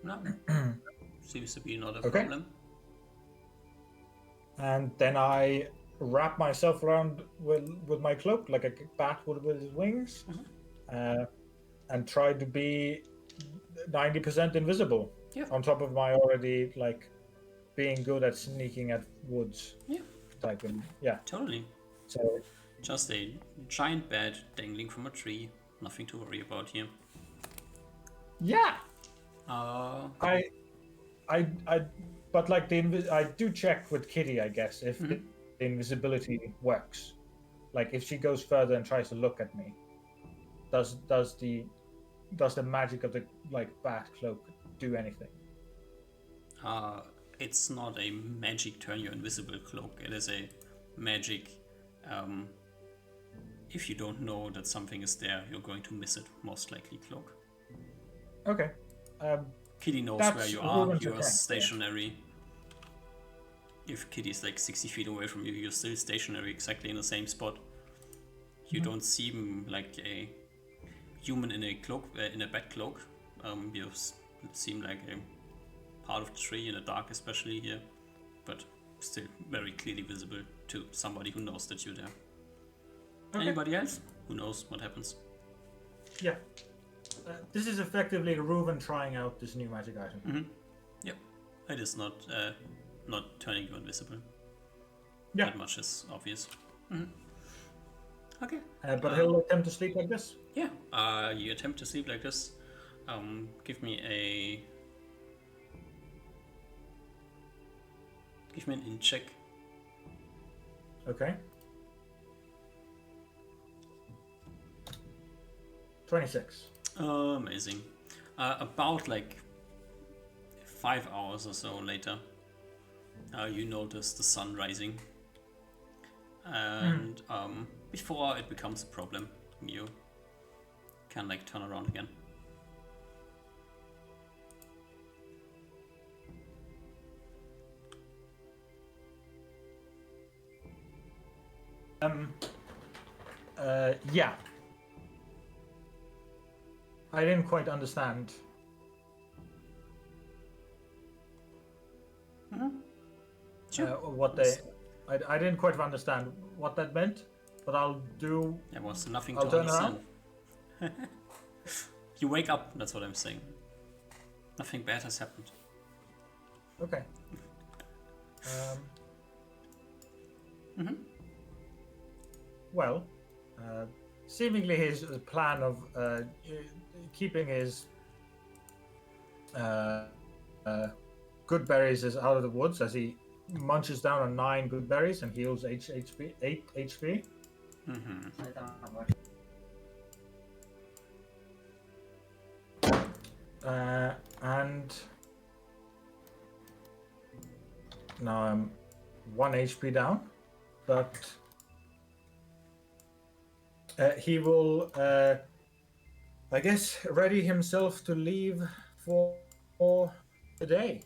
No, seems to be not a Okay. problem. And then I wrap myself around with my cloak like a bat would with his wings, and try to be 90% invisible. Yeah. On top of my already like being good at sneaking at woods. Yeah, Type of, yeah. totally. So Just a giant bat dangling from a tree. Nothing to worry about here. yeah, Uh, but like I do check with Kitty, I guess, if the invisibility works. Like if she goes further and tries to look at me, does the magic of the like bat cloak do anything? it's not a magic turn you invisible cloak. It is a magic. If you don't know that something is there, you're going to miss it. Most likely cloak. Okay. Kitty knows That's where you are. Ruben's You are attack, stationary. If Kitty's like 60 feet away from you, you're still stationary exactly in the same spot. You don't seem like a human in a cloak, in a bat cloak. You seem like a part of the tree in the dark, especially here, but still very clearly visible to somebody who knows that you're there. Okay. Anybody else? Who knows what happens? Yeah. This is effectively Reuven trying out this new magic item. Yep. It is not turning you invisible. Yeah. That much is obvious. Okay. But he'll attempt to sleep like this. Yeah. You attempt to sleep like this. Give me an in check. Okay. 26. Amazing. About like 5 hours or so later, you notice the sun rising, and before it becomes a problem, you can like turn around again. Yeah. I didn't quite understand. Sure. What they. I didn't quite understand what that meant, but I'll do. There was nothing I'll to turn understand. You wake up, that's what I'm saying. Nothing bad has happened. Okay. Well, seemingly his plan of keeping his good berries is out of the woods as he munches down on 9 good berries and heals 8 HP. And now I'm 1 HP down, but he will, I guess, ready himself to leave for the day.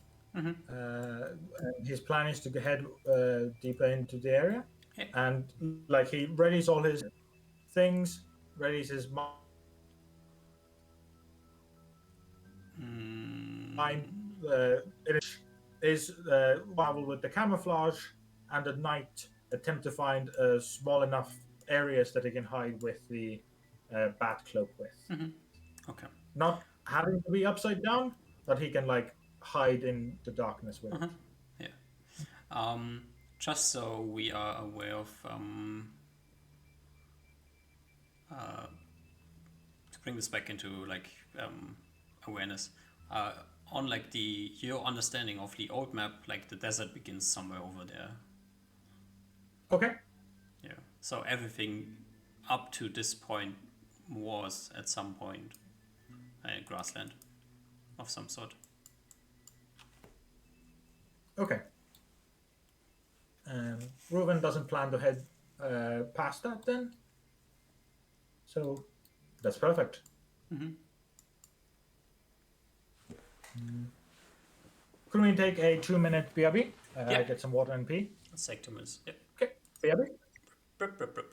His plan is to head deeper into the area, and like he readies all his things, readies his mind. Is travel with the camouflage, and at night attempt to find small enough areas that he can hide with the bat cloak with. Okay. Not having to be upside down, but he can like hide in the darkness with it. Yeah. Just so we are aware of, to bring this back into like awareness, on like your understanding of the old map, like the desert begins somewhere over there. Okay. Yeah. So everything up to this point was at some point a grassland of some sort. Okay. Reuven doesn't plan to head past that then. So that's perfect. Mm-hmm. Could we take a 2-minute BRB? Yeah. Get some water and pee. Let's take 2 minutes. Yep. Okay, BRB. Brip, brip, brip.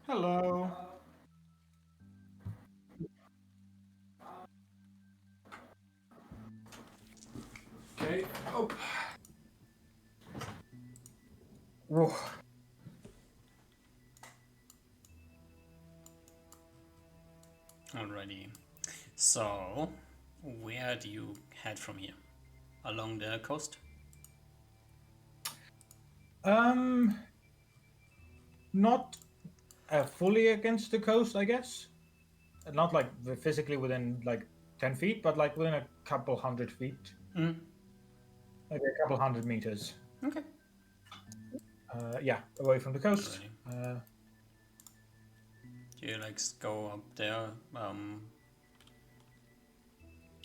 Hello. Okay. Oh. Whoa. Alrighty. So, where do you head from here? Along the coast? Not fully against the coast, I guess. Not like physically within like 10 feet, but like within a couple 100 feet. Mm. Like a couple 100 meters. Okay. Yeah, away from the coast. Do you like go up there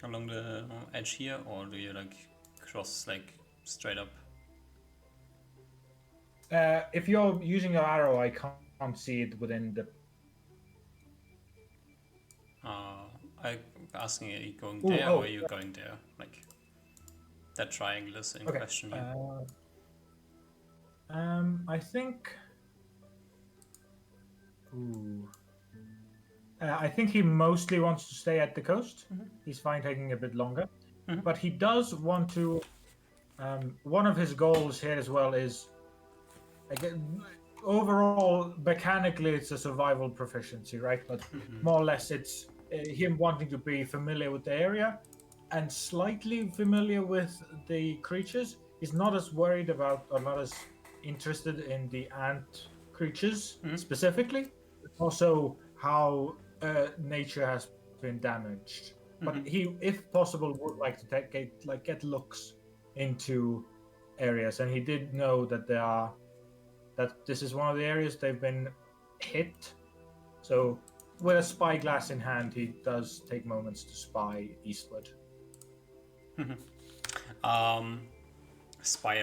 along the edge here, or do you like cross like straight up? If you're using your arrow, I can't see it within the. I'm asking, are you going there or are you going there? Like that triangle is in question here. I think. Ooh. I think he mostly wants to stay at the coast. Mm-hmm. He's fine taking a bit longer, Mm-hmm. but he does want to. One of his goals here as well is, again, overall mechanically it's a survival proficiency, right? But more or less it's him wanting to be familiar with the area and slightly familiar with the creatures. He's not as worried about or not as interested in the ant creatures specifically, but also how nature has been damaged. But he, if possible, would like to get looks into areas, and he did know that this is one of the areas they've been hit. So with a spyglass in hand, he does take moments to spy eastward. spy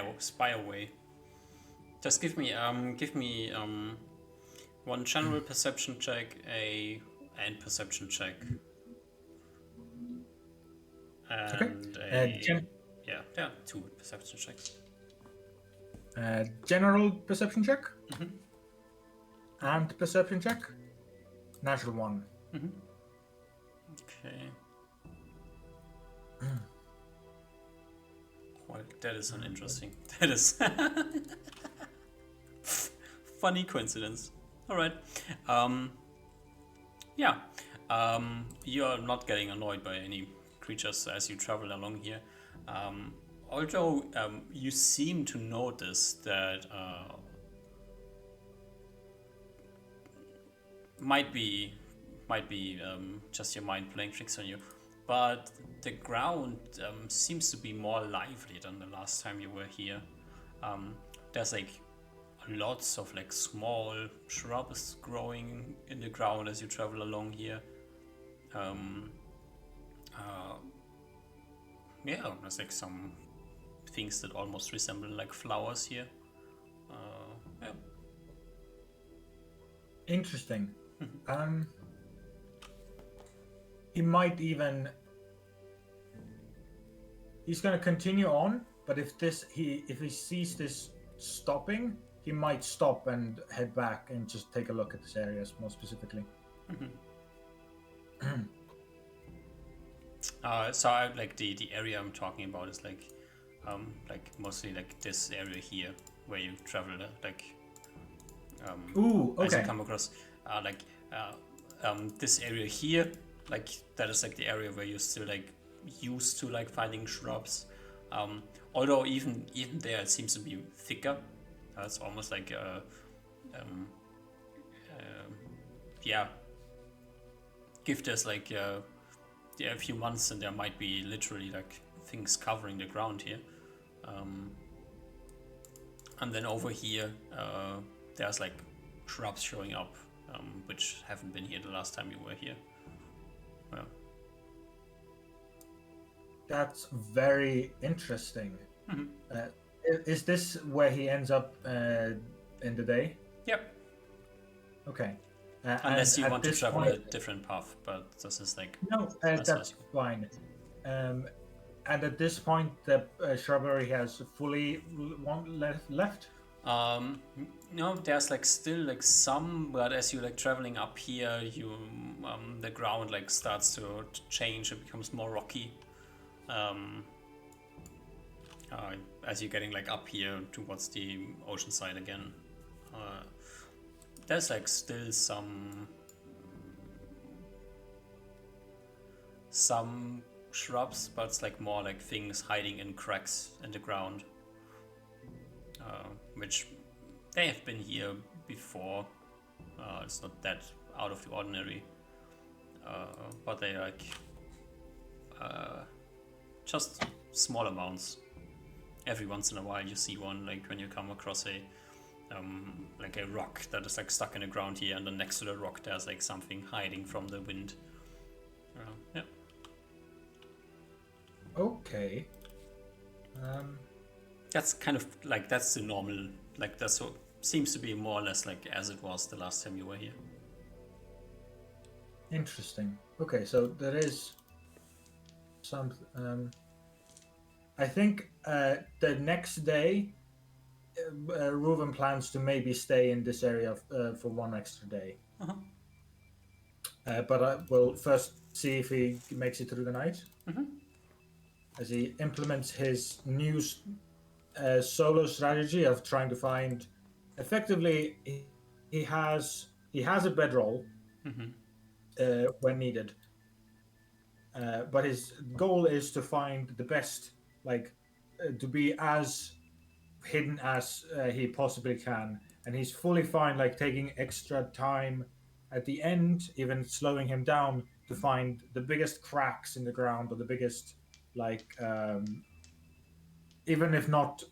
away. Just give me one general perception check, and perception check, and Okay. two perception checks. General perception check Mhm. and perception check. Natural one. Okay. Well, that is an interesting. That is funny coincidence. All right. Yeah. You are not getting annoyed by any creatures as you travel along here. Although you seem to notice that might be just your mind playing tricks on you, but the ground seems to be more lively than the last time you were here. There's like lots of like small shrubs growing in the ground as you travel along here. Yeah, there's like some things that almost resemble like flowers here. Yeah. Interesting. He might even. He's gonna continue on, but if he sees this stopping, he might stop and head back and just take a look at this area more specifically. So like the area I'm talking about is like mostly like this area here where you travel Ooh, as you okay. come across this area here, like that is like the area where you're still like used to like finding shrubs. Although even there it seems to be thicker. It's almost like yeah. Give this like a few months and there might be literally like things covering the ground here. And then over here there's like shrubs showing up which haven't been here the last time you were here. Well, That's very interesting. Is this where he ends up in the day? yep. Okay. Unless you at want to this travel point- a different path, but this is like No, that's fine. And at this point, the shrubbery has fully left. no, there's like still like some, but as you like traveling up here, you the ground like starts to change. It becomes more rocky. As you're getting like up here towards the ocean side again, there's like still some shrubs, but it's like more like things hiding in cracks in the ground, which they have been here before. It's not that out of the ordinary, but they like just small amounts. Every once in a while you see one, like when you come across a like a rock that is like stuck in the ground here, and then next to the rock there's like something hiding from the wind. Yeah. Okay. That's kind of like that's the normal, like that's what seems to be more or less like as it was the last time you were here. Interesting. Okay, so there is some. I think the next day, Reuven plans to maybe stay in this area for one extra day. But I will first see if he makes it through the night. As he implements his new solo strategy of trying to find, effectively, he has a bedroll when needed. But his goal is to find the best, to be as hidden as he possibly can, and he's fully fine, like taking extra time at the end, even slowing him down to find the biggest cracks in the ground or the biggest, even if not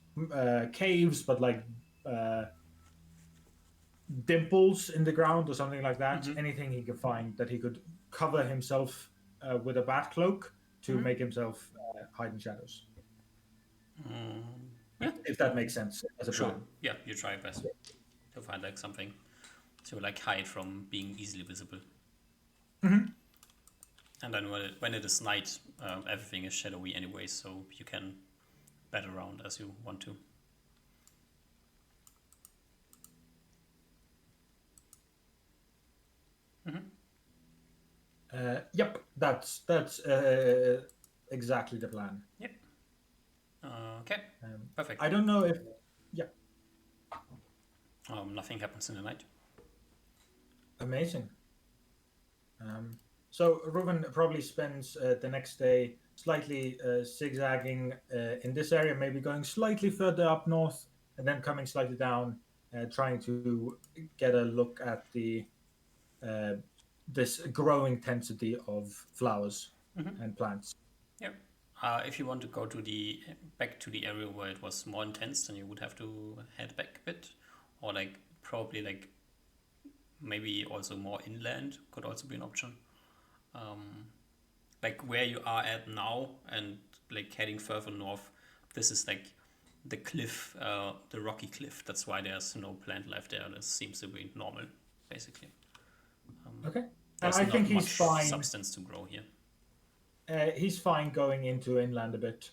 caves, but like dimples in the ground or something like that. Anything he could find that he could cover himself with a bat cloak to make himself hide in shadows. if that makes sense as a Sure. plan. Yeah, you try your best to find like something to like hide from being easily visible. Mm-hmm. And then when it is night, everything is shadowy anyway, so you can bat around as you want to. Yep, that's exactly the plan. Yep. Okay. Perfect. I don't know if, yeah, Nothing happens in the night. amazing. So Ruben probably spends the next day slightly zigzagging in this area, maybe going slightly further up north and then coming slightly down, trying to get a look at the uh, this growing intensity of flowers and plants. Yep. If you want to go to the back to the area where it was more intense, then you would have to head back a bit, or like probably like maybe also more inland could also be an option. Like where you are at now and like heading further north, this is like the cliff, the rocky cliff. That's why there's no plant life there. This seems to be normal, basically. Okay. There's I not think much he's fine. substance to grow here. He's fine going into inland a bit.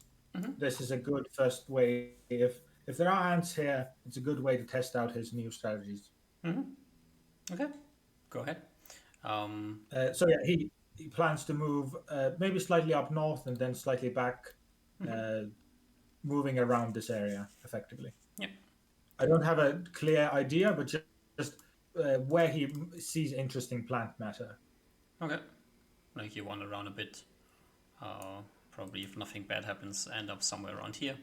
This is a good first way. If there are ants here, it's a good way to test out his new strategies. Okay, go ahead. So yeah, he plans to move maybe slightly up north and then slightly back, moving around this area effectively. Yep. I don't have a clear idea, but just where he sees interesting plant matter. Okay. Like you wander around a bit. Probably if nothing bad happens, end up somewhere around here.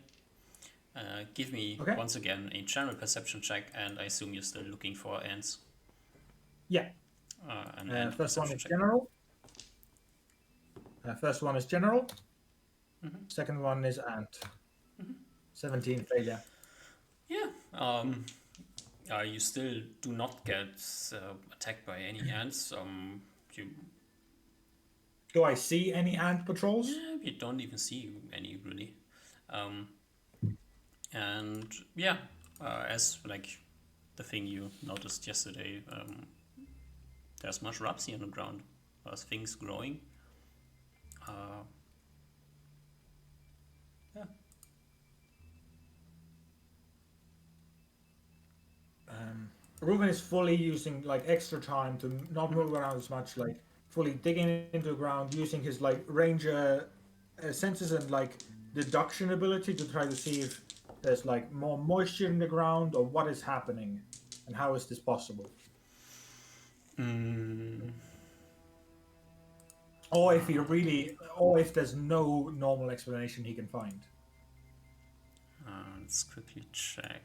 Give me Okay. once again a general perception check, and I assume you're still looking for ants. Yeah. An ant First one perception is check. general. First one is general. Second one is ant. 17 failure. Yeah. You still do not get attacked by any ants. You Do I see any ant patrols? you don't even see any really. And yeah, as like the thing you noticed yesterday, there's mushrooms here on the ground. There's things growing. Yeah. Ruben is fully using like extra time to not move around as much, like fully digging into the ground, using his like ranger senses and like deduction ability to try to see if there's like more moisture in the ground or what is happening and how is this possible. Or if he really, or if there's no normal explanation he can find. Let's quickly check.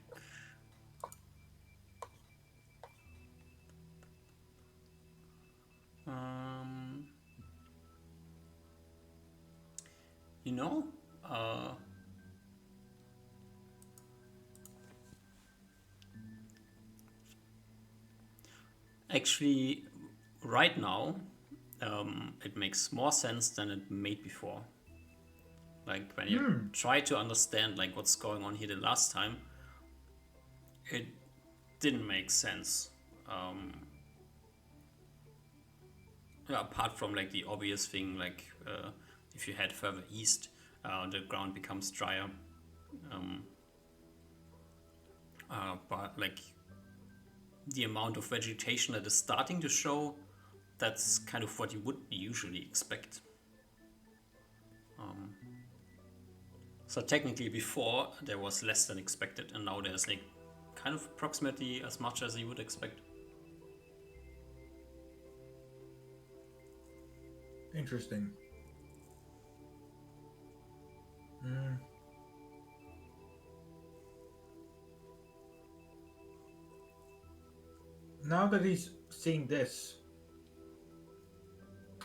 You know, actually, right now, it makes more sense than it made before. Like when you try to understand like what's going on here the last time, it didn't make sense. Apart from like the obvious thing, like if you head further east, the ground becomes drier. But like the amount of vegetation that is starting to show, that's kind of what you would usually expect. So technically before there was less than expected, and now there's like kind of approximately as much as you would expect. Interesting. Now that he's seeing this,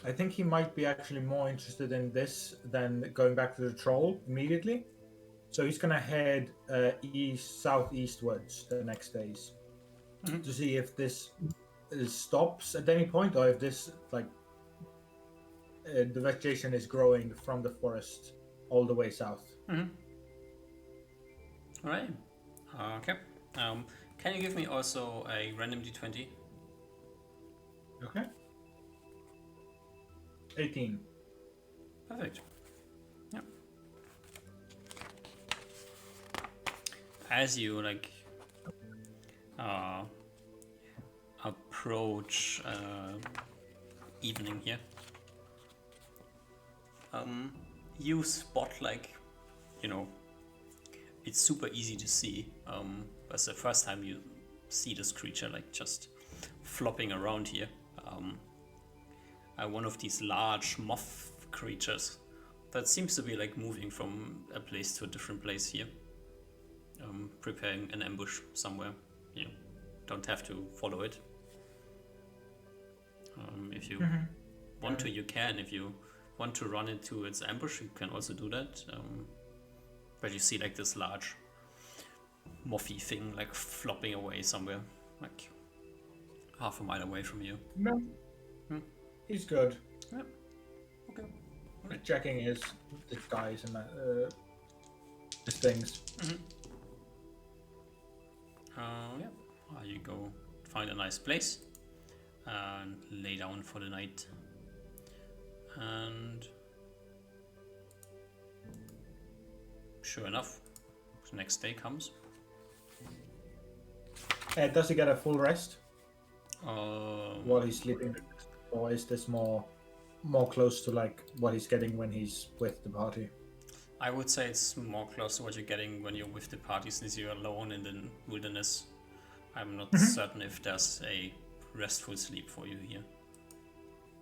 I think he might be actually more interested in this than going back to the troll immediately. So he's gonna head southeastwards the next days to see if this stops at any point, or if this like the vegetation is growing from the forest all the way south. All right. Okay. Can you give me also a random d20? Okay. 18. Perfect. Yeah. As you uh, approach evening here, you spot it's super easy to see. That's the first time you see this creature just flopping around here. One of these large moth creatures that seems to be moving from a place to a different place here, preparing an ambush somewhere. You don't have to follow it. If you want to, you can. If you want to run into its ambush, you can also do that. But you see this large mothy thing flopping away somewhere, half a mile away from you. No. He's good. Yeah. Okay. Right. Checking his guys and his things. Yeah. You go find a nice place and lay down for the night. And sure enough, the next day comes. Does he get a full rest while he's sleeping, or is this more close to what he's getting when he's with the party? I would say it's more close to what you're getting when you're with the party, since you're alone in the wilderness. I'm not certain if there's a restful sleep for you here.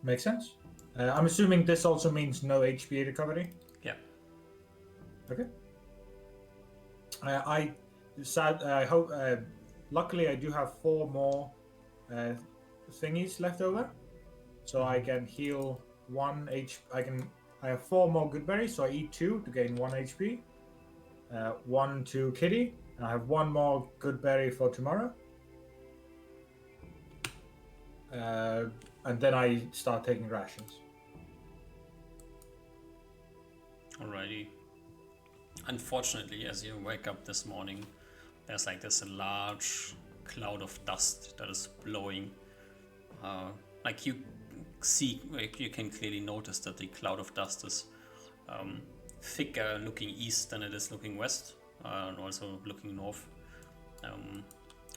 Makes sense. I'm assuming this also means no HP recovery. Yeah. Okay. I hope. Luckily, I do have 4 more thingies left over, so I can heal 1 HP. I have 4 more good berries, so I eat 2 to gain 1 HP. 1 to Kitty, and I have 1 more good berry for tomorrow. And then I start taking rations. Alrighty. Unfortunately, as you wake up this morning, there's this large cloud of dust that is blowing. You see, you can clearly notice that the cloud of dust is thicker looking east than it is looking west, and also looking north.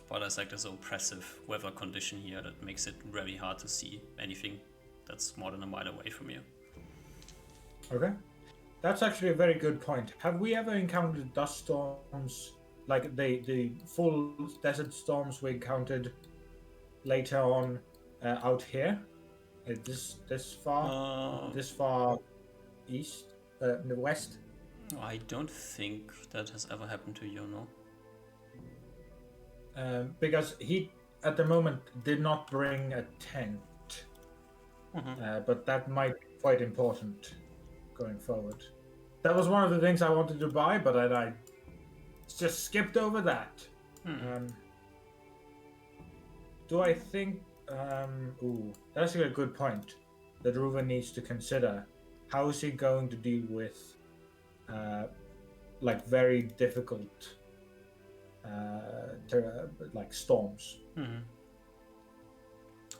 But there's this oppressive weather condition here that makes it very hard to see anything that's more than a mile away from you. Okay. That's actually a very good point. Have we ever encountered dust storms like the full desert storms we encountered later on out here? This far east, the west? I don't think that has ever happened to you, no? Because he, at the moment, did not bring a tent. But that might be quite important going forward. That was one of the things I wanted to buy, but I just skipped over that. Do I think... that's a good point that Reuven needs to consider. How is he going to deal with very difficult storms?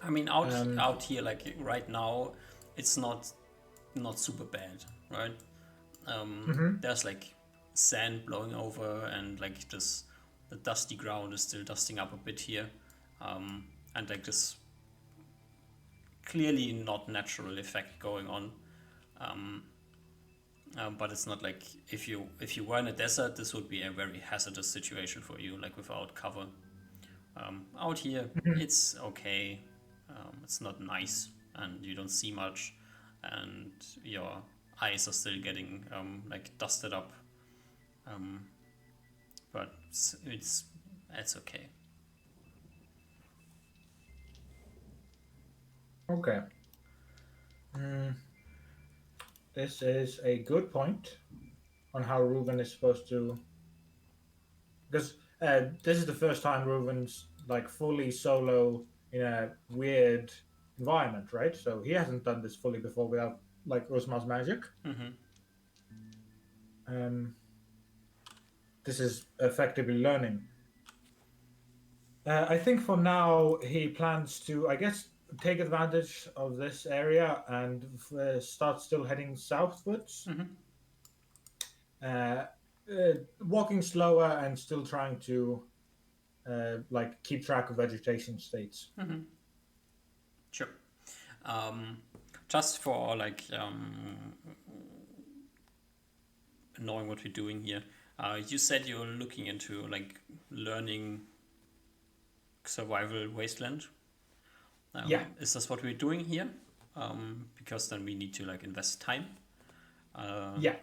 I mean, out here, right now, it's not super bad, right? There's sand blowing over, and the dusty ground is still dusting up a bit here, and this clearly not natural effect going on. But it's not if you were in a desert, this would be a very hazardous situation for you, without cover. Out here, it's okay. It's not nice, and you don't see much, and your eyes are still getting dusted up. But it's okay. Okay. This is a good point on how Reuven is supposed to... Because this is the first time Reuven's fully solo in a weird environment, right? So he hasn't done this fully before without Rosmar's magic. this is effectively learning. I think for now he plans to, I guess, take advantage of this area and start still heading southwards. Uh, Walking slower and still trying to like keep track of vegetation states. Sure. Just for like knowing what we're doing here, you said you're looking into like learning survival wasteland. Yeah. Is this what we're doing here? Because then we need to like invest time. Yeah.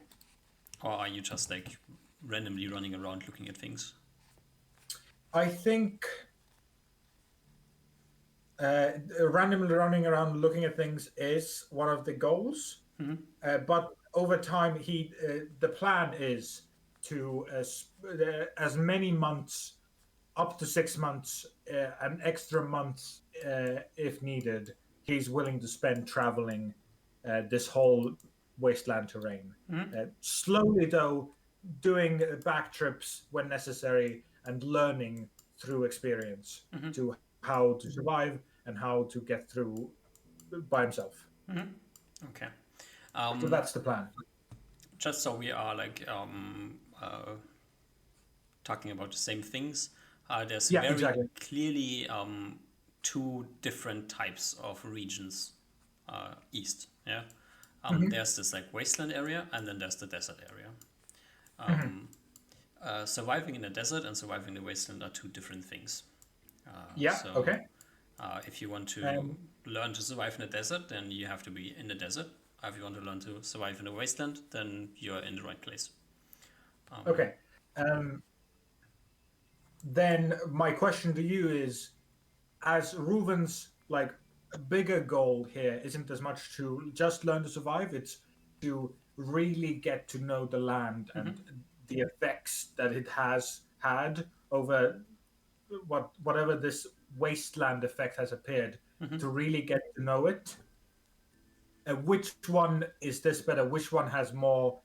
Or are you just like randomly running around looking at things? I think randomly running around looking at things is one of the goals. But over time, the plan is to as many months, up to 6 months, an extra month if needed. He's willing to spend traveling this whole wasteland terrain. Slowly, though, doing back trips when necessary and learning through experience to how to survive and how to get through by himself. Okay. So that's the plan. Just so we are like talking about the same things, there's Yeah, very exactly. clearly two different types of regions east. Yeah. There's this like wasteland area, and then there's the desert area. Surviving in the desert and surviving in the wasteland are two different things. Yeah. So, Okay. if you want to learn to survive in the desert, then you have to be in the desert. If you want to learn to survive in the wasteland, then you're in the right place. Okay. Then my question to you is, as Reuven's like bigger goal here isn't as much to just learn to survive, it's to really get to know the land and the effects that it has had over whatever this wasteland effect has appeared, to really get to know it. Which one is this better? Which one has more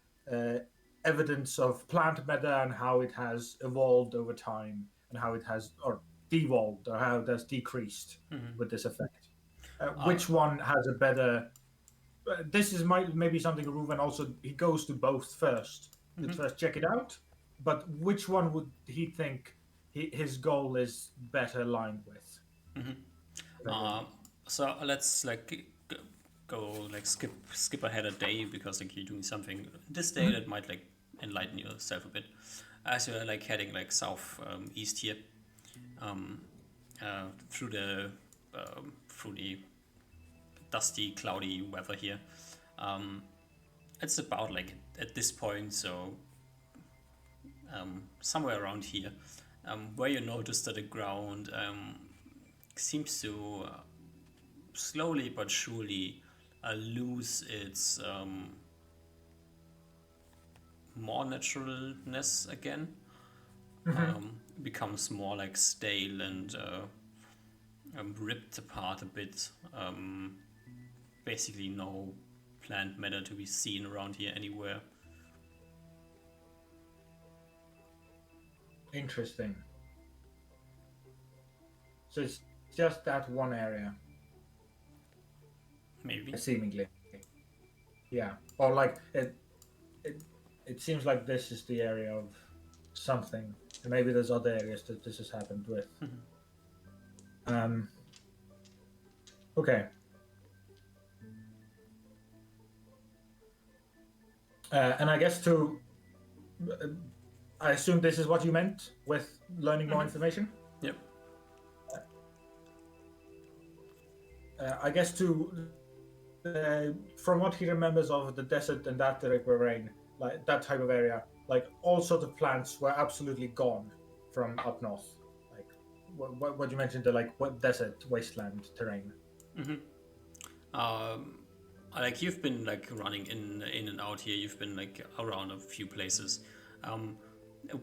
evidence of plant matter and how it has evolved over time and how it has or devolved or how it has decreased with this effect? Which one has a better? This is maybe something Reuven also he goes to both first to first check it out. But which one would he think his goal is better aligned with? So let's like go like skip ahead a day, because like you're doing something this day that might like enlighten yourself a bit as you're like heading like south east here, through the dusty cloudy weather here. It's about like at this point, so somewhere around here, where you notice that the ground seems to slowly but surely lose its more naturalness again. Becomes more like stale and ripped apart a bit. Basically, no plant matter to be seen around here anywhere. Interesting. So it's just that one area, Maybe. seemingly. Yeah. Or like it seems like this is the area of something. And maybe there's other areas that this has happened with. Okay. And I guess I assume this is what you meant with learning more information? Yep. I guess from what he remembers of the desert and that terrain, like that type of area, like all sorts of plants were absolutely gone from up north. Like what you mentioned, the like what desert wasteland terrain. Like you've been like running in and out here. You've been like around a few places.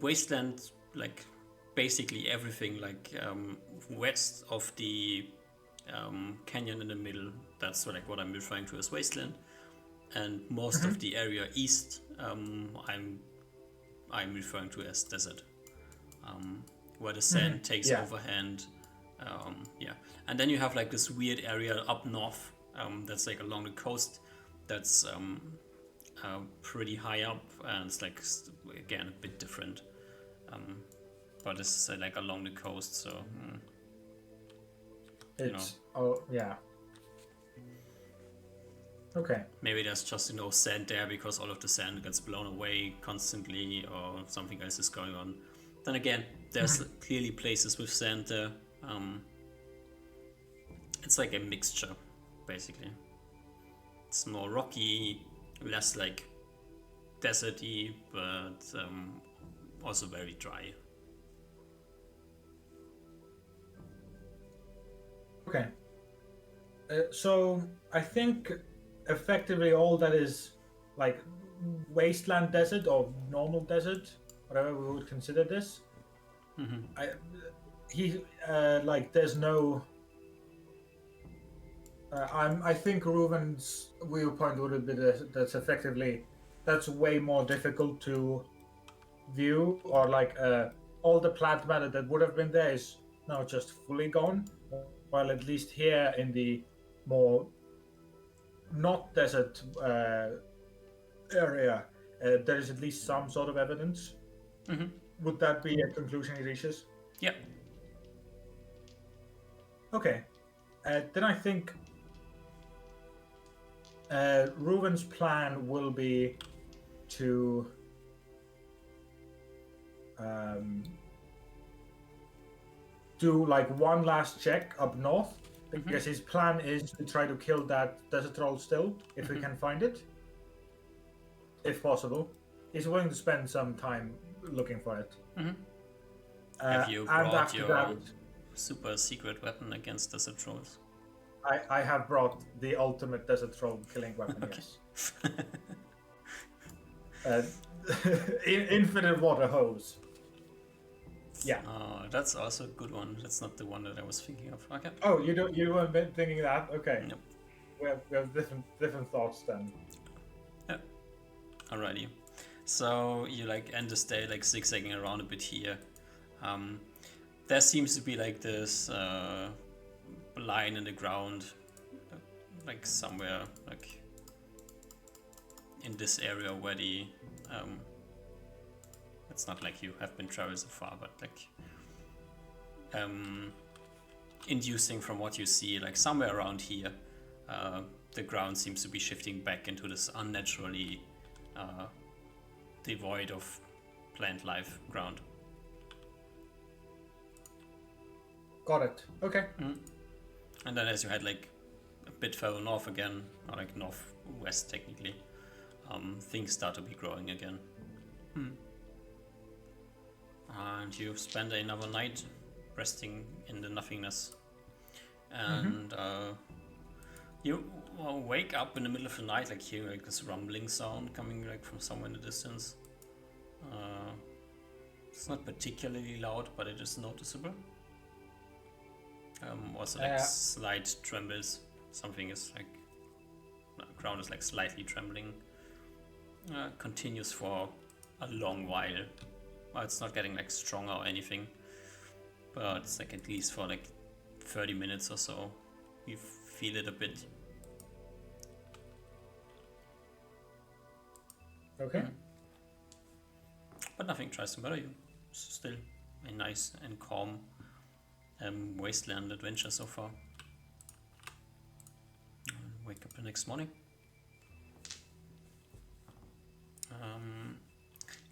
Wasteland, like basically everything like west of the canyon in the middle. That's like what I'm referring to as wasteland. And most of the area east, I'm I'm referring to as desert, where the sand takes Yeah. overhand. Yeah, and then you have like this weird area up north that's like along the coast. That's pretty high up, and it's like again a bit different. But it's like along the coast, so It's yeah. Okay. maybe there's just sand there because all of the sand gets blown away constantly, or something else is going on. Then again, there's clearly places with sand there. It's like a mixture, basically. It's more rocky, less like deserty, but also very dry. Okay. So I think effectively all that is like wasteland desert or normal desert, whatever we would consider this. Like there's no. I think Reuven's viewpoint would be that's effectively that's way more difficult to view, or like all the plant matter that would have been there is now just fully gone, while at least here in the more not desert area there is at least some sort of evidence. Would that be a conclusion he reaches? Yeah. Okay. Then I think Reuven's plan will be to do like one last check up north, because his plan is to try to kill that desert troll still, if we can find it, if possible. He's willing to spend some time looking for it. Have you and brought after your that, super secret weapon against desert trolls? I have brought the ultimate desert troll killing weapon. Yes. Infinite water hose. Yeah. Oh, that's also a good one. That's not the one that I was thinking of. Okay. Oh, you weren't thinking that? Okay. Nope. We have different thoughts then. Yeah. Alrighty. So you like end this day like zigzagging around a bit here. There seems to be like this line in the ground, like somewhere like in this area where the it's not like you have been traveled so far, but like inducing from what you see, like somewhere around here, the ground seems to be shifting back into this unnaturally devoid of plant life ground. Got it. Okay. And then as you head like a bit further north again, or like northwest technically, things start to be growing again. And you spend another night resting in the nothingness. And you wake up in the middle of the night, like hearing like this rumbling sound coming like from somewhere in the distance. It's not particularly loud, but it is noticeable. Also like slight trembles. Something is like the ground is like slightly trembling. Continues for a long while. Well, it's not getting like stronger or anything, but it's like at least for like 30 minutes or so. You feel it a bit. Okay. But nothing tries to murder you. It's still a nice and calm wasteland adventure so far. Wake up the next morning.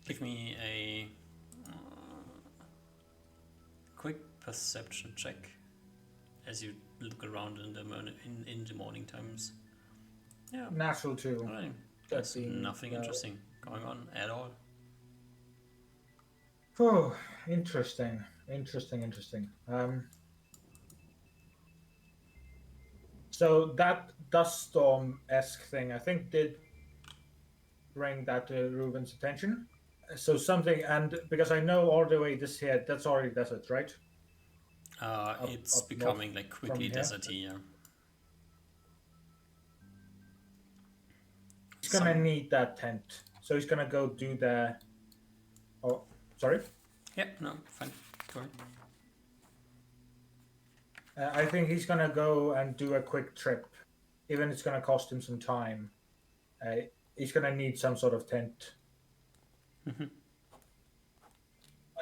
Give me a quick perception check as you look around in the morning times. Yeah. Natural 2. Alright. There's nothing interesting going on at all. Oh, interesting. So that dust storm-esque thing, I think, did bring that to Reuven's attention. So something, and because I know all the way this here, that's already desert, right? It's up becoming like quickly from here. deserty, yeah. He's gonna need that tent, so he's gonna go do the Oh, sorry. Yeah, no, fine. Go ahead. I think he's gonna go and do a quick trip, even if it's gonna cost him some time. He's gonna need some sort of tent.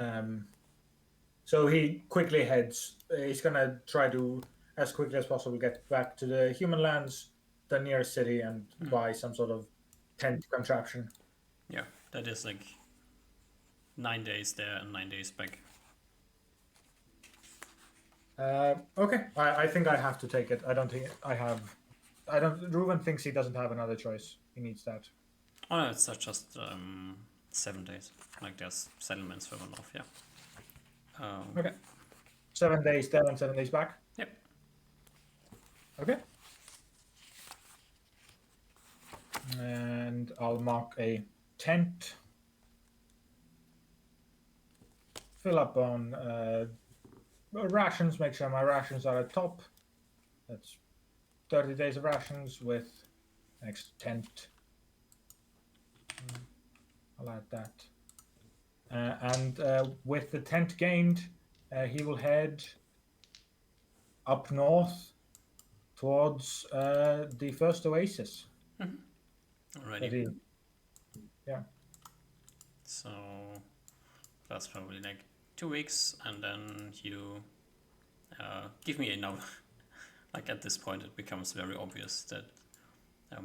Um, so he quickly heads. He's gonna try to, as quickly as possible, get back to the human lands, the nearest city, and buy some sort of tent contraption. Yeah, that is like 9 days there and 9 days back. Okay, I think I have to take it. I don't think I have. I don't. Ruben thinks he doesn't have another choice. He needs that. Oh no, it's not just 7 days. Like there's settlements further north, yeah. Okay. 7 days there and 7 days back. Yep. Okay. And I'll mark a tent. Fill up on rations. Make sure my rations are at top. That's 30 days of rations with next tent. I'll add that. And with the tent gained, he will head up north towards the first oasis. Alrighty. Yeah. So that's probably like 2 weeks, and then you give me a number. Like at this point, it becomes very obvious that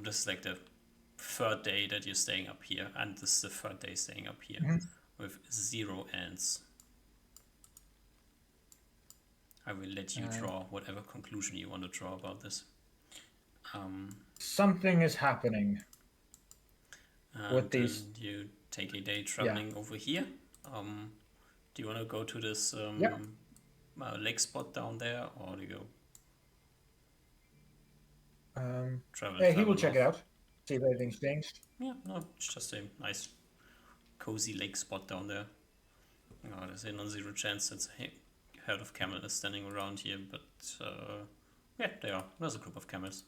this is like the third day that you're staying up here, and this is the third day staying up here with 0 ants. I will let you draw whatever conclusion you want to draw about this. Something is happening. With these, you take a day traveling over here. Do you want to go to this lake spot down there, or do you travel? He will check it out, see if anything's changed. Yeah, no, it's just a nice, cozy lake spot down there. Oh, there's a non-zero chance that a herd of camels is standing around here, but yeah, they are. There's a group of camels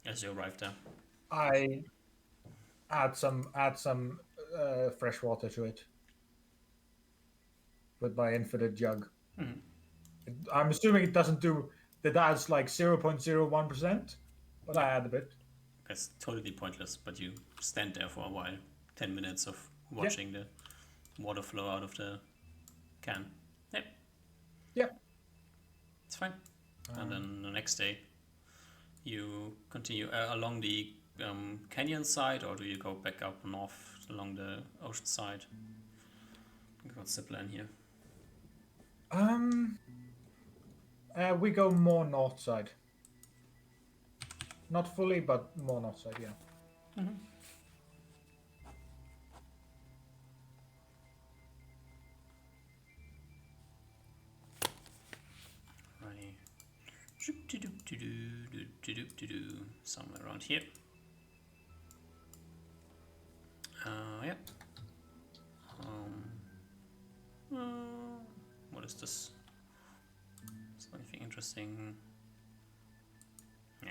as you arrive there. I add some fresh water to it with my infinite jug. I'm assuming it doesn't do the dad's like 0.01%, but I add a bit. It's totally pointless, but you stand there for a while, 10 minutes of watching the water flow out of the can. Yep. Yep. It's fine. And then the next day, you continue along the canyon side, or do you go back up north along the ocean side? What's the plan here? We go more north side. Not fully, but more north side, yeah. Right. Somewhere around here. Yeah. What is this? Is there anything interesting? Nah.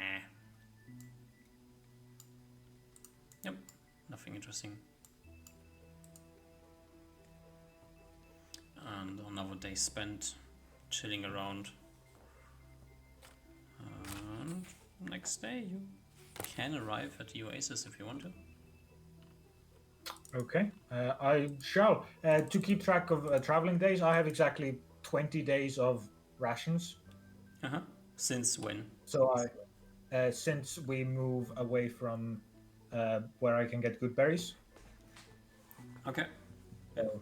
Yep, nothing interesting. And another day spent chilling around. And next day you can arrive at the oasis if you want to. Okay, I shall. To keep track of traveling days, I have exactly 20 days of rations. Since when? So since we move away from where I can get good berries. Okay.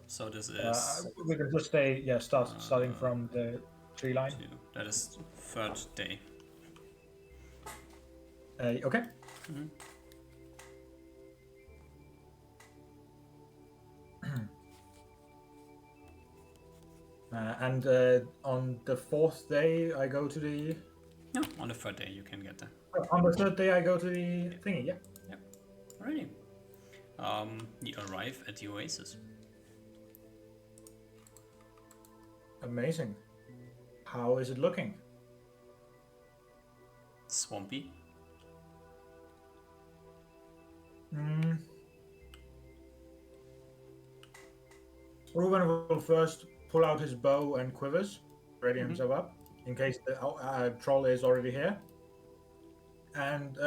So this is... we can just stay, starting from the tree line. That is third day. Okay. And on the fourth day, I go to the... No, on the third day you can get there. On the third day, I go to the thingy, yeah. Yep. Alrighty. You arrive at the oasis. Amazing. How is it looking? Swampy. Reuben will first pull out his bow and quivers, ready himself up, in case the troll is already here. And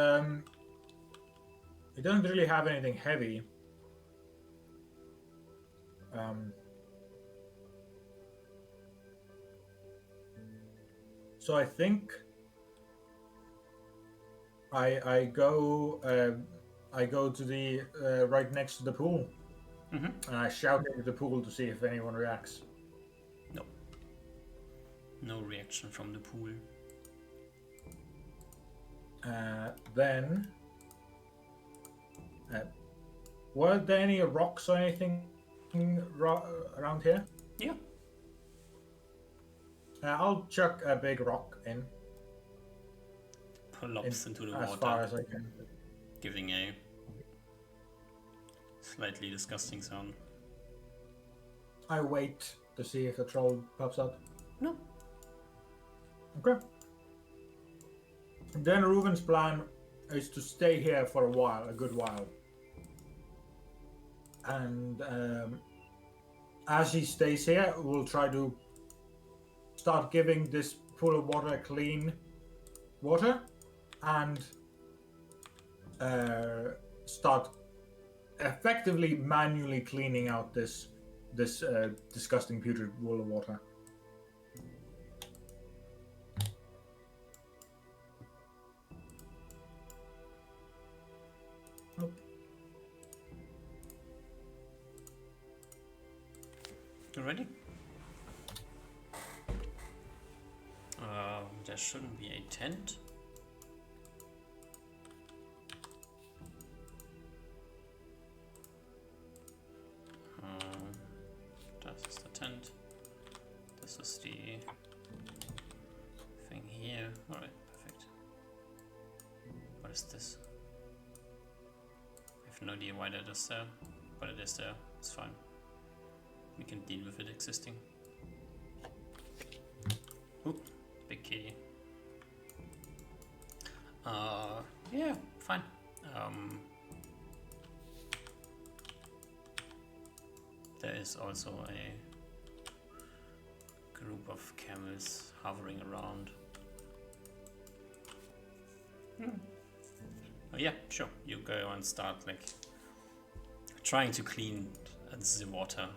he doesn't really have anything heavy. So I think I go to the right next to the pool, and I shout into the pool to see if anyone reacts. No. No reaction from the pool. Then, were there any rocks or anything around here? Yeah. I'll chuck a big rock in. Plops into the as water, far as I can. giving a slightly disgusting sound. I wait to see if the troll pops up. No. Okay. Then Reuben's plan is to stay here for a good while. And as he stays here, we'll try to start giving this pool of water clean water and start effectively manually cleaning out this disgusting putrid pool of water. You ready? There shouldn't be a tent. This is the tent. This is the thing here. Alright, perfect. What is this? I have no idea why that is there, but it is there. It's fine. We can deal with it existing. Oop, big kitty. Yeah, fine. There is also a group of camels hovering around. Oh, yeah, sure. You go and start like trying to clean the water.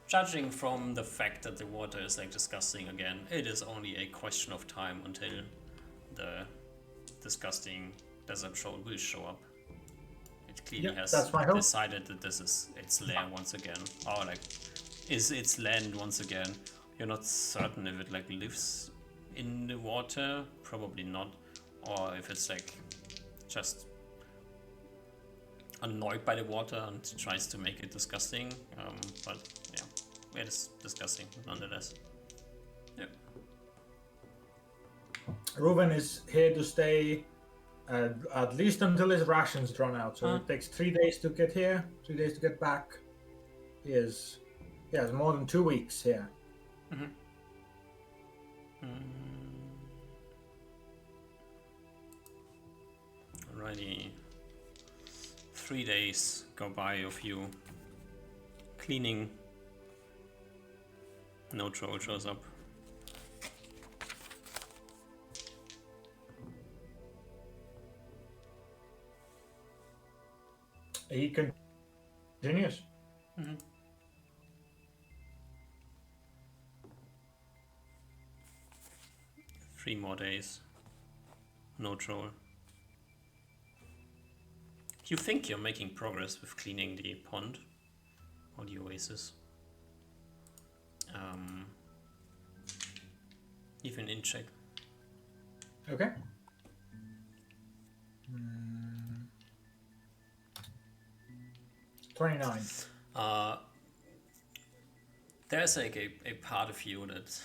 Judging from the fact that the water is like disgusting again, it is only a question of time until the disgusting desert troll will show up. It clearly has decided that this is its lair once again, or like is its land once again. You're not certain if it like lives in the water, probably not, or if it's like just annoyed by the water and tries to make it disgusting, but yeah, it is disgusting nonetheless. Yeah. Reuben is here to stay at least until his rations run out. So it takes 3 days to get here, 3 days to get back. He has more than 2 weeks here. Alrighty. 3 days go by of you cleaning. No troll shows up. He continues. 3 more days. No troll. You think you're making progress with cleaning the pond or the oasis. Even in check. Okay. 29. There's like a part of you that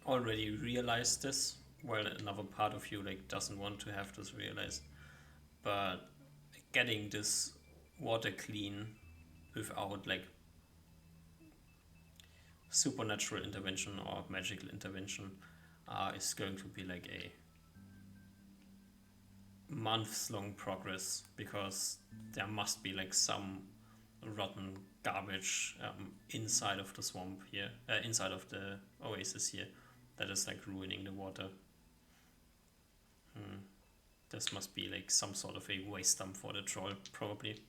already realized this, while another part of you like doesn't want to have this realized. But getting this water clean without like supernatural intervention or magical intervention is going to be like a months long progress, because there must be like some rotten garbage inside of the swamp here, inside of the oasis here, that is like ruining the water. This must be like some sort of a waste dump for the troll, probably.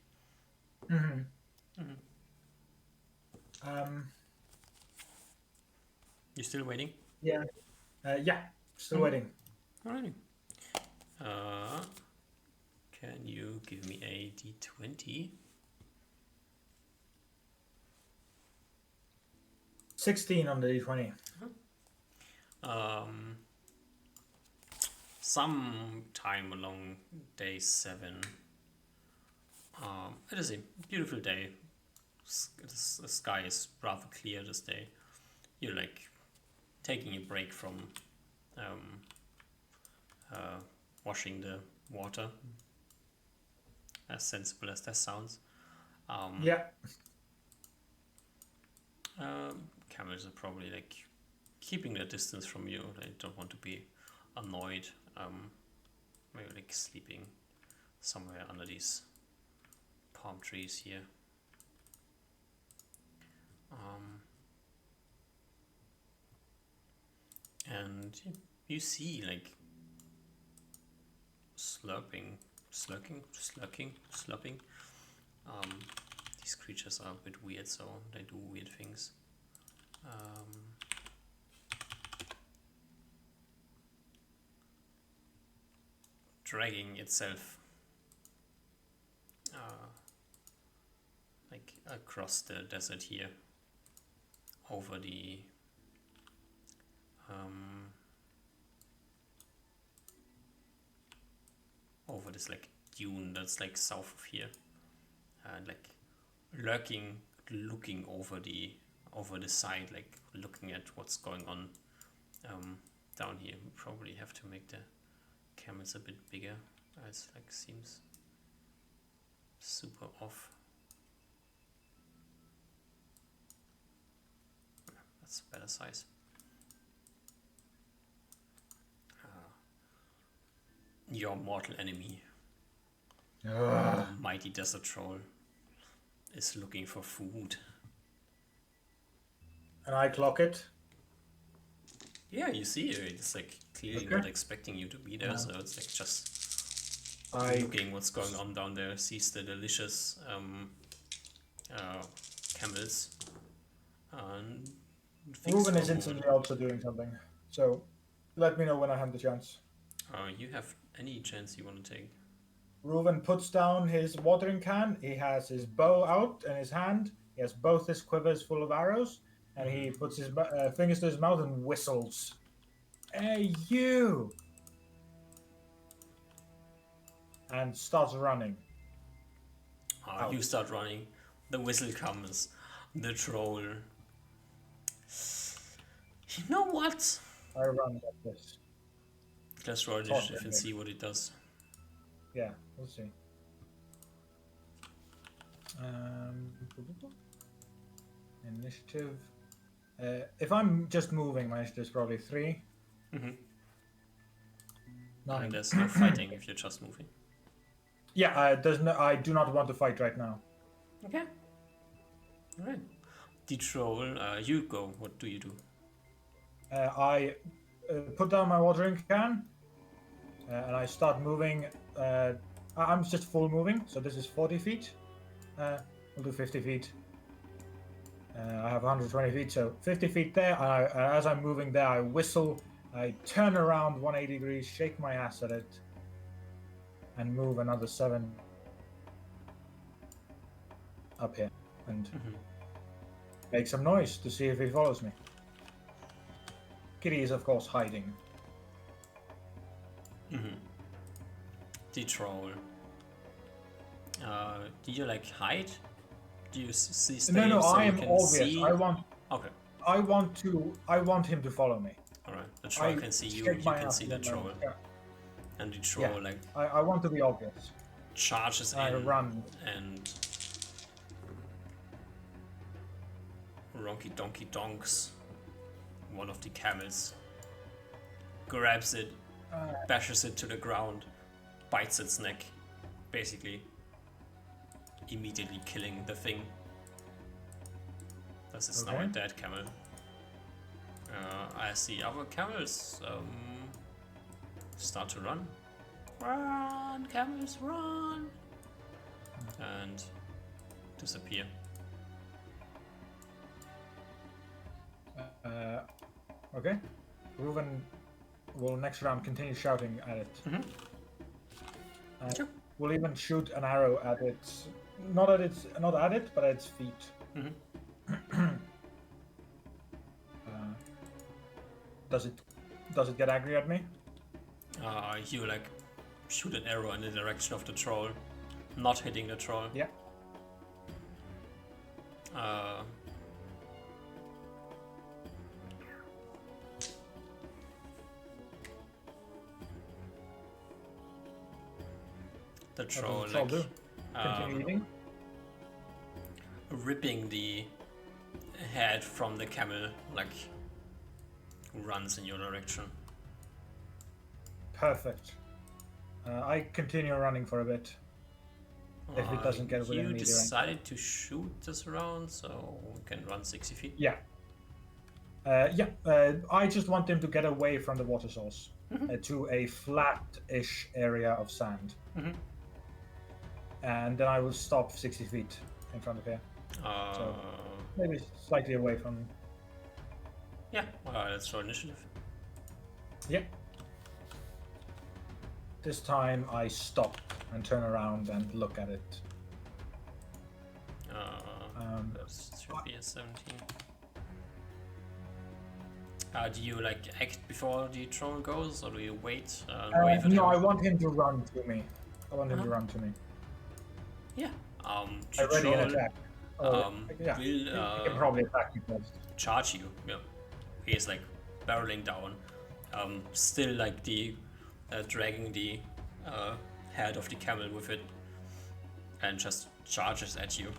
You still waiting? Yeah. Yeah. Still waiting. Alrighty. Can you give me a d20? 16 on the d20. Sometime along day 7, it is a beautiful day. The sky is rather clear this day. You're like taking a break from washing the water, as sensible as that sounds. Yeah. Camels are probably like keeping their distance from you. They don't want to be annoyed. Maybe like sleeping somewhere under these palm trees here. And you see like slurping. These creatures are a bit weird, so they do weird things. Dragging itself like across the desert here, over the over this like dune that's like south of here, and like looking over the side, like looking at what's going on down here. We probably have to make the camels a bit bigger. It's like seems super off. That's a better size. Your mortal enemy, mighty desert troll, is looking for food. And I clock it. Yeah, you see, it's like clearly not expecting you to be there, so it's like just looking what's going on down there. Sees the delicious camels, and Ruben is instantly also doing something, so let me know when I have the chance. You have any chance you want to take? Reuven puts down his watering can. He has his bow out in his hand. He has both his quivers full of arrows, and he puts his fingers to his mouth and whistles. Hey, you! And starts running. You start running. The whistle comes. The troll. You know what? I run like this. Let's roll initiative and see what it does. Yeah, we'll see. Initiative. If I'm just moving, my initiative is probably 3. And 9. there's no fighting if you're just moving. Yeah, I do not want to fight right now. Okay. Alright. The troll, you go. What do you do? I put down my watering can, and I start moving. I'm just full moving, so this is 40 feet. We'll do 50 feet. I have 120 feet, so 50 feet there. As I'm moving there, I whistle. I turn around 180 degrees, shake my ass at it, and move another 7 up here, and make some noise to see if he follows me. Kitty is, of course, hiding. The troll. Do you like hide? Do you see stay No, so I you am can obvious. see? Okay. I want him to follow me. Alright. The troll can see you. You can see the troll. Yeah. And the troll I want to be obvious. charges I in run. and Ronky Donkey donks one of the camels, grabs it, bashes it to the ground, bites its neck, basically immediately killing the thing. This is now Okay. a dead camel. As the other camels start to run. Run, camels, run! And disappear. Okay. Reuven will next round continue shouting at it. Mhm. Sure. We'll even shoot an arrow at its, not at it, but at its feet. Mhm. Does it get angry at me? You like shoot an arrow in the direction of the troll, not hitting the troll. Yeah. The What troll, does the troll like, do? Continue eating? ripping the head from the camel, like, runs in your direction. Perfect. I continue running for a bit. If it doesn't get within You melee range. decided to shoot this round, so we can run 60 feet. Yeah. I just want him to get away from the water source to a flat-ish area of sand. Mhm. And then I will stop 60 feet in front of here. So maybe slightly away from... Yeah, let's roll initiative. Yep. This time I stop and turn around and look at it. That should be a 17. Do you like act before the troll goes, or do you wait? Wave at No, him? I want him to run to me. I want him to run to me. Yeah. I The ready an troll attack. Yeah, will he can probably attack me first. charge you. Yeah. He is like barreling down, still like the dragging the head of the camel with it, and just charges at you.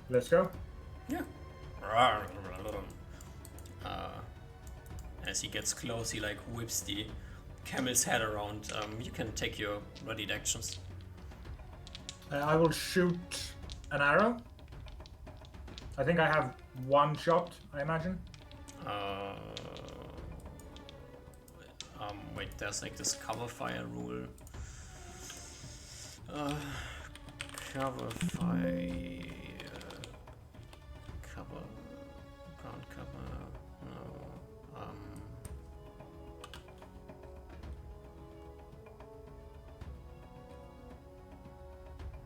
Let's go. Yeah. As he gets close, he like whips the camel's head around. You can take your readied actions. I will shoot an arrow. I think I have one shot, I imagine. Wait, there's like this cover fire rule. Cover fire. Cover. Ground cover. No.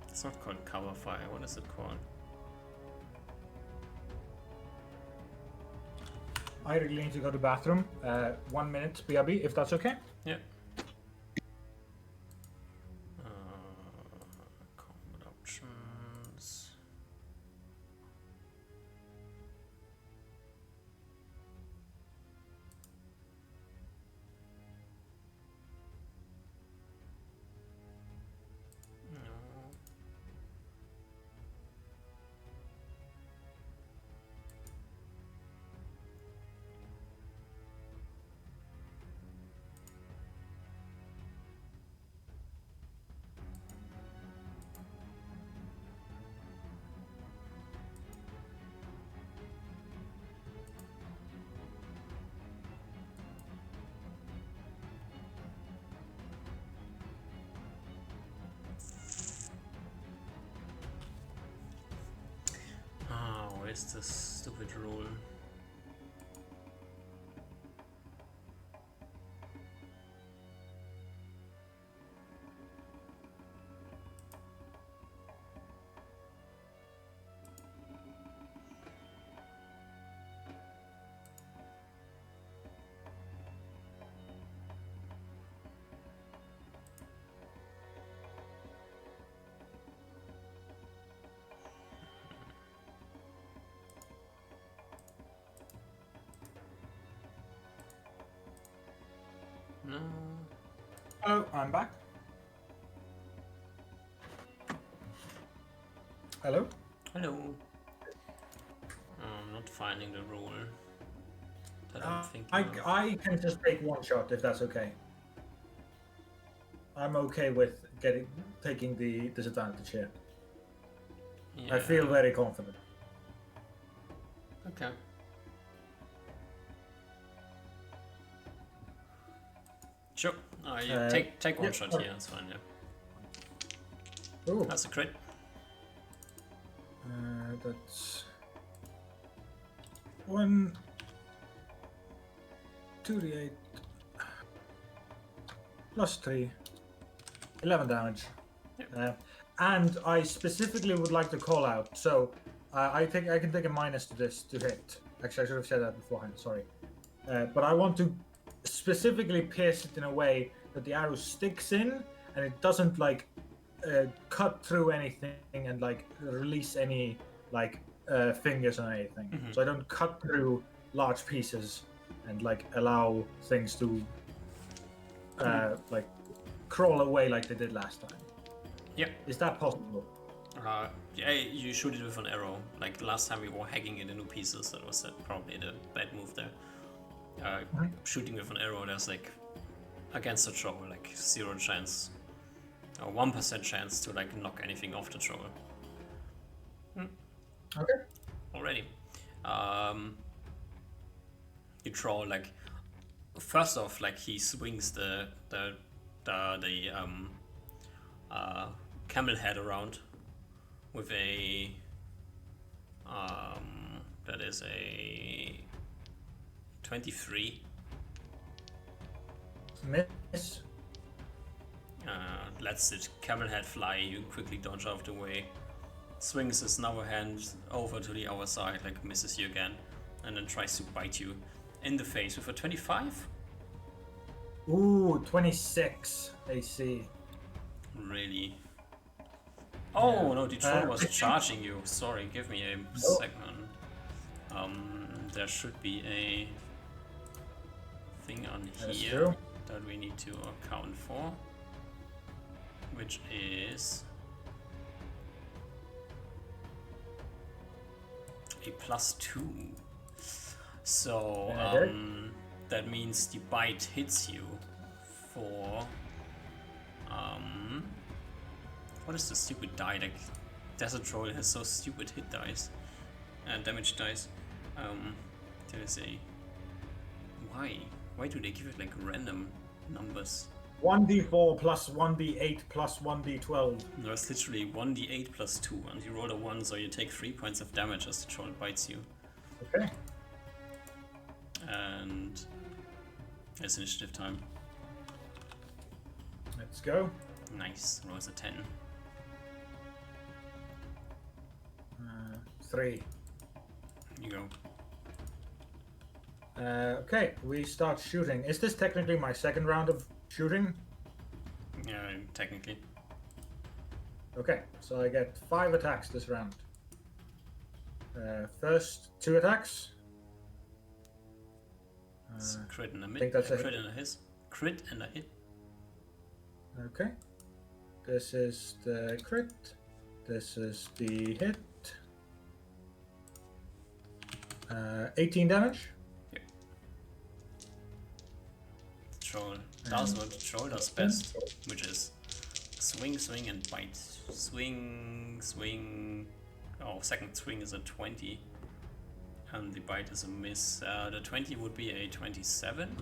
It's not called cover fire. What is it called? I really need to go to the bathroom. 1 minute, BRB, if that's okay. Yeah. Combat options. No. Where's this stupid rule? No. Hello, I'm back. Hello? Hello. I'm not finding the rule. That I'm thinking of. I can just take one shot if that's okay. I'm okay with taking the disadvantage here. I feel very confident. Okay. Sure. You take one shot here. That's fine. Yeah. Ooh, That's a crit. that's 1, 2d8 plus 3, 11 damage. And I specifically would like to call out. So I think I can take a minus to this to hit. Actually, I should have said that beforehand. Sorry. But I want to specifically pierce it in a way that the arrow sticks in and it doesn't like cut through anything and like release any like fingers or anything. Mm-hmm. So I don't cut through large pieces and like allow things to like crawl away like they did last time. Yep. Is that possible? Yeah, you shoot it with an arrow. Like last time we were hacking it into pieces. That was probably the bad move there. Shooting with an arrow, there's like against the troll, like 0 chance or 1% chance to like knock anything off the troll. Okay. Already. You troll like first off, like he swings the camel head around with a that is a 23. Miss. Lets the camel head fly. You quickly dodge out of the way. Swings his other hand over to the other side, like misses you again, and then tries to bite you in the face with a 25. Ooh, 26 AC. Really? Oh Yeah. no, the troll was charging you. Sorry, give me a second. There should be a thing on That's here true. that we need to account for, which is a +2. So that means the bite hits you for what is the stupid die? Like Desert Troll has so stupid hit dice and damage dice. There is a why do they give it like random numbers? 1d4 plus 1d8 plus 1d12. No, it's literally 1d8 plus 2, and you roll a 1, so you take 3 points of damage as the troll bites you. Okay. And it's initiative time. Let's go. Nice, rolls a 10. 3. You go. Okay, we start shooting. Is this technically my second round of shooting? Yeah, technically. Okay, so I get 5 attacks this round. First 2 attacks. It's a crit and a think that's a crit and a hit. Crit and a hit. Okay. This is the crit. This is the hit. 18 damage. Yep. The troll does what the troll does best, which is swing, swing, and bite. Swing, swing. Oh, second swing is a 20. And the bite is a miss. The 20 would be a 27.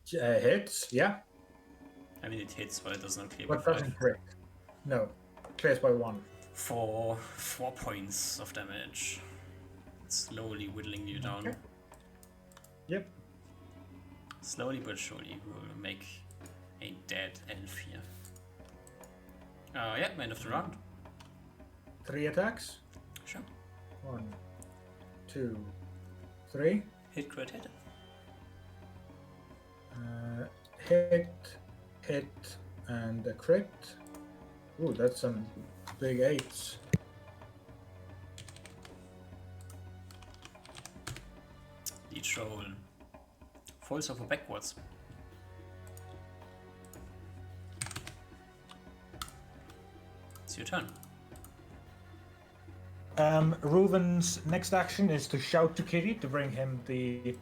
Hits, yeah. I mean, it hits, but it does not clear by But 5. doesn't crit. No. Clears by 1. For 4 points of damage. Slowly whittling you down. Okay. Yep. Slowly but surely we will make a dead elf here. Yeah, end of the round. 3 attacks. Sure. 1, 2, 3. Hit, crit, hit. Hit, and a crit. Ooh, that's some big 8s. The troll falls over backwards. It's your turn. Reuven's next action is to shout to Kitty to bring him the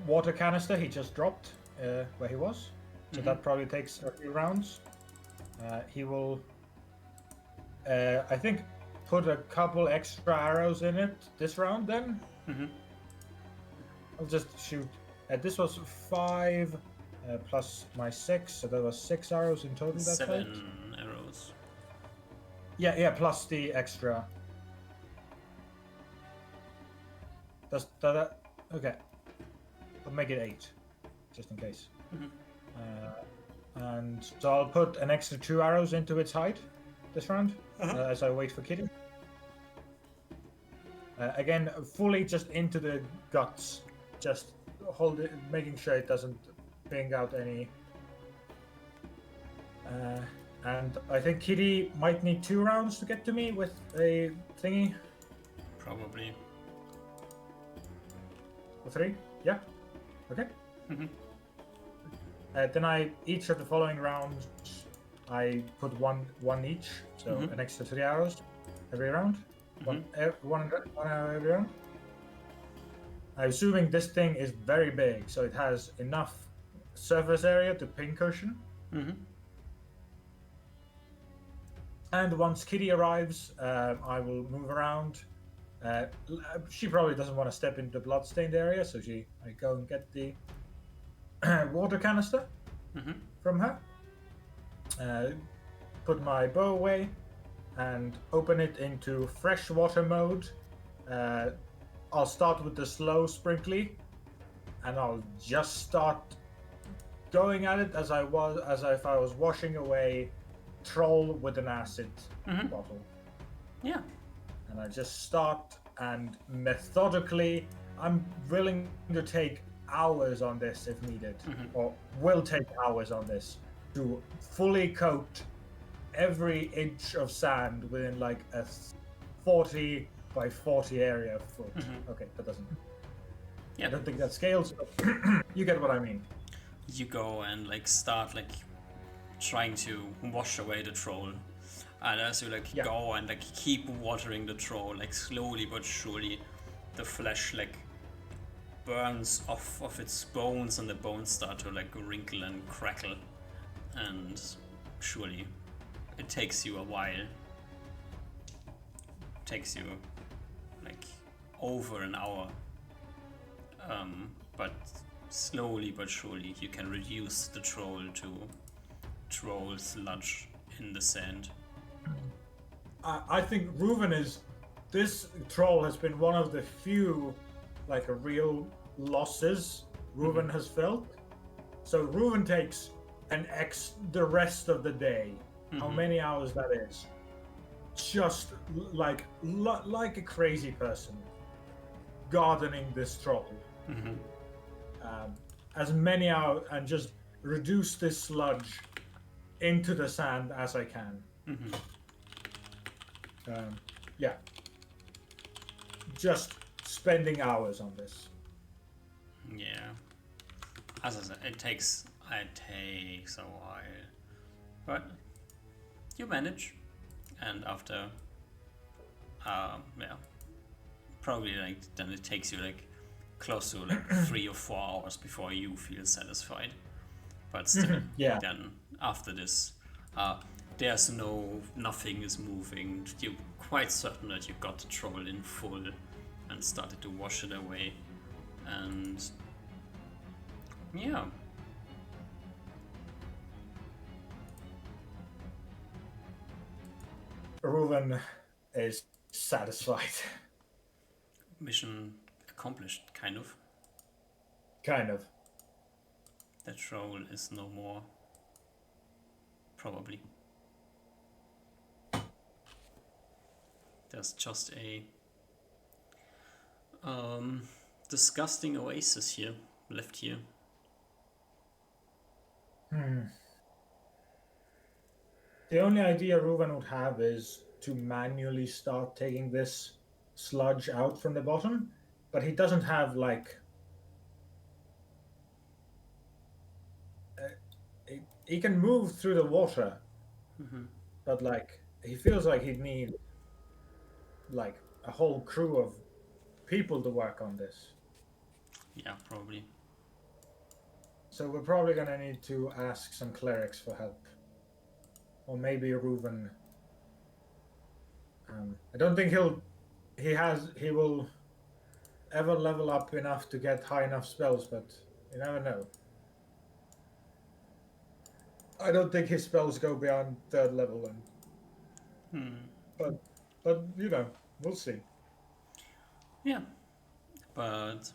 water canister he just dropped where he was. So that probably takes a few rounds. He will I think put a couple extra arrows in it this round. Then I'll just shoot. This was 5 plus my 6, so that was 6 arrows in total. That 7 fight. arrows. Yeah, plus the extra. Does that? Okay. I'll make it 8, just in case. And so I'll put an extra 2 arrows into its hide this round as I wait for Kitty. Again, fully just into the guts. Just hold it, making sure it doesn't bring out any. And I think Kitty might need 2 rounds to get to me with a thingy. Probably. Or 3? Yeah. Okay. Then each of the following rounds, I put one each, so an extra 3 arrows every round. One arrow every round. I'm assuming this thing is very big, so it has enough surface area to pincushion. And once Kitty arrives, I will move around. She probably doesn't want to step into the blood-stained area, so I go and get the water canister from her. Put my bow away and open it into freshwater mode. I'll start with the slow sprinkly, and I'll just start going at it as if I was washing away troll with an acid bottle. Yeah. And I just start and methodically, I'm willing to take hours on this if needed, or will take hours on this to fully coat every inch of sand within like a 40 by 40 area foot. Okay, that doesn't. Yeah. I don't think that scales, but you get what I mean. You go and like start like trying to wash away the troll, and as you like go and like keep watering the troll, like slowly but surely, the flesh like burns off of its bones, and the bones start to like wrinkle and crackle, and surely it takes you a while. It takes you like over an hour, but slowly but surely you can reduce the troll to troll sludge in the sand. I think this troll has been one of the few like real losses Reuven has felt. So Reuven takes the rest of the day, how many hours that is, just like a crazy person gardening this troll. As many hours, and just reduce this sludge into the sand as I can. Just spending hours on this. Yeah. As I said, it takes a while, but you manage. And after, probably like then it takes you like close to like 3 or 4 hours before you feel satisfied. But still, then after this, there's nothing is moving. You're quite certain that you got the troll in full and started to wash it away. And yeah. Reuven is satisfied. Mission accomplished, kind of. Kind of. The troll is no more. Probably. There's just a disgusting oasis here, left here. The only idea Reuven would have is to manually start taking this sludge out from the bottom, but he doesn't have like he can move through the water, but like he feels like he'd need like a whole crew of people to work on this. Yeah, probably. So we're probably gonna need to ask some clerics for help, or maybe Reuven I don't think he will ever level up enough to get high enough spells, but you never know. I don't think his spells go beyond 3rd level, but you know, we'll see. Yeah, but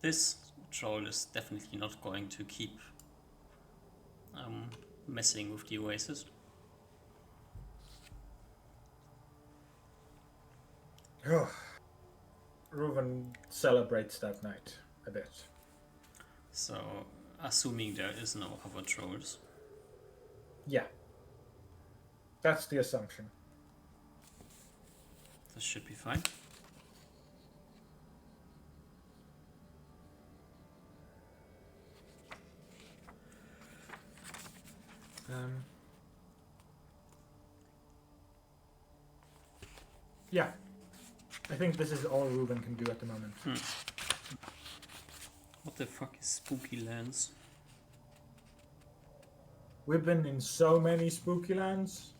this troll is definitely not going to keep messing with the oasis. Reuven celebrates that night a bit. So, assuming there is no other trolls. Yeah. That's the assumption. This should be fine. Yeah. I think this is all Reuven can do at the moment. What the fuck is Spooky Lands? We've been in so many spooky lands.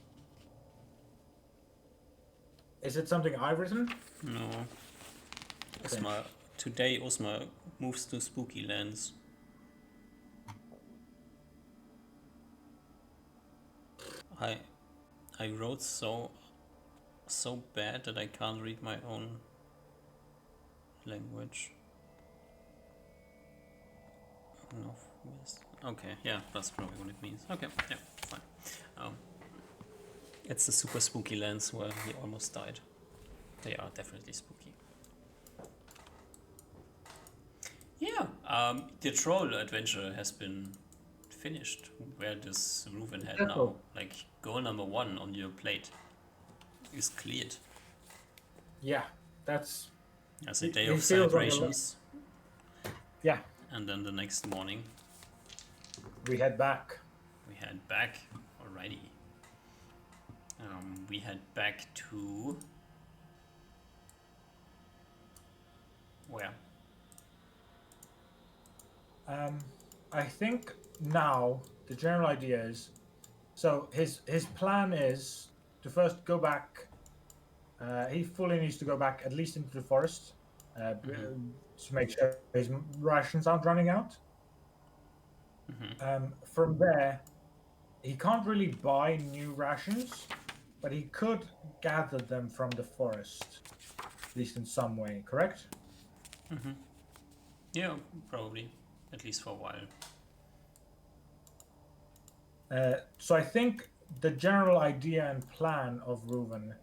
Is it something I've written? No. Okay. Today Osma moves to Spooky Lands. I wrote so bad that I can't read my own language. No, yes. Okay, yeah, that's probably what it means. Okay, yeah, fine. It's the super spooky lands where he almost died. They are definitely spooky. Yeah, the troll adventure has been finished. Where does Reuven head now? Like, goal number 1 on your plate is cleared. Yeah, that's a day He of feels like a celebrations. Yeah. And then the next morning we head back. we head back. Alrighty. We head back to where? I think now the general idea is, so his plan is to first go back. He fully needs to go back at least into the forest to make sure his rations aren't running out. From there, he can't really buy new rations, but he could gather them from the forest, at least in some way. Correct? Yeah, probably. At least for a while. So I think the general idea and plan of Reuven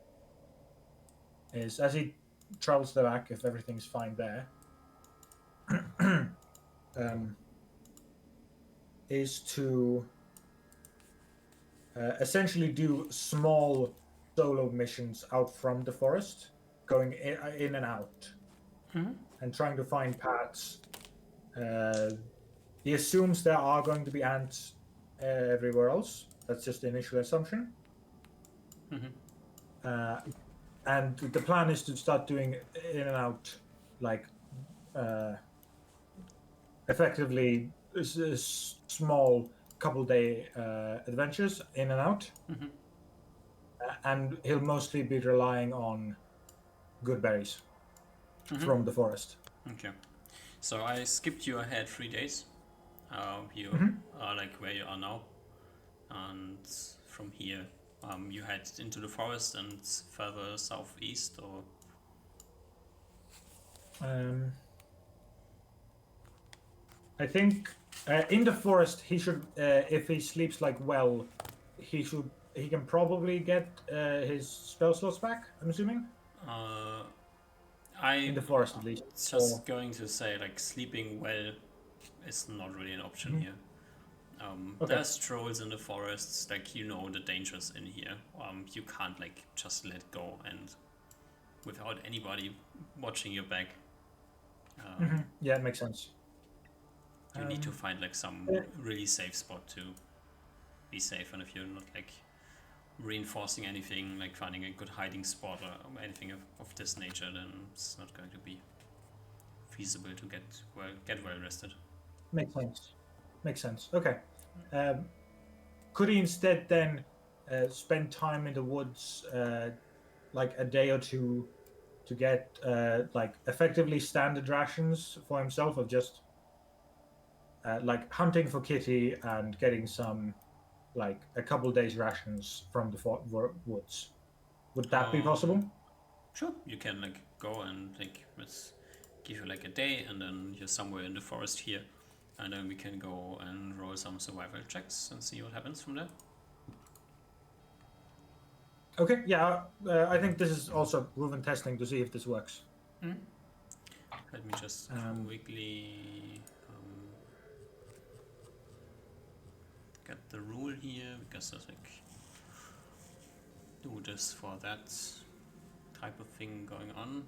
is, as he travels to the back, if everything's fine there, is to essentially do small solo missions out from the forest, going in and out, and trying to find paths. He assumes there are going to be ants everywhere else. That's just the initial assumption. And the plan is to start doing in and out, like effectively small couple-day adventures in and out. And he'll mostly be relying on good berries from the forest. Okay. So I skipped you ahead 3 days. You are like where you are now. And from here, you head into the forest and further southeast, or? I think in the forest he should, if he sleeps like well, he can probably get his spell slots back. I'm assuming. In the forest at least. Just going to say, like, sleeping well is not really an option here. Okay. There's trolls in the forests, like, you know the dangers in here. You can't like just let go and without anybody watching your back. Yeah, it makes sense. You need to find like some really safe spot to be safe, and if you're not like reinforcing anything, like finding a good hiding spot or anything of this nature, then it's not going to be feasible to get well rested. Makes sense. Okay. Could he instead then spend time in the woods, like a day or two, to get like effectively standard rations for himself of just like hunting for Kitty and getting some like a couple days rations from the woods. Would that be possible? Sure, you can like go and like let's give you like a day, and then you're somewhere in the forest here, and then we can go and roll some survival checks and see what happens from there. Okay, yeah, I think this is also proven testing to see if this works. Let me just quickly get the rule here, because there's like do this for that type of thing going on.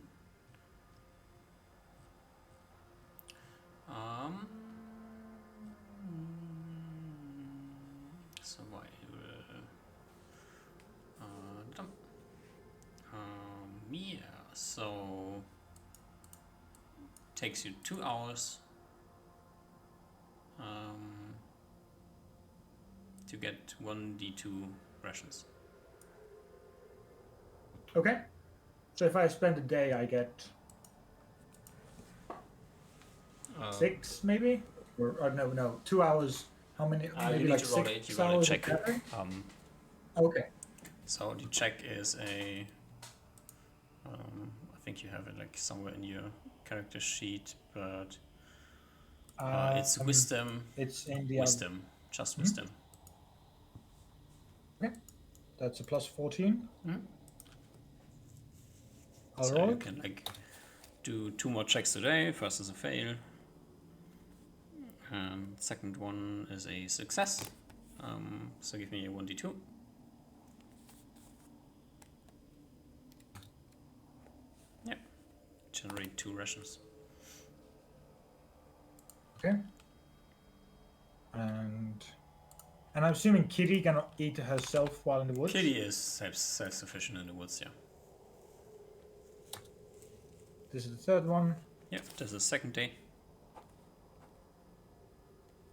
Survival. Yeah, so takes you 2 hours to get 1d2 rations. Okay, so if I spend a day, I get 6 maybe, or no, 2 hours. How many? Maybe you need like to roll 6 it. You roll a hours. check. Okay. So the check is a. I think you have it like somewhere in your character sheet, but it's wisdom. It's in the wisdom, just wisdom. Okay, that's a plus 14. I'll So roll you it. can like do 2 more checks today. First is a fail, and second one is a success. So give me a 1d2. Yep. Generate 2 rations. Okay. And I'm assuming Kitty can eat herself while in the woods. Kitty is self-sufficient in the woods, yeah. This is the third one. Yep, this is the second day.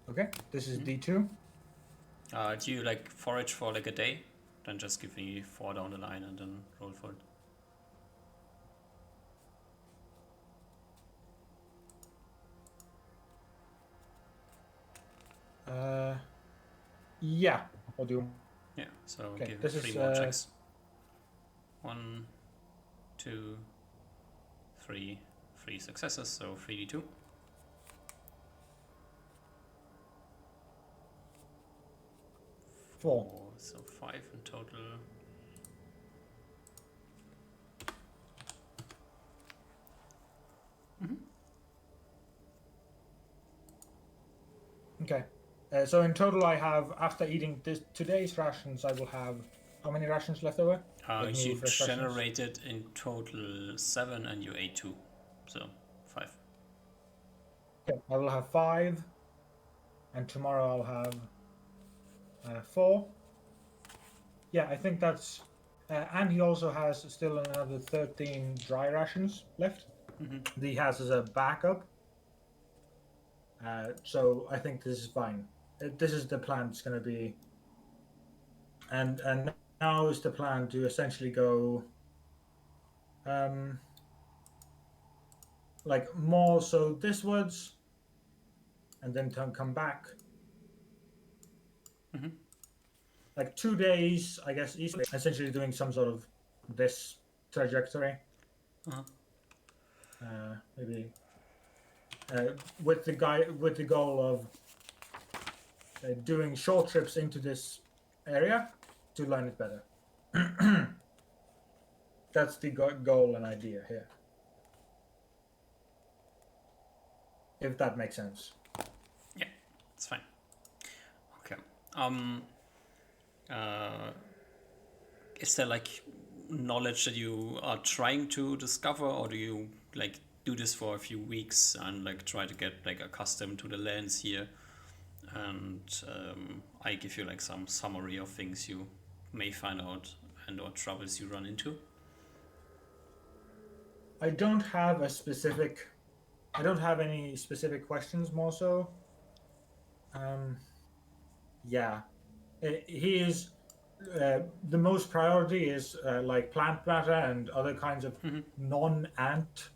Okay, this is D2. Do you like forage for like a day? Then just give me 4 down the line and then roll for it. Yeah, I'll do. Yeah, so Okay, give this 3 is, more checks. 1, 2, 3, 3 successes, so 3d2. 4. So 5 in total. Okay. So in total, I have, after eating today's rations, I will have how many rations left over? You generated in total 7 and you ate 2, so 5. Okay, I will have 5, and tomorrow I'll have 4. Yeah, I think that's. And he also has still another 13 dry rations left. That he has as a backup. So I think this is fine. This is the plan. It's going to be. And now is the plan to essentially go. Like more so this woods, and then come back. Like 2 days, I guess, easily. Essentially doing some sort of this trajectory. Maybe with the goal of doing short trips into this area to learn it better. That's the goal and idea here. If that makes sense. Yeah, it's fine. Okay. Is there like knowledge that you are trying to discover, or do you like do this for a few weeks and like try to get like accustomed to the lands here? And I give you like some summary of things you may find out and or troubles you run into. I don't have any specific questions, more so. Yeah. He is the most priority is like plant matter and other kinds of non-ant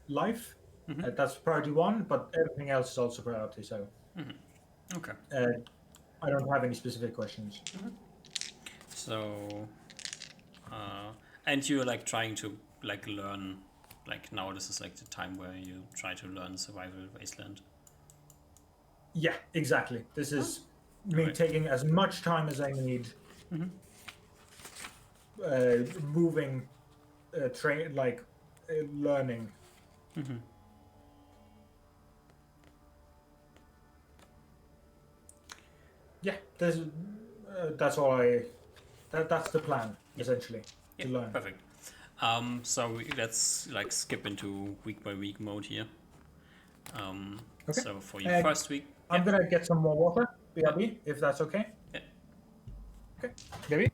life. That's priority 1, but everything else is also priority. So Okay. I don't have any specific questions. So, and you're like trying to like learn, like now this is like the time where you try to learn survival wasteland. Yeah, exactly. This is me Right. taking as much time as I need, moving, train, like learning. Yeah, that's all I. That's the plan essentially Yeah, to learn. perfect. So let's like skip into week by week mode here. Okay. So for your first week, I'm yeah, gonna get some more water, yeah, BRB, if that's okay. yeah. Okay, maybe.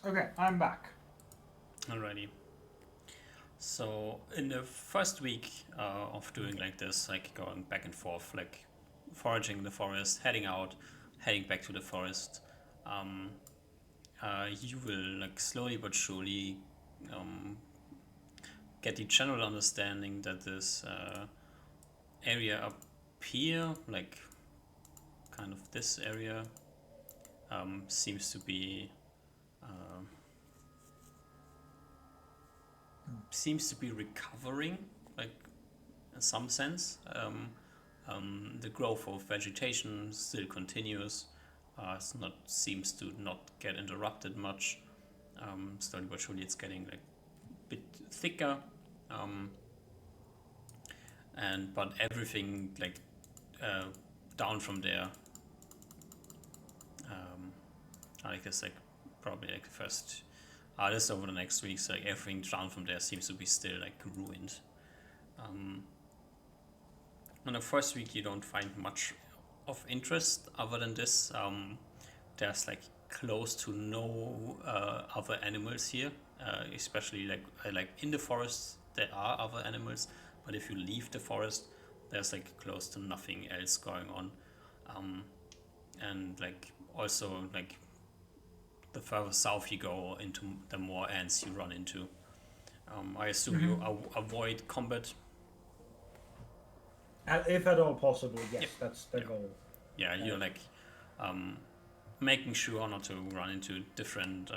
Okay, I'm back. Alrighty. So in the first week of doing like this, like going back and forth, like foraging the forest, heading out, heading back to the forest, um, you will like slowly but surely um, get the general understanding that this area up here, like kind of this area, seems to be recovering, like in some sense. The growth of vegetation still continues. It's not seems to not get interrupted much. Slowly but surely, it's getting like a bit thicker, and but everything like down from there. I guess like probably like the first. This over the next weeks, like everything down from there seems to be still like ruined. In the first week, you don't find much of interest other than this. There's like close to no other animals here, especially like in the forest there are other animals, but if you leave the forest, there's like close to nothing else going on, and like also like the further south you go into, the more ants you run into. I assume you avoid combat. If at all possible, yes, Yep. that's the goal. Yeah, you're like making sure not to run into different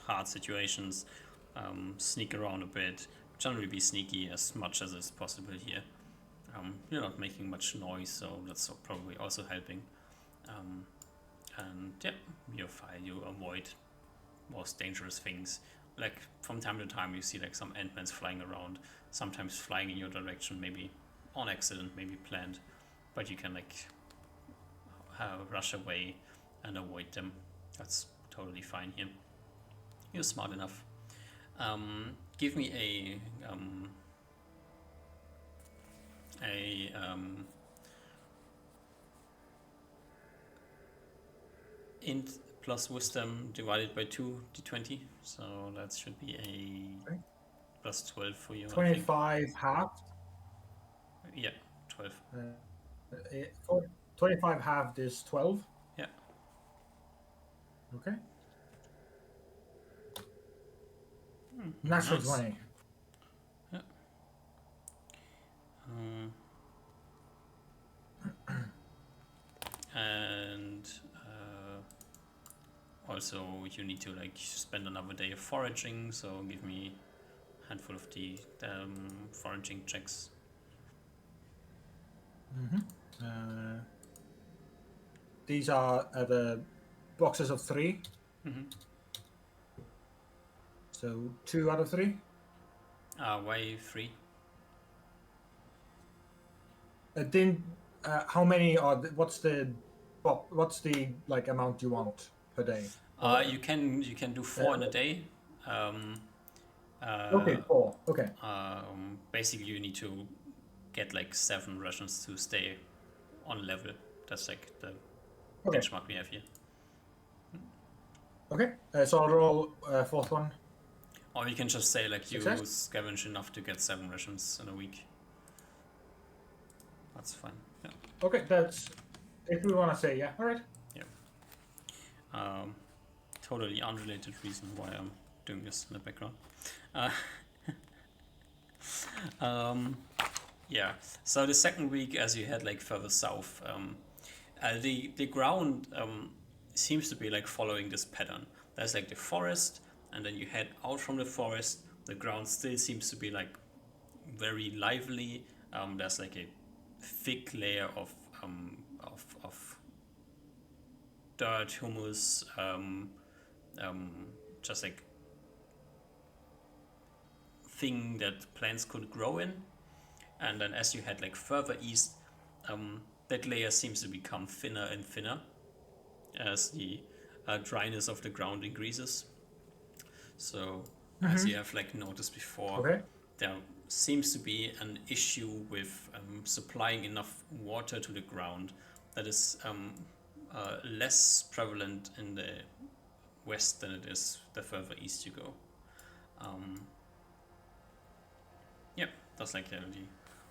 hard situations, sneak around a bit, generally be sneaky as much as is possible here. You're not making much noise, so that's probably also helping. And yeah, you're fine. You avoid most dangerous things. Like from time to time, you see like some ant-mans flying around, sometimes flying in your direction, maybe on accident, maybe planned, but you can like rush away and avoid them. That's totally fine here. You're smart enough. Give me a int plus wisdom divided by 2 d20, so that should be a Okay. plus 12 for you. 25 halved. Yeah, 12. 25 halved is 12. Yeah. Okay. Natural Nice. 20. Yeah. And also you need to like spend another day of foraging, so give me a handful of the foraging checks. These are the boxes of 3. So 2 out of 3. Why 3? How many are? What's the like amount you want per day? You can do 4 in a day. Okay, 4. Okay. Basically, you need to get like 7 rations to stay on level. That's like the benchmark we have here. Okay. So I'll roll 4th one. Or you can just say like you Success? scavenge enough to get 7 rations in a week. That's fine. Yeah. Okay, that's if we want to say, yeah. All right. Yeah. Totally unrelated reason why I'm doing this in the background. Yeah. So the second week, as you head like further south, the ground seems to be like following this pattern. There's like the forest, and then you head out from the forest. The ground still seems to be like very lively. There's like a thick layer of dirt, humus, just like thing that plants could grow in. And then as you head like further east, that layer seems to become thinner and thinner as the dryness of the ground increases. So as you have like noticed before, there seems to be an issue with supplying enough water to the ground that is less prevalent in the west than it is the further east you go. Yeah, that's like the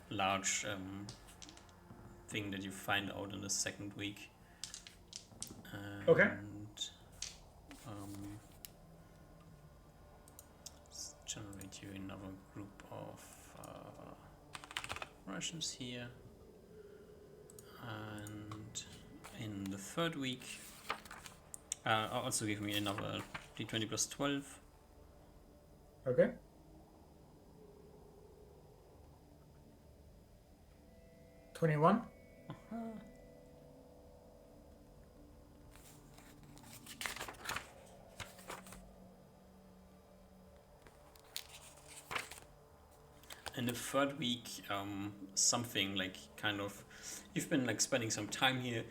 large thing that you find out in the second week. And, Okay. let's generate you another group of Russians here. And in the third week, also give me another d20 plus 12. Okay. 21. In the third week, something like kind of, you've been like spending some time here.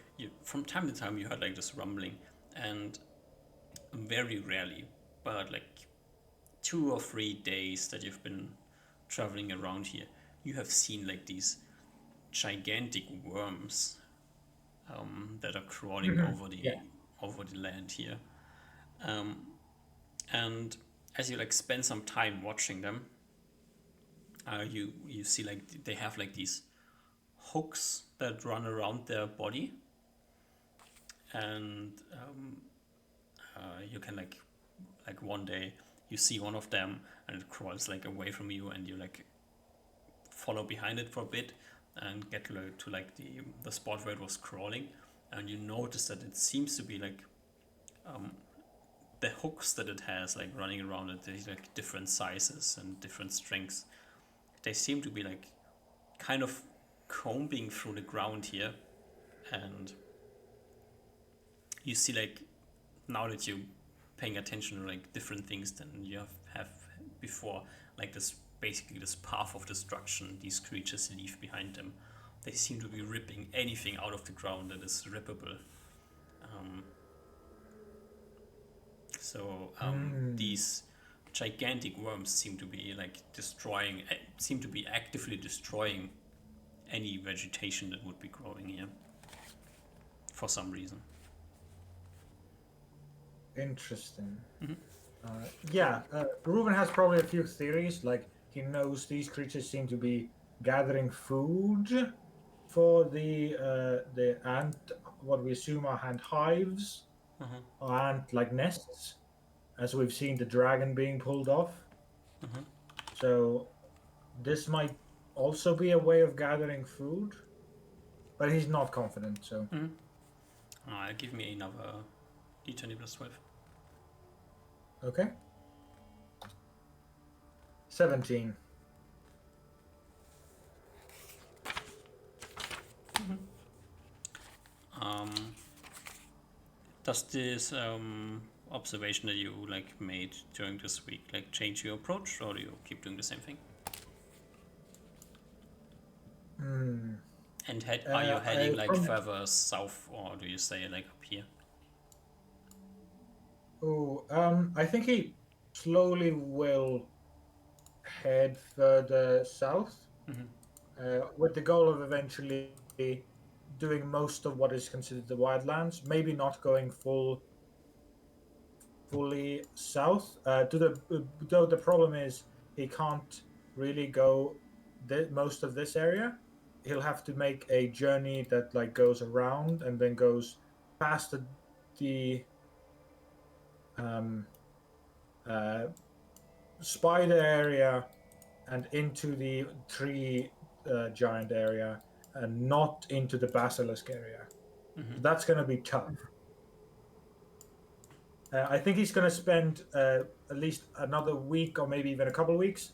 From time to time you heard like this rumbling, and very rarely, but like 2 or 3 days that you've been traveling around here, you have seen like these gigantic worms that are crawling over the land here, and as you like spend some time watching them, you see like they have like these hooks that run around their body, and you can like one day you see one of them and it crawls like away from you, and you like follow behind it for a bit and get to like the spot where it was crawling, and you notice that it seems to be like the hooks that it has like running around it, there's like different sizes and different strengths. They seem to be like kind of combing through the ground here, and you see like now that you're paying attention to like different things than you have before, like this basically this path of destruction these creatures leave behind them. They seem to be ripping anything out of the ground that is rippable. These gigantic worms seem to be like actively destroying any vegetation that would be growing here for some reason. Interesting. Mhm. Reuben has probably a few theories. Like he knows these creatures seem to be gathering food for the ant, what we assume are ant hives Mhm. or ant like nests, as we've seen the dragon being pulled off. Mhm. So this might also be a way of gathering food, but he's not confident. So Mhm. Give me another d20 plus 12. okay, 17. Does this observation that you like made during this week like change your approach, or do you keep doing the same thing? Hmm. And are you heading like From further south, or do you stay like up here? I think he slowly will head further south, Mm-hmm. with the goal of eventually doing most of what is considered the wildlands. Maybe not going fully south. Though the problem is he can't really go most of this area. He'll have to make a journey that like goes around and then goes past the um, uh, spider area and into the tree giant area and not into the basilisk area. Mm-hmm. So that's going to be tough. I think he's going to spend at least another week or maybe even a couple of weeks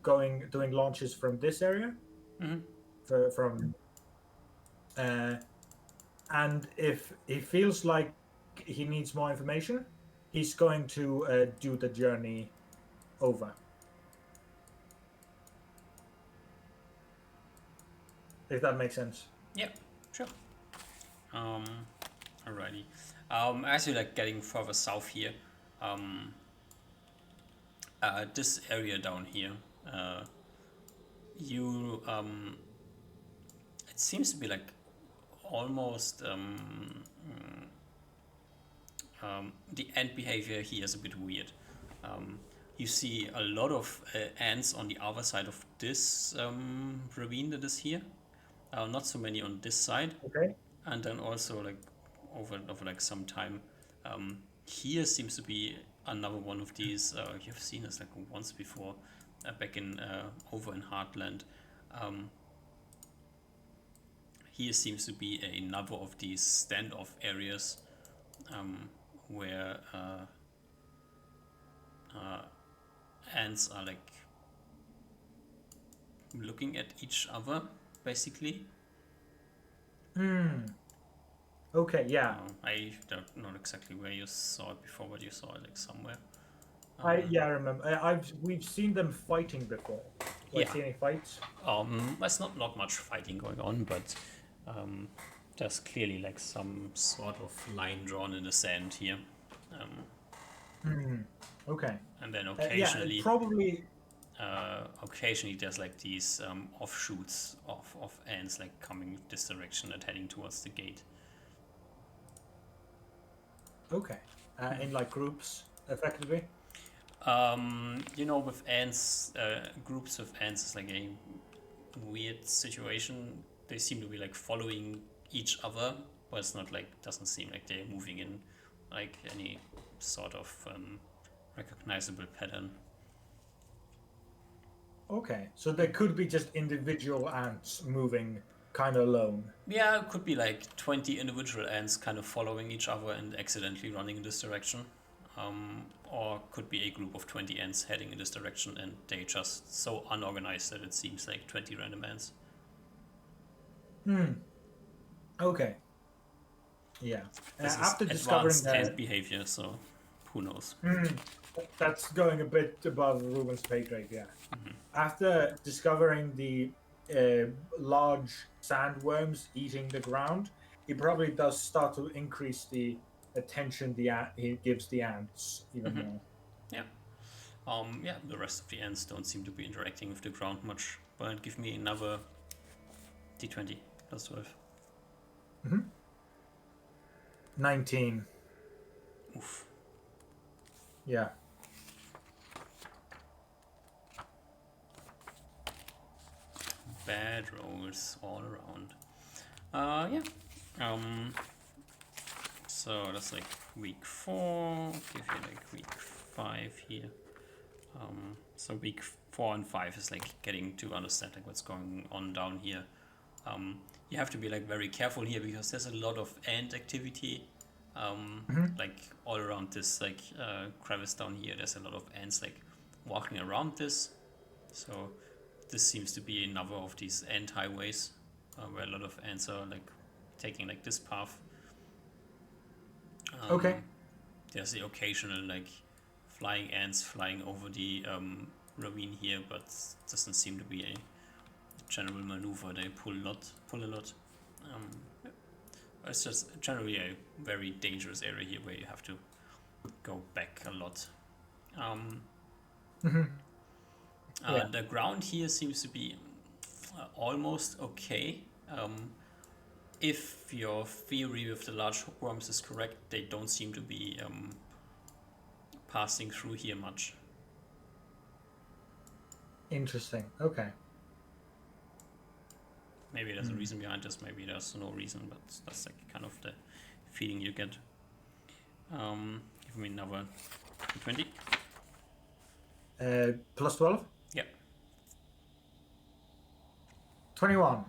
doing launches from this area. Mm-hmm. From uh, and if he feels like he needs more information, he's going to do the journey over. If that makes sense. Yeah, sure. Um, Alrighty. As you're like getting further south here, um, this area down here, uh, you it seems to be like almost the ant behavior here is a bit weird. Um, you see a lot of ants on the other side of this ravine that is here. Not so many on this side, Okay. and then also like over like some time, here seems to be another one of these. You've seen this like once before, back in over in Heartland. Um, Here seems to be another of these standoff areas where ants are like looking at each other, basically. Okay, yeah. I don't know exactly where you saw it before, but you saw it like somewhere. I remember. We've seen them fighting before. Like Yeah. see any fights? There's not much fighting going on, but there's clearly like some sort of line drawn in the sand here. Okay. And then Yeah, probably. occasionally there's like these offshoots of ants like coming this direction and heading towards the gate. Okay. In like groups, effectively. With ants, groups of ants is like a weird situation. They seem to be like following each other, but it's not like, doesn't seem like they're moving in like any sort of recognizable pattern. Okay. So there could be just individual ants moving kind of alone. Yeah, it could be like 20 individual ants kind of following each other and accidentally running in this direction. Or could be a group of 20 ants heading in this direction and they just so unorganized that it seems like 20 random ants. Okay. Yeah. This After is discovering advanced that, ant behavior, so who knows? that's going a bit above Ruben's pay grade. Yeah. After discovering the large sandworms eating the ground, he probably does start to increase the attention he gives the ants even more. Yeah. The rest of the ants don't seem to be interacting with the ground much, but give me another D20 plus 12. 19. Oof. Yeah. Bad rolls all around. Yeah. So that's like week 4. Give you like week 5 here. So week 4 and 5 is like getting to understand like what's going on down here. You have to be like very careful here because there's a lot of ant activity. Like all around this like crevice down here, there's a lot of ants like walking around this. So this seems to be another of these ant highways where a lot of ants are like taking like this path. Okay. There's the occasional like flying ants flying over the ravine here, but doesn't seem to be a general maneuver. They pull a lot. Yeah. It's just generally a very dangerous area here where you have to go back a lot. Yeah. The ground here seems to be almost okay. If your theory with the large hookworms is correct, they don't seem to be passing through here much. Interesting. Okay. Maybe there's a reason behind this, maybe there's no reason, but that's like kind of the feeling you get. Give me another 20. Plus 12? Yeah. 21.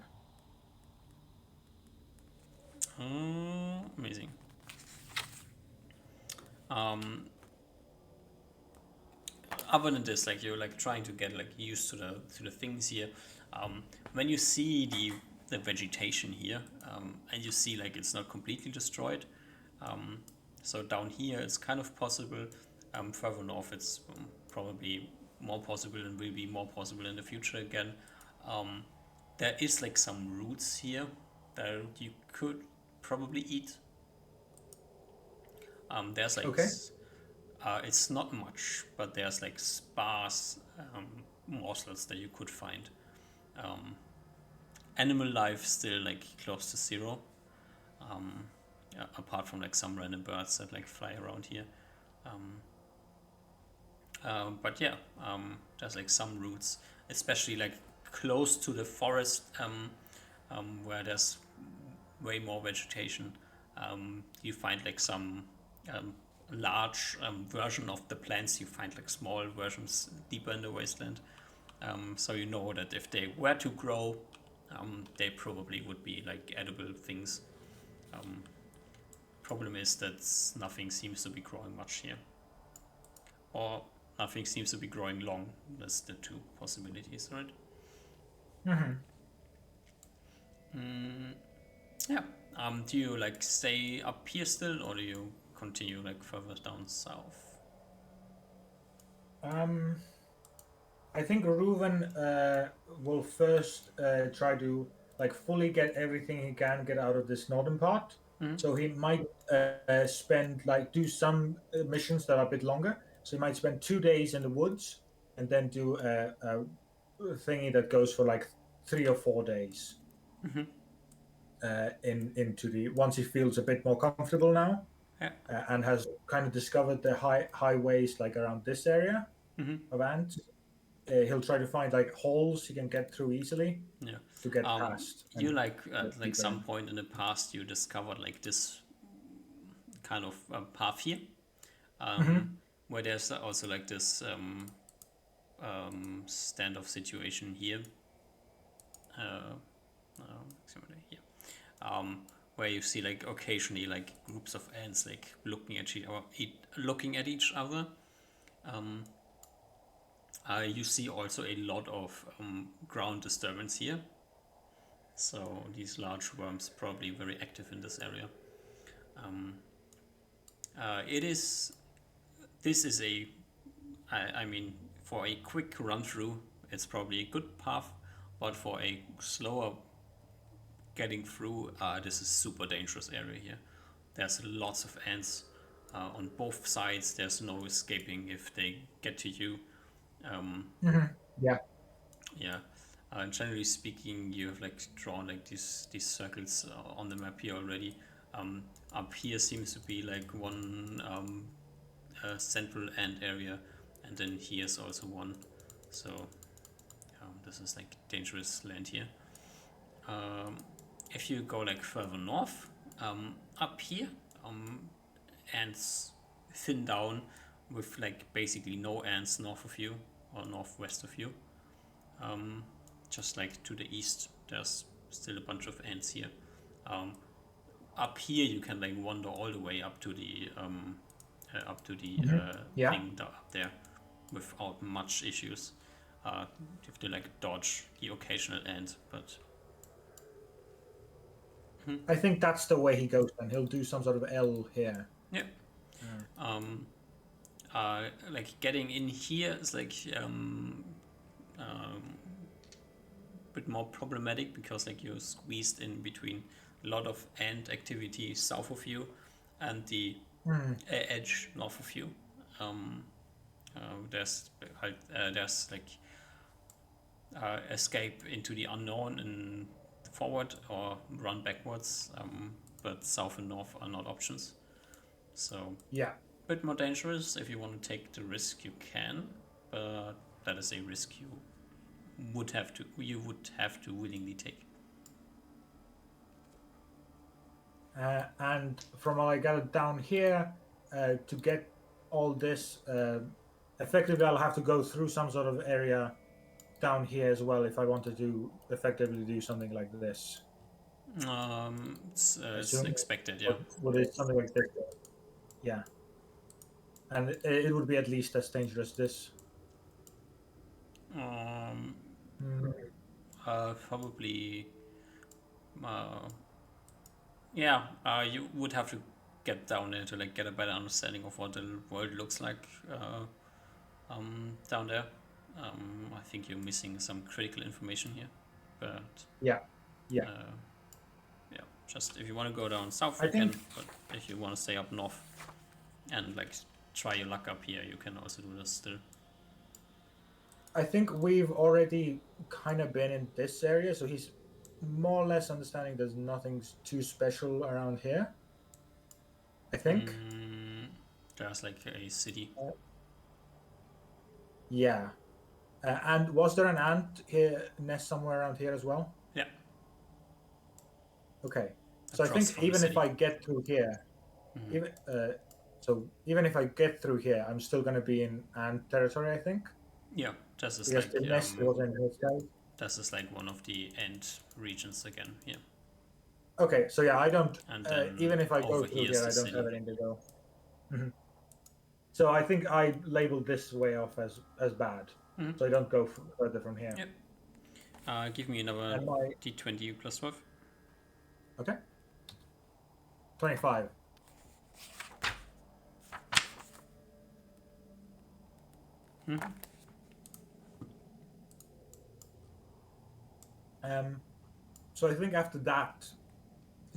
Amazing. Other than this, like you're like trying to get like used to the things here. When you see the vegetation here, and you see like it's not completely destroyed. So down here it's kind of possible. Further north it's probably more possible and will be more possible in the future again. There is like some roots here that you could probably eat. There's like Okay. it's not much, but there's like sparse morsels that you could find. Animal life still like close to zero, apart from like some random birds that like fly around here. But yeah, there's like some roots, especially like close to the forest, where there's way more vegetation. You find like some large version of the plants. You find like small versions deeper in the wasteland. So you know that if they were to grow, they probably would be like edible things. Problem is that nothing seems to be growing much here, or nothing seems to be growing long. That's the two possibilities, right? Yeah. Do you like stay up here still, or do you continue like further down south? I think Reuven will first try to like fully get everything he can get out of this northern part. So he might spend like do some missions that are a bit longer. So he might spend 2 days in the woods and then do a thingy that goes for like 3 or 4 days. Into the once he feels a bit more comfortable now, Yeah. and has kind of discovered the highways like around this area of ants. He'll try to find like holes he can get through easily Yeah. to get past. You and like at get like deeper some in. point in the past you discovered like this kind of path here, where there's also like this standoff situation here. Here. Where you see like occasionally like groups of ants like looking at each other. You see also a lot of ground disturbance here. So these large worms probably very active in this area. This is I mean, for a quick run through, it's probably a good path, but for a slower getting through, this is super dangerous area here. There's lots of ants on both sides. There's no escaping if they get to you. Yeah. Yeah. Generally speaking, you have like drawn like these circles on the map here already. Up here seems to be like one central end area, and then here's also one. So this is like dangerous land here. If you go like further north, up here, ants thin down with like basically no ants north of you or northwest of you. Just like to the east, there's still a bunch of ants here. Up here, you can like wander all the way up to the Yeah. thing up there without much issues. You have to like dodge the occasional ant, but I think that's the way he goes. Then he'll do some sort of L here. yeah. Like getting in here is like bit more problematic because like you're squeezed in between a lot of ant activity south of you and the edge north of you. There's like escape into the unknown and forward or run backwards, but south and north are not options. So Yeah. a bit more dangerous. If you want to take the risk, you can, but that is a risk you would have to willingly take. And from what I gathered down here, to get all this, effectively I'll have to go through some sort of area down here as well if I wanted to effectively do something like this. It's expected, yeah. What is something like this? Yeah. And it would be at least as dangerous as this. Probably. Yeah. You would have to get down there to like get a better understanding of what the world looks like down there. I think you're missing some critical information here, but yeah. just if you want to go down south, I you think... can. But if you want to stay up north and like try your luck up here, you can also do this still. I think we've already kind of been in this area, so he's more or less understanding there's nothing too special around here. I think. There's like a city. Yeah. And was there an ant here, nest somewhere around here as well? Yeah. Okay. So Across I think from the even if city. I get through here, even if I get through here, I'm still going to be in ant territory, I think. Yeah, this is Because like the nest was in this guy. this is like one of the end regions again. Yeah. Okay, so yeah, I don't. And then even if I go over through here is here, I the don't city. have anything to go. So I think I labeled this way off as bad. So I don't go further from here. Yep. Give me another d20 plus 12. Okay. 25. So I think after that,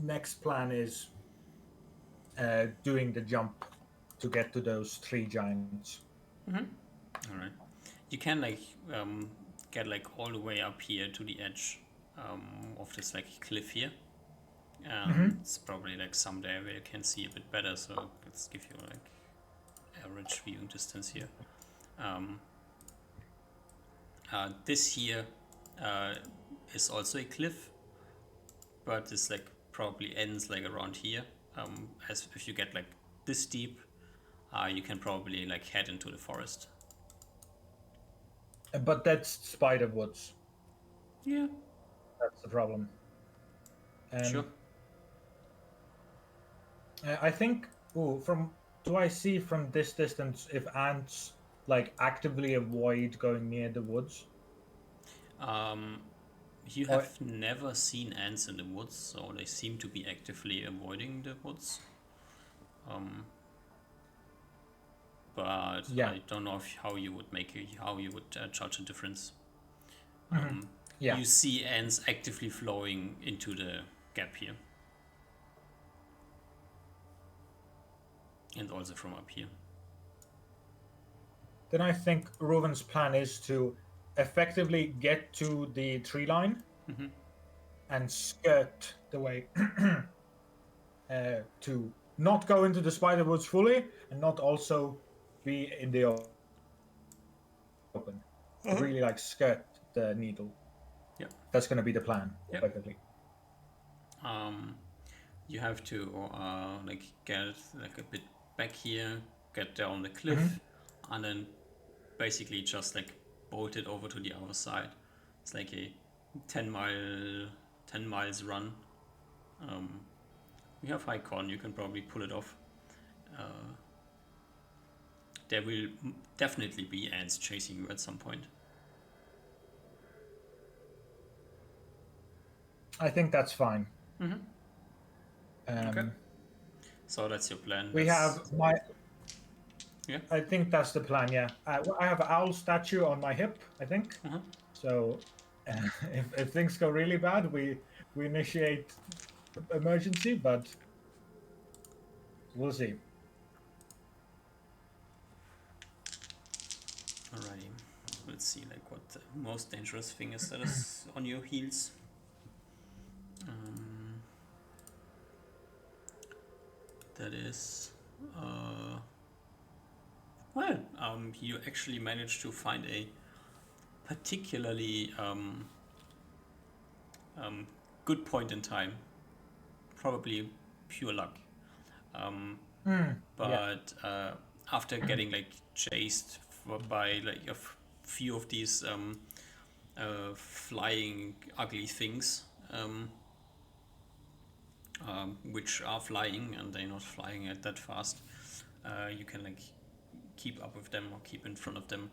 next plan is doing the jump to get to those 3 giants. All right. You can like get like all the way up here to the edge of this like cliff here. It's probably like someday where you can see a bit better. So let's give you like average viewing distance here. This here is also a cliff, but this like probably ends like around here. As if you get like this deep, you can probably like head into the forest. But that's spider woods. Yeah. That's the problem. Sure. I think. Do I see from this distance if ants like actively avoid going near the woods? You have never seen ants in the woods, so they seem to be actively avoiding the woods. But Yeah. I don't know how you would judge a difference. Yeah. You see ants actively flowing into the gap here, and also from up here. Then I think Reuven's plan is to effectively get to the tree line and skirt the way to not go into the spider woods fully and not also be in the open. Really like skirt the needle. Yeah. That's going to be the plan, Yep. effectively. You have to like get like a bit back here, get down the cliff, and then basically just like bolt it over to the other side. It's like a 10 miles run. You have high con, you can probably pull it off. There will definitely be ants chasing you at some point. I think that's fine. Okay. So that's your plan. We have my. Yeah. I think that's the plan. Yeah, I have an owl statue on my hip. I think. So, if things go really bad, we initiate emergency, but we'll see. Alrighty. Let's see like what the most dangerous thing is that is on your heels. That is you actually managed to find a particularly good point in time. Probably pure luck. But after getting like chased by like a few of these flying ugly things, which are flying and they're not flying at that fast, you can like keep up with them or keep in front of them.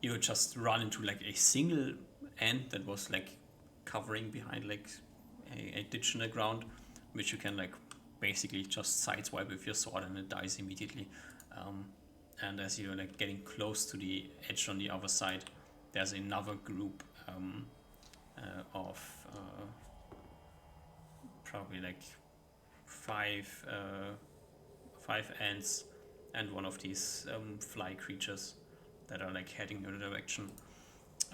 You just run into like a single ant that was like covering behind like a ditch in the ground, which you can like basically just sideswipe with your sword and it dies immediately. And as you're like getting close to the edge on the other side, there's another group of probably like five ants and one of these fly creatures that are like heading in a direction.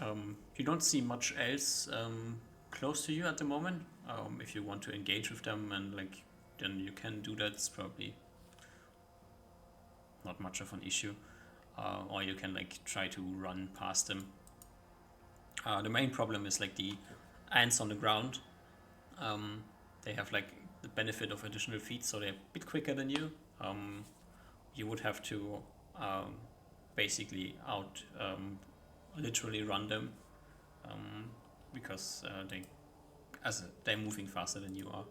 You don't see much else close to you at the moment. If you want to engage with them and like, then you can do that. It's probably not much of an issue. Or you can like try to run past them. The main problem is like the ants on the ground. They have like the benefit of additional feet, so they're a bit quicker than you. You would have to basically literally run them because they're moving faster than you are,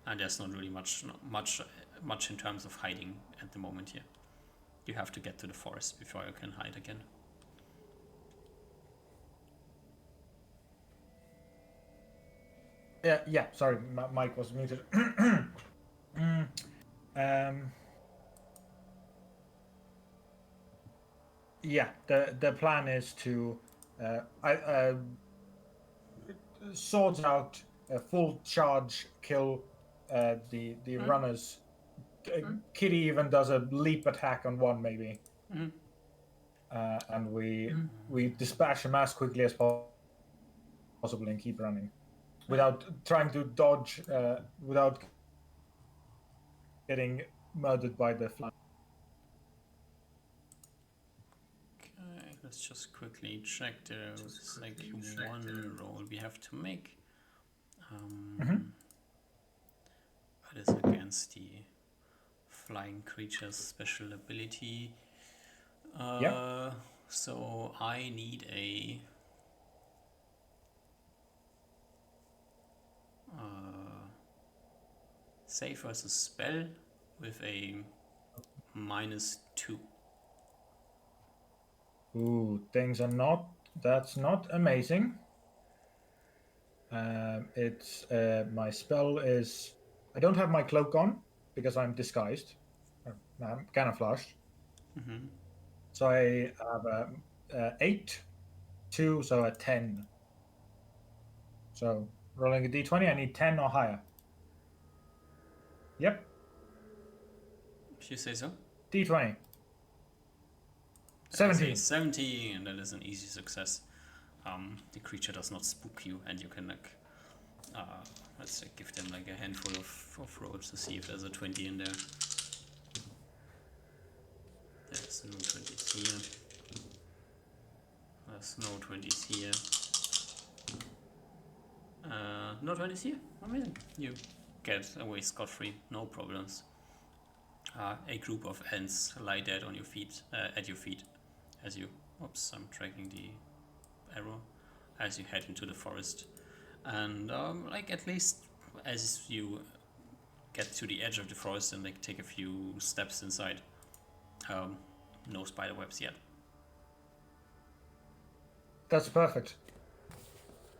and there's not really much in terms of hiding at the moment here. You have to get to the forest before you can hide again. Yeah. Sorry, my mic was muted. Yeah, the plan is to swords out, full charge, kill the runners. Kitty even does a leap attack on one maybe, and we dispatch him as quickly as possible and keep running, without trying to dodge, without getting murdered by the fly. Okay, let's just quickly check. There's like one roll we have to make. That is against the flying creature's special ability. So I need a save versus spell with a -2. Ooh, that's not amazing. It's my spell is, I don't have my cloak on because I'm disguised. I'm camouflaged. So I have 8, 2, so a 10. So rolling a d20, I need 10 or higher. Yep. If you say so. D20. 17. 17, and that is an easy success. The creature does not spook you, and you can like, let's say, give them like a handful of rolls to see if there's a 20 in there. There's no 20s here. There's no 20s here. No 20s here? Amazing. You get away scot-free, no problems. A group of ants lie dead on your feet, at your feet, as you. Oops, I'm tracking the arrow. As you head into the forest, and like at least as you get to the edge of the forest and like take a few steps inside, no spider webs yet. That's perfect.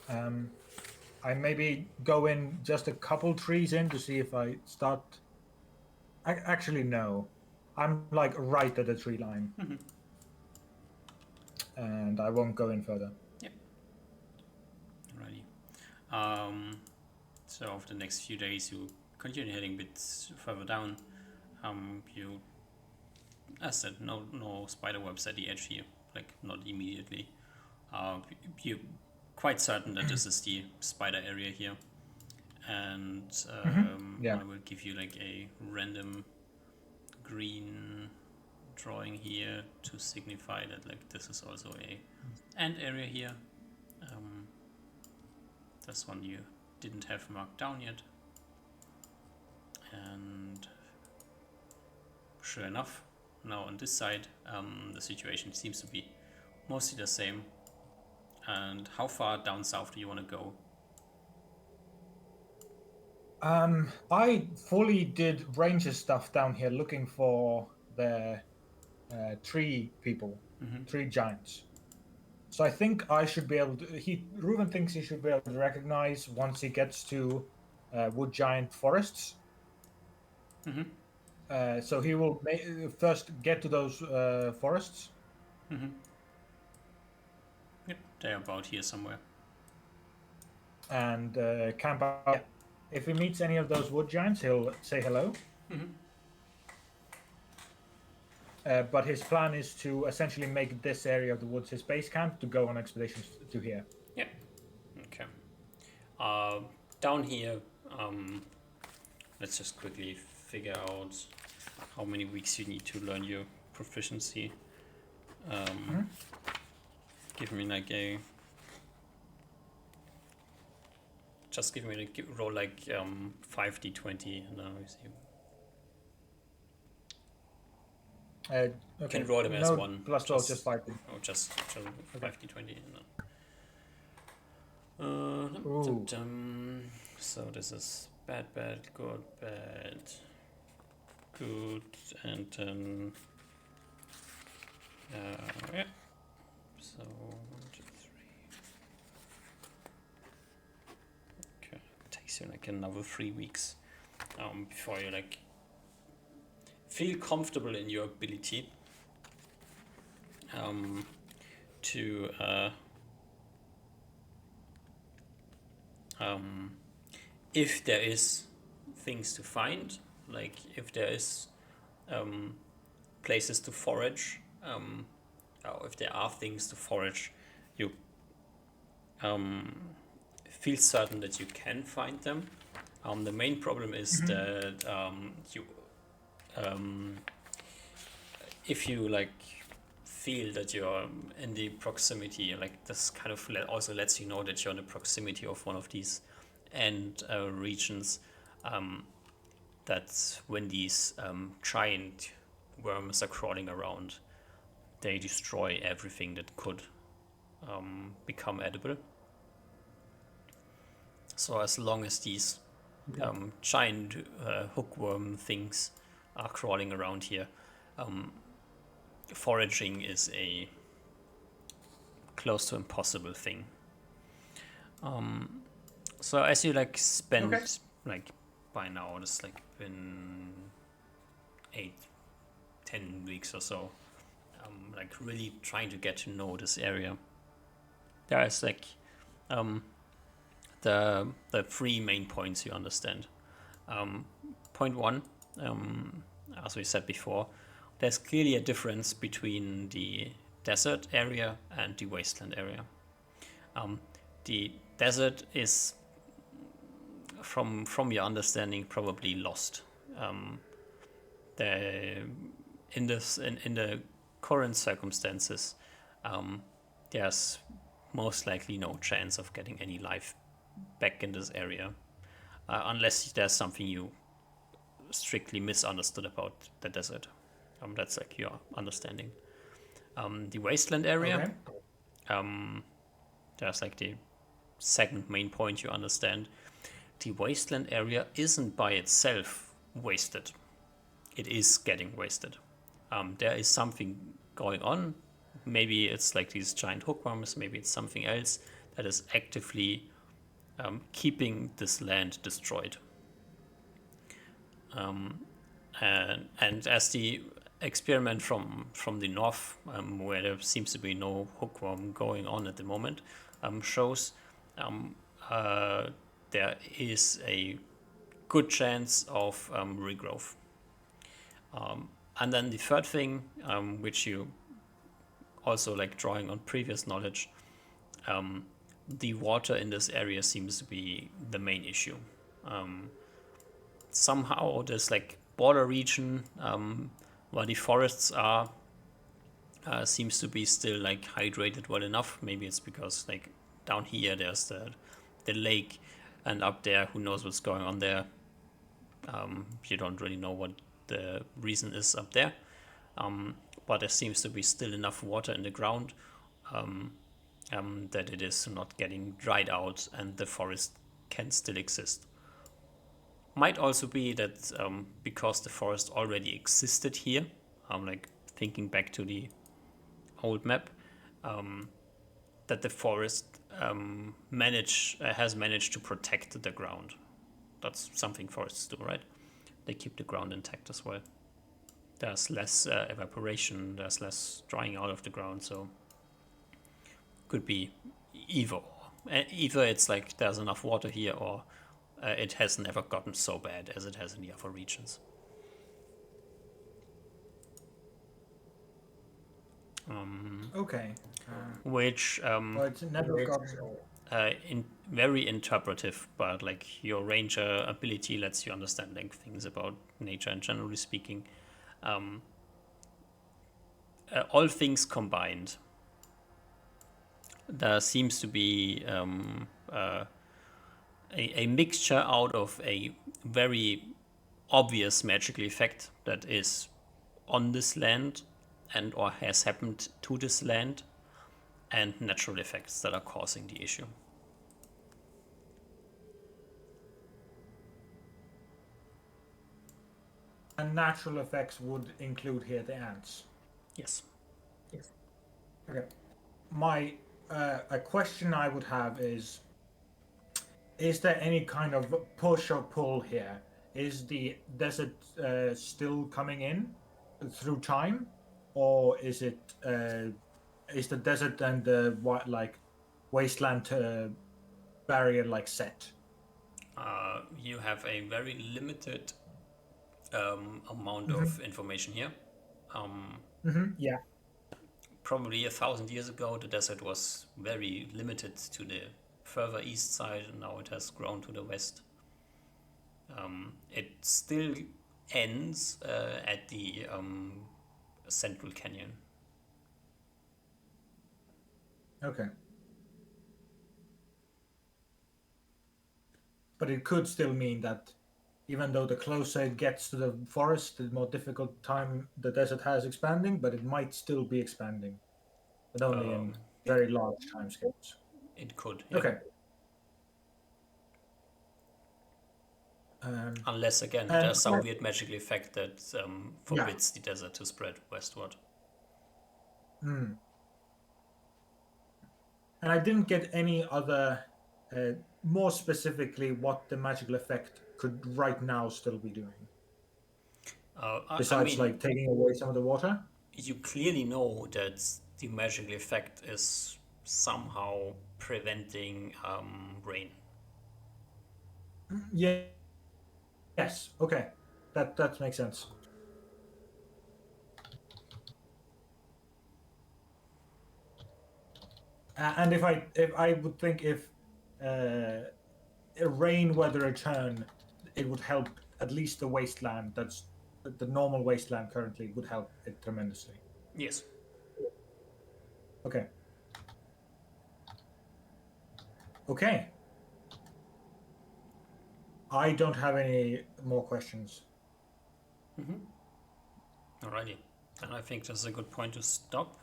I maybe go in just a couple trees in to see if I start. Actually, no. I'm like right at the tree line. Mm-hmm. And I won't go in further. Yep. Alrighty. So over the next few days, you continue heading a bit further down. You, as I said, no spider webs at the edge here. Like not immediately. You're quite certain that this is the spider area here, and Yeah. I will give you like a random green drawing here to signify that like this is also a ant area here. This one you didn't have marked down yet, and sure enough, now on this side the situation seems to be mostly the same. And how far down south do you want to go? I fully did ranger stuff down here looking for the tree people, tree giants. So I think I should be able to. Reuven thinks he should be able to recognize once he gets to wood giant forests. So he will first get to those forests. Yep, they're about here somewhere. And camp out. If he meets any of those wood giants, he'll say hello. But his plan is to essentially make this area of the woods his base camp to go on expeditions to here. Yep. Okay. Down here, let's just quickly figure out how many weeks you need to learn your proficiency. Give me like a. Just give me like roll like 5d20 and we see. Okay. You can roll them as no one. Plus 12, just 5. Oh, just 5d20. Ooh. So this is bad, good, and then yeah. So 1, 2, 3. Okay, it takes you like another 3 weeks before you like feel comfortable in your ability to if there is things to find, like if there is places to forage, or if there are things to forage, you feel certain that you can find them. The main problem is that if you like feel that you're in the proximity, like this kind of also lets you know that you're in the proximity of one of these end regions, that when these giant worms are crawling around, they destroy everything that could become edible. So as long as these giant hookworm things are crawling around here, foraging is a close to impossible thing. So as you like spend like by now it's like been 8-10 weeks or so, like really trying to get to know this area. There is like the 3 main points you understand. Point 1, as we said before, there's clearly a difference between the desert area and the wasteland area. The desert is, from your understanding, probably lost. In the current circumstances, there's most likely no chance of getting any life back in this area, unless there's something you strictly misunderstood about the desert. That's like your understanding. The wasteland area, there's like the second main point you understand. The wasteland area isn't by itself wasted. It is getting wasted. There is something going on. Maybe it's like these giant hookworms, maybe it's something else that is actively keeping this land destroyed. And as the experiment from the north, where there seems to be no hookworm going on at the moment, shows, there is a good chance of regrowth. And then the third thing, which you also like drawing on previous knowledge, the water in this area seems to be the main issue. Somehow this like border region where the forests are seems to be still like hydrated well enough. Maybe it's because like down here there's the lake, and up there who knows what's going on there. You don't really know what the reason is up there, but there seems to be still enough water in the ground that it is not getting dried out and the forest can still exist. Might also be that because the forest already existed here, like thinking back to the old map, that the forest has managed to protect the ground. That's something forests do, right? They keep the ground intact as well. There's less evaporation, there's less drying out of the ground, so could be either. Either it's like there's enough water here, or it has never gotten so bad as it has in the other regions. Okay. Which Well, it's never got. very interpretive, but like your ranger ability lets you understand like things about nature, and generally speaking, all things combined, there seems to be a mixture out of a very obvious magical effect that is on this land and or has happened to this land, and natural effects that are causing the issue. And natural effects would include here the ants. Yes. Okay. My a question I would have is there any kind of push or pull here? Is the desert still coming in through time, or is it is the desert and the wasteland barrier like set? You have a very limited amount of information here. Yeah. Probably 1,000 years ago, the desert was very limited to the further east side, and now it has grown to the west. It still ends at the central canyon. Okay. But it could still mean that even though the closer it gets to the forest, the more difficult time the desert has expanding, but it might still be expanding, but only in very large timescales. It could, yeah. Okay. Unless, again, there's some weird magical effect that forbids the desert to spread westward. And I didn't get any other, more specifically, what the magical effect could right now still be doing. Besides, like, taking away some of the water? You clearly know that the magical effect is somehow preventing rain. Yeah. Yes. Okay. That makes sense. And if I would think if a rain were to return, it would help at least the wasteland. That's the normal wasteland currently would help it tremendously. Yes. Okay. Okay. I don't have any more questions. Alrighty. And I think that's a good point to stop.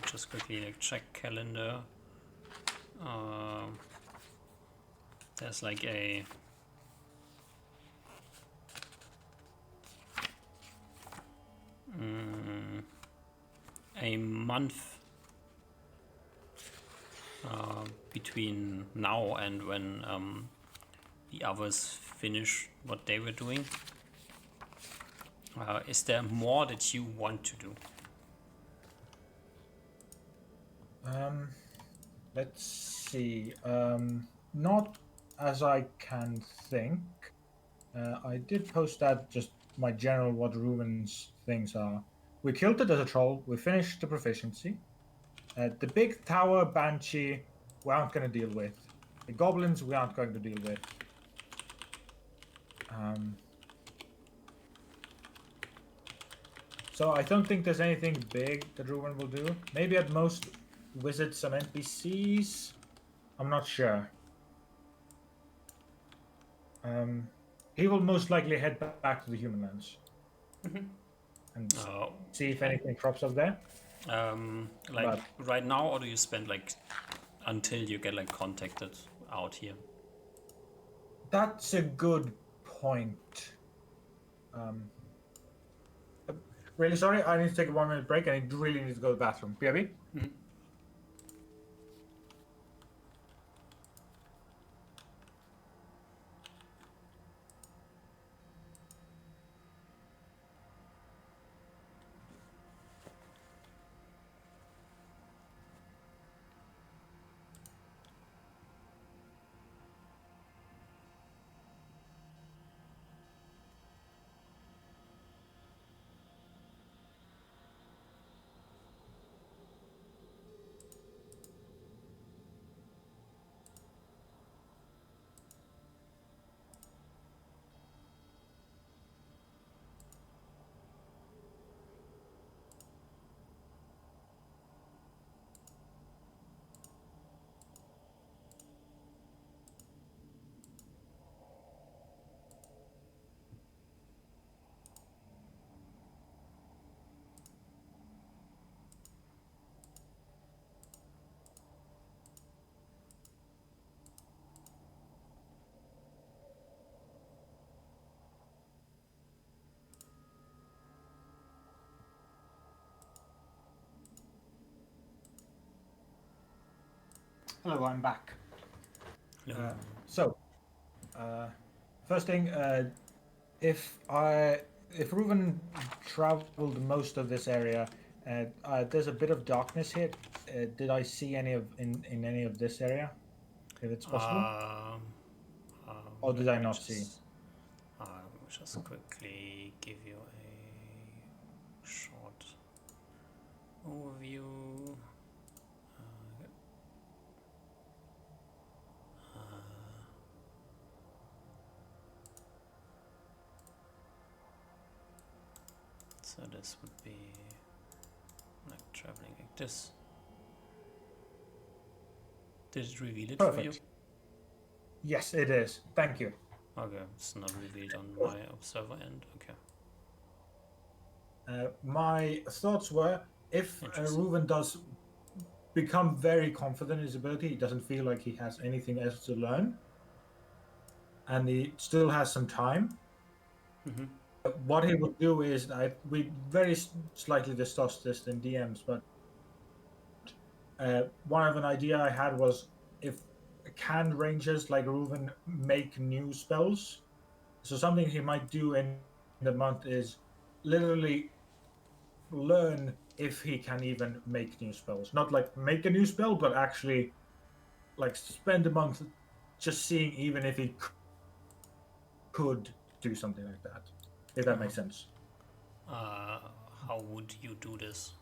Just quickly like, check calendar. There's like a month between now and when the others finish what they were doing. Is there more that you want to do? Let's see. Not as I can think. I did post that just my general what Ruben's things are. We killed it as a troll. We finished the proficiency. The big tower banshee we aren't going to deal with. The goblins we aren't going to deal with. So I don't think there's anything big that Ruben will do. Maybe at most visit some NPCs. I'm not sure. He will most likely head back to the human lands and see if anything crops up there. Like right now, or do you spend like until you get like contacted out here? That's a good point. Really sorry, I need to take a 1 minute break and I really need to go to the bathroom. BRB? Hello, I'm back. So, first thing, if Reuven traveled most of this area, there's a bit of darkness here. Did I see any of in any of this area? If it's possible, or did I not see? Just quickly give you a short overview. So this would be like traveling like this. Did it reveal it Perfect. for you? Yes, it is. Thank you. Okay, it's not revealed on my observer end. Okay. My thoughts were, if Reuven does become very confident in his ability, he doesn't feel like he has anything else to learn, and he still has some time. What he would do is, we very slightly discussed this in DMs, but one of an idea I had was if can rangers like Reuven make new spells. So something he might do in the month is literally learn if he can even make new spells. Not like make a new spell, but actually like spend a month just seeing even if he could do something like that. If that makes sense. How would you do this?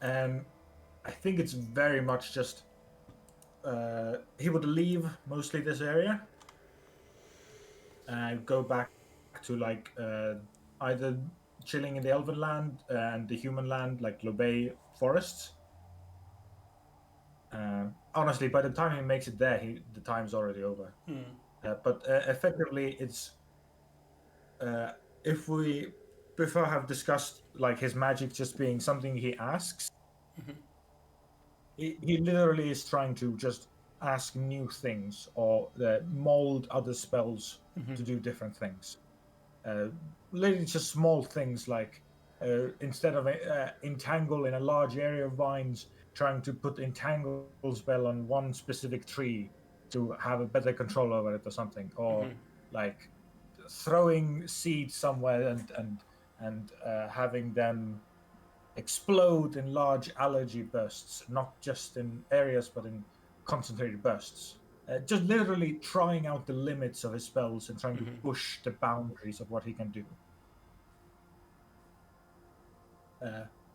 And I think it's very much just he would leave mostly this area and go back to like either chilling in the Elven land and the human land, like Lobey forests. Honestly, by the time he makes it there, the time's already over. But effectively, it's if we before have discussed like his magic just being something he asks, he literally is trying to just ask new things or mold other spells to do different things. Literally just small things like instead of entangle in a large area of vines, trying to put entangle spell on one specific tree to have a better control over it or something, or like throwing seeds somewhere and having them explode in large allergy bursts, not just in areas but in concentrated bursts. Just literally trying out the limits of his spells and trying to push the boundaries of what he can do.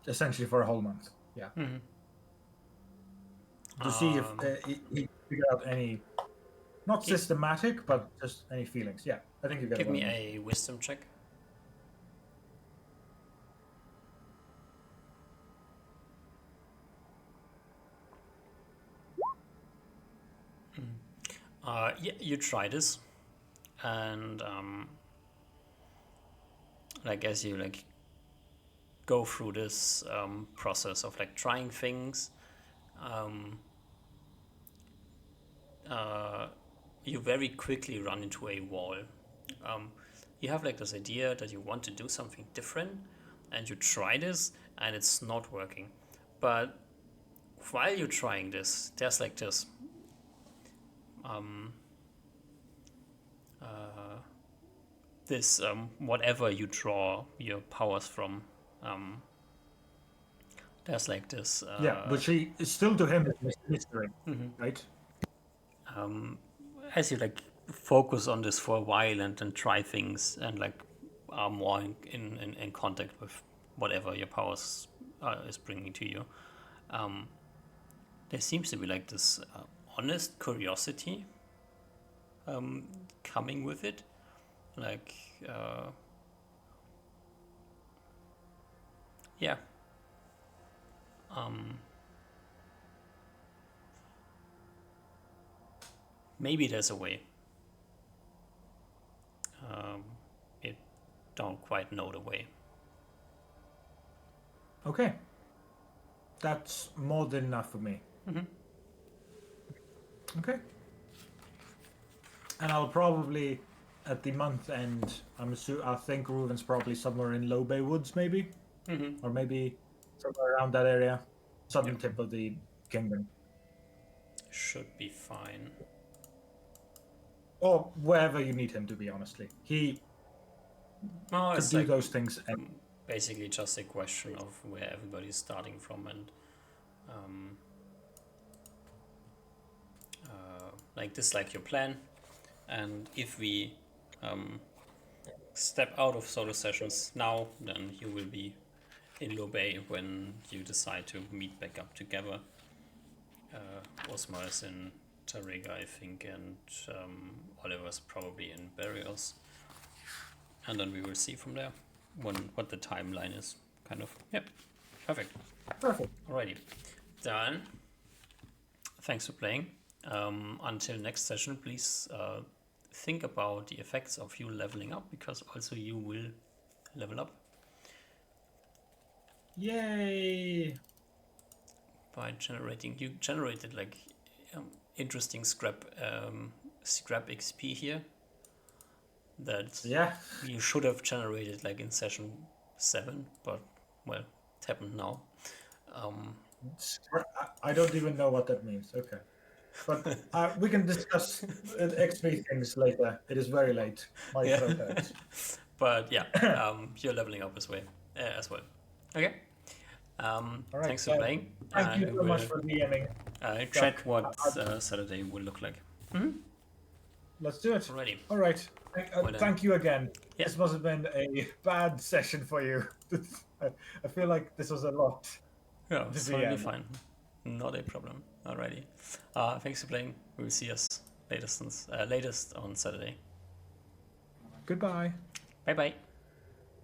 Essentially for a whole month. Yeah. To see if he figured out any, not systematic, but just any feelings. Yeah, I think you get it. Give me a wisdom check. Yeah, you try this, and like as you like go through this process of like trying things, you very quickly run into a wall. You have like this idea that you want to do something different, and you try this, and it's not working. But while you're trying this, there's like this this whatever you draw your powers from, there's like this which he still to him is mystery, right? as you like focus on this for a while and then try things and like are more in contact with whatever your powers is bringing to you, there seems to be like this honest curiosity coming with it, like yeah, maybe there's a way. You don't quite know the way. Okay. That's more than enough for me. Okay. And I'll probably, at the month end, I think Reuven's probably somewhere in Low Bay Woods, maybe? Or maybe somewhere around that area. Southern tip of the kingdom. Should be fine. Or wherever you need him to be, honestly. He could do like those things. And basically just a question of where everybody's starting from, and like this, like your plan. And if we step out of solo sessions now, then you will be in Low Bay when you decide to meet back up together. Osmar is in Tarega, I think, and Oliver's probably in Barrios. And then we will see from there what the timeline is, kind of. Yep, perfect. Alrighty, then. Thanks for playing. Until next session, please think about the effects of you leveling up, because also you will level up. Yay! By you generated like interesting scrap XP here that you should have generated like in session 7, but well, it happened now. I don't even know what that means. Okay. But we can discuss XP things later. It is very late. My throat hurts. But yeah, you're leveling up as well. Okay. All right, thanks for playing. Thank you so much for DMing. Check what Saturday will look like. Let's do it. Alrighty. All right. Thank you again. Yeah. This must have been a bad session for you. I feel like this was a lot. Yeah, The it's totally DM. fine. Not a problem. Alrighty. Thanks for playing. We will see us latest on Saturday. Goodbye. Bye bye.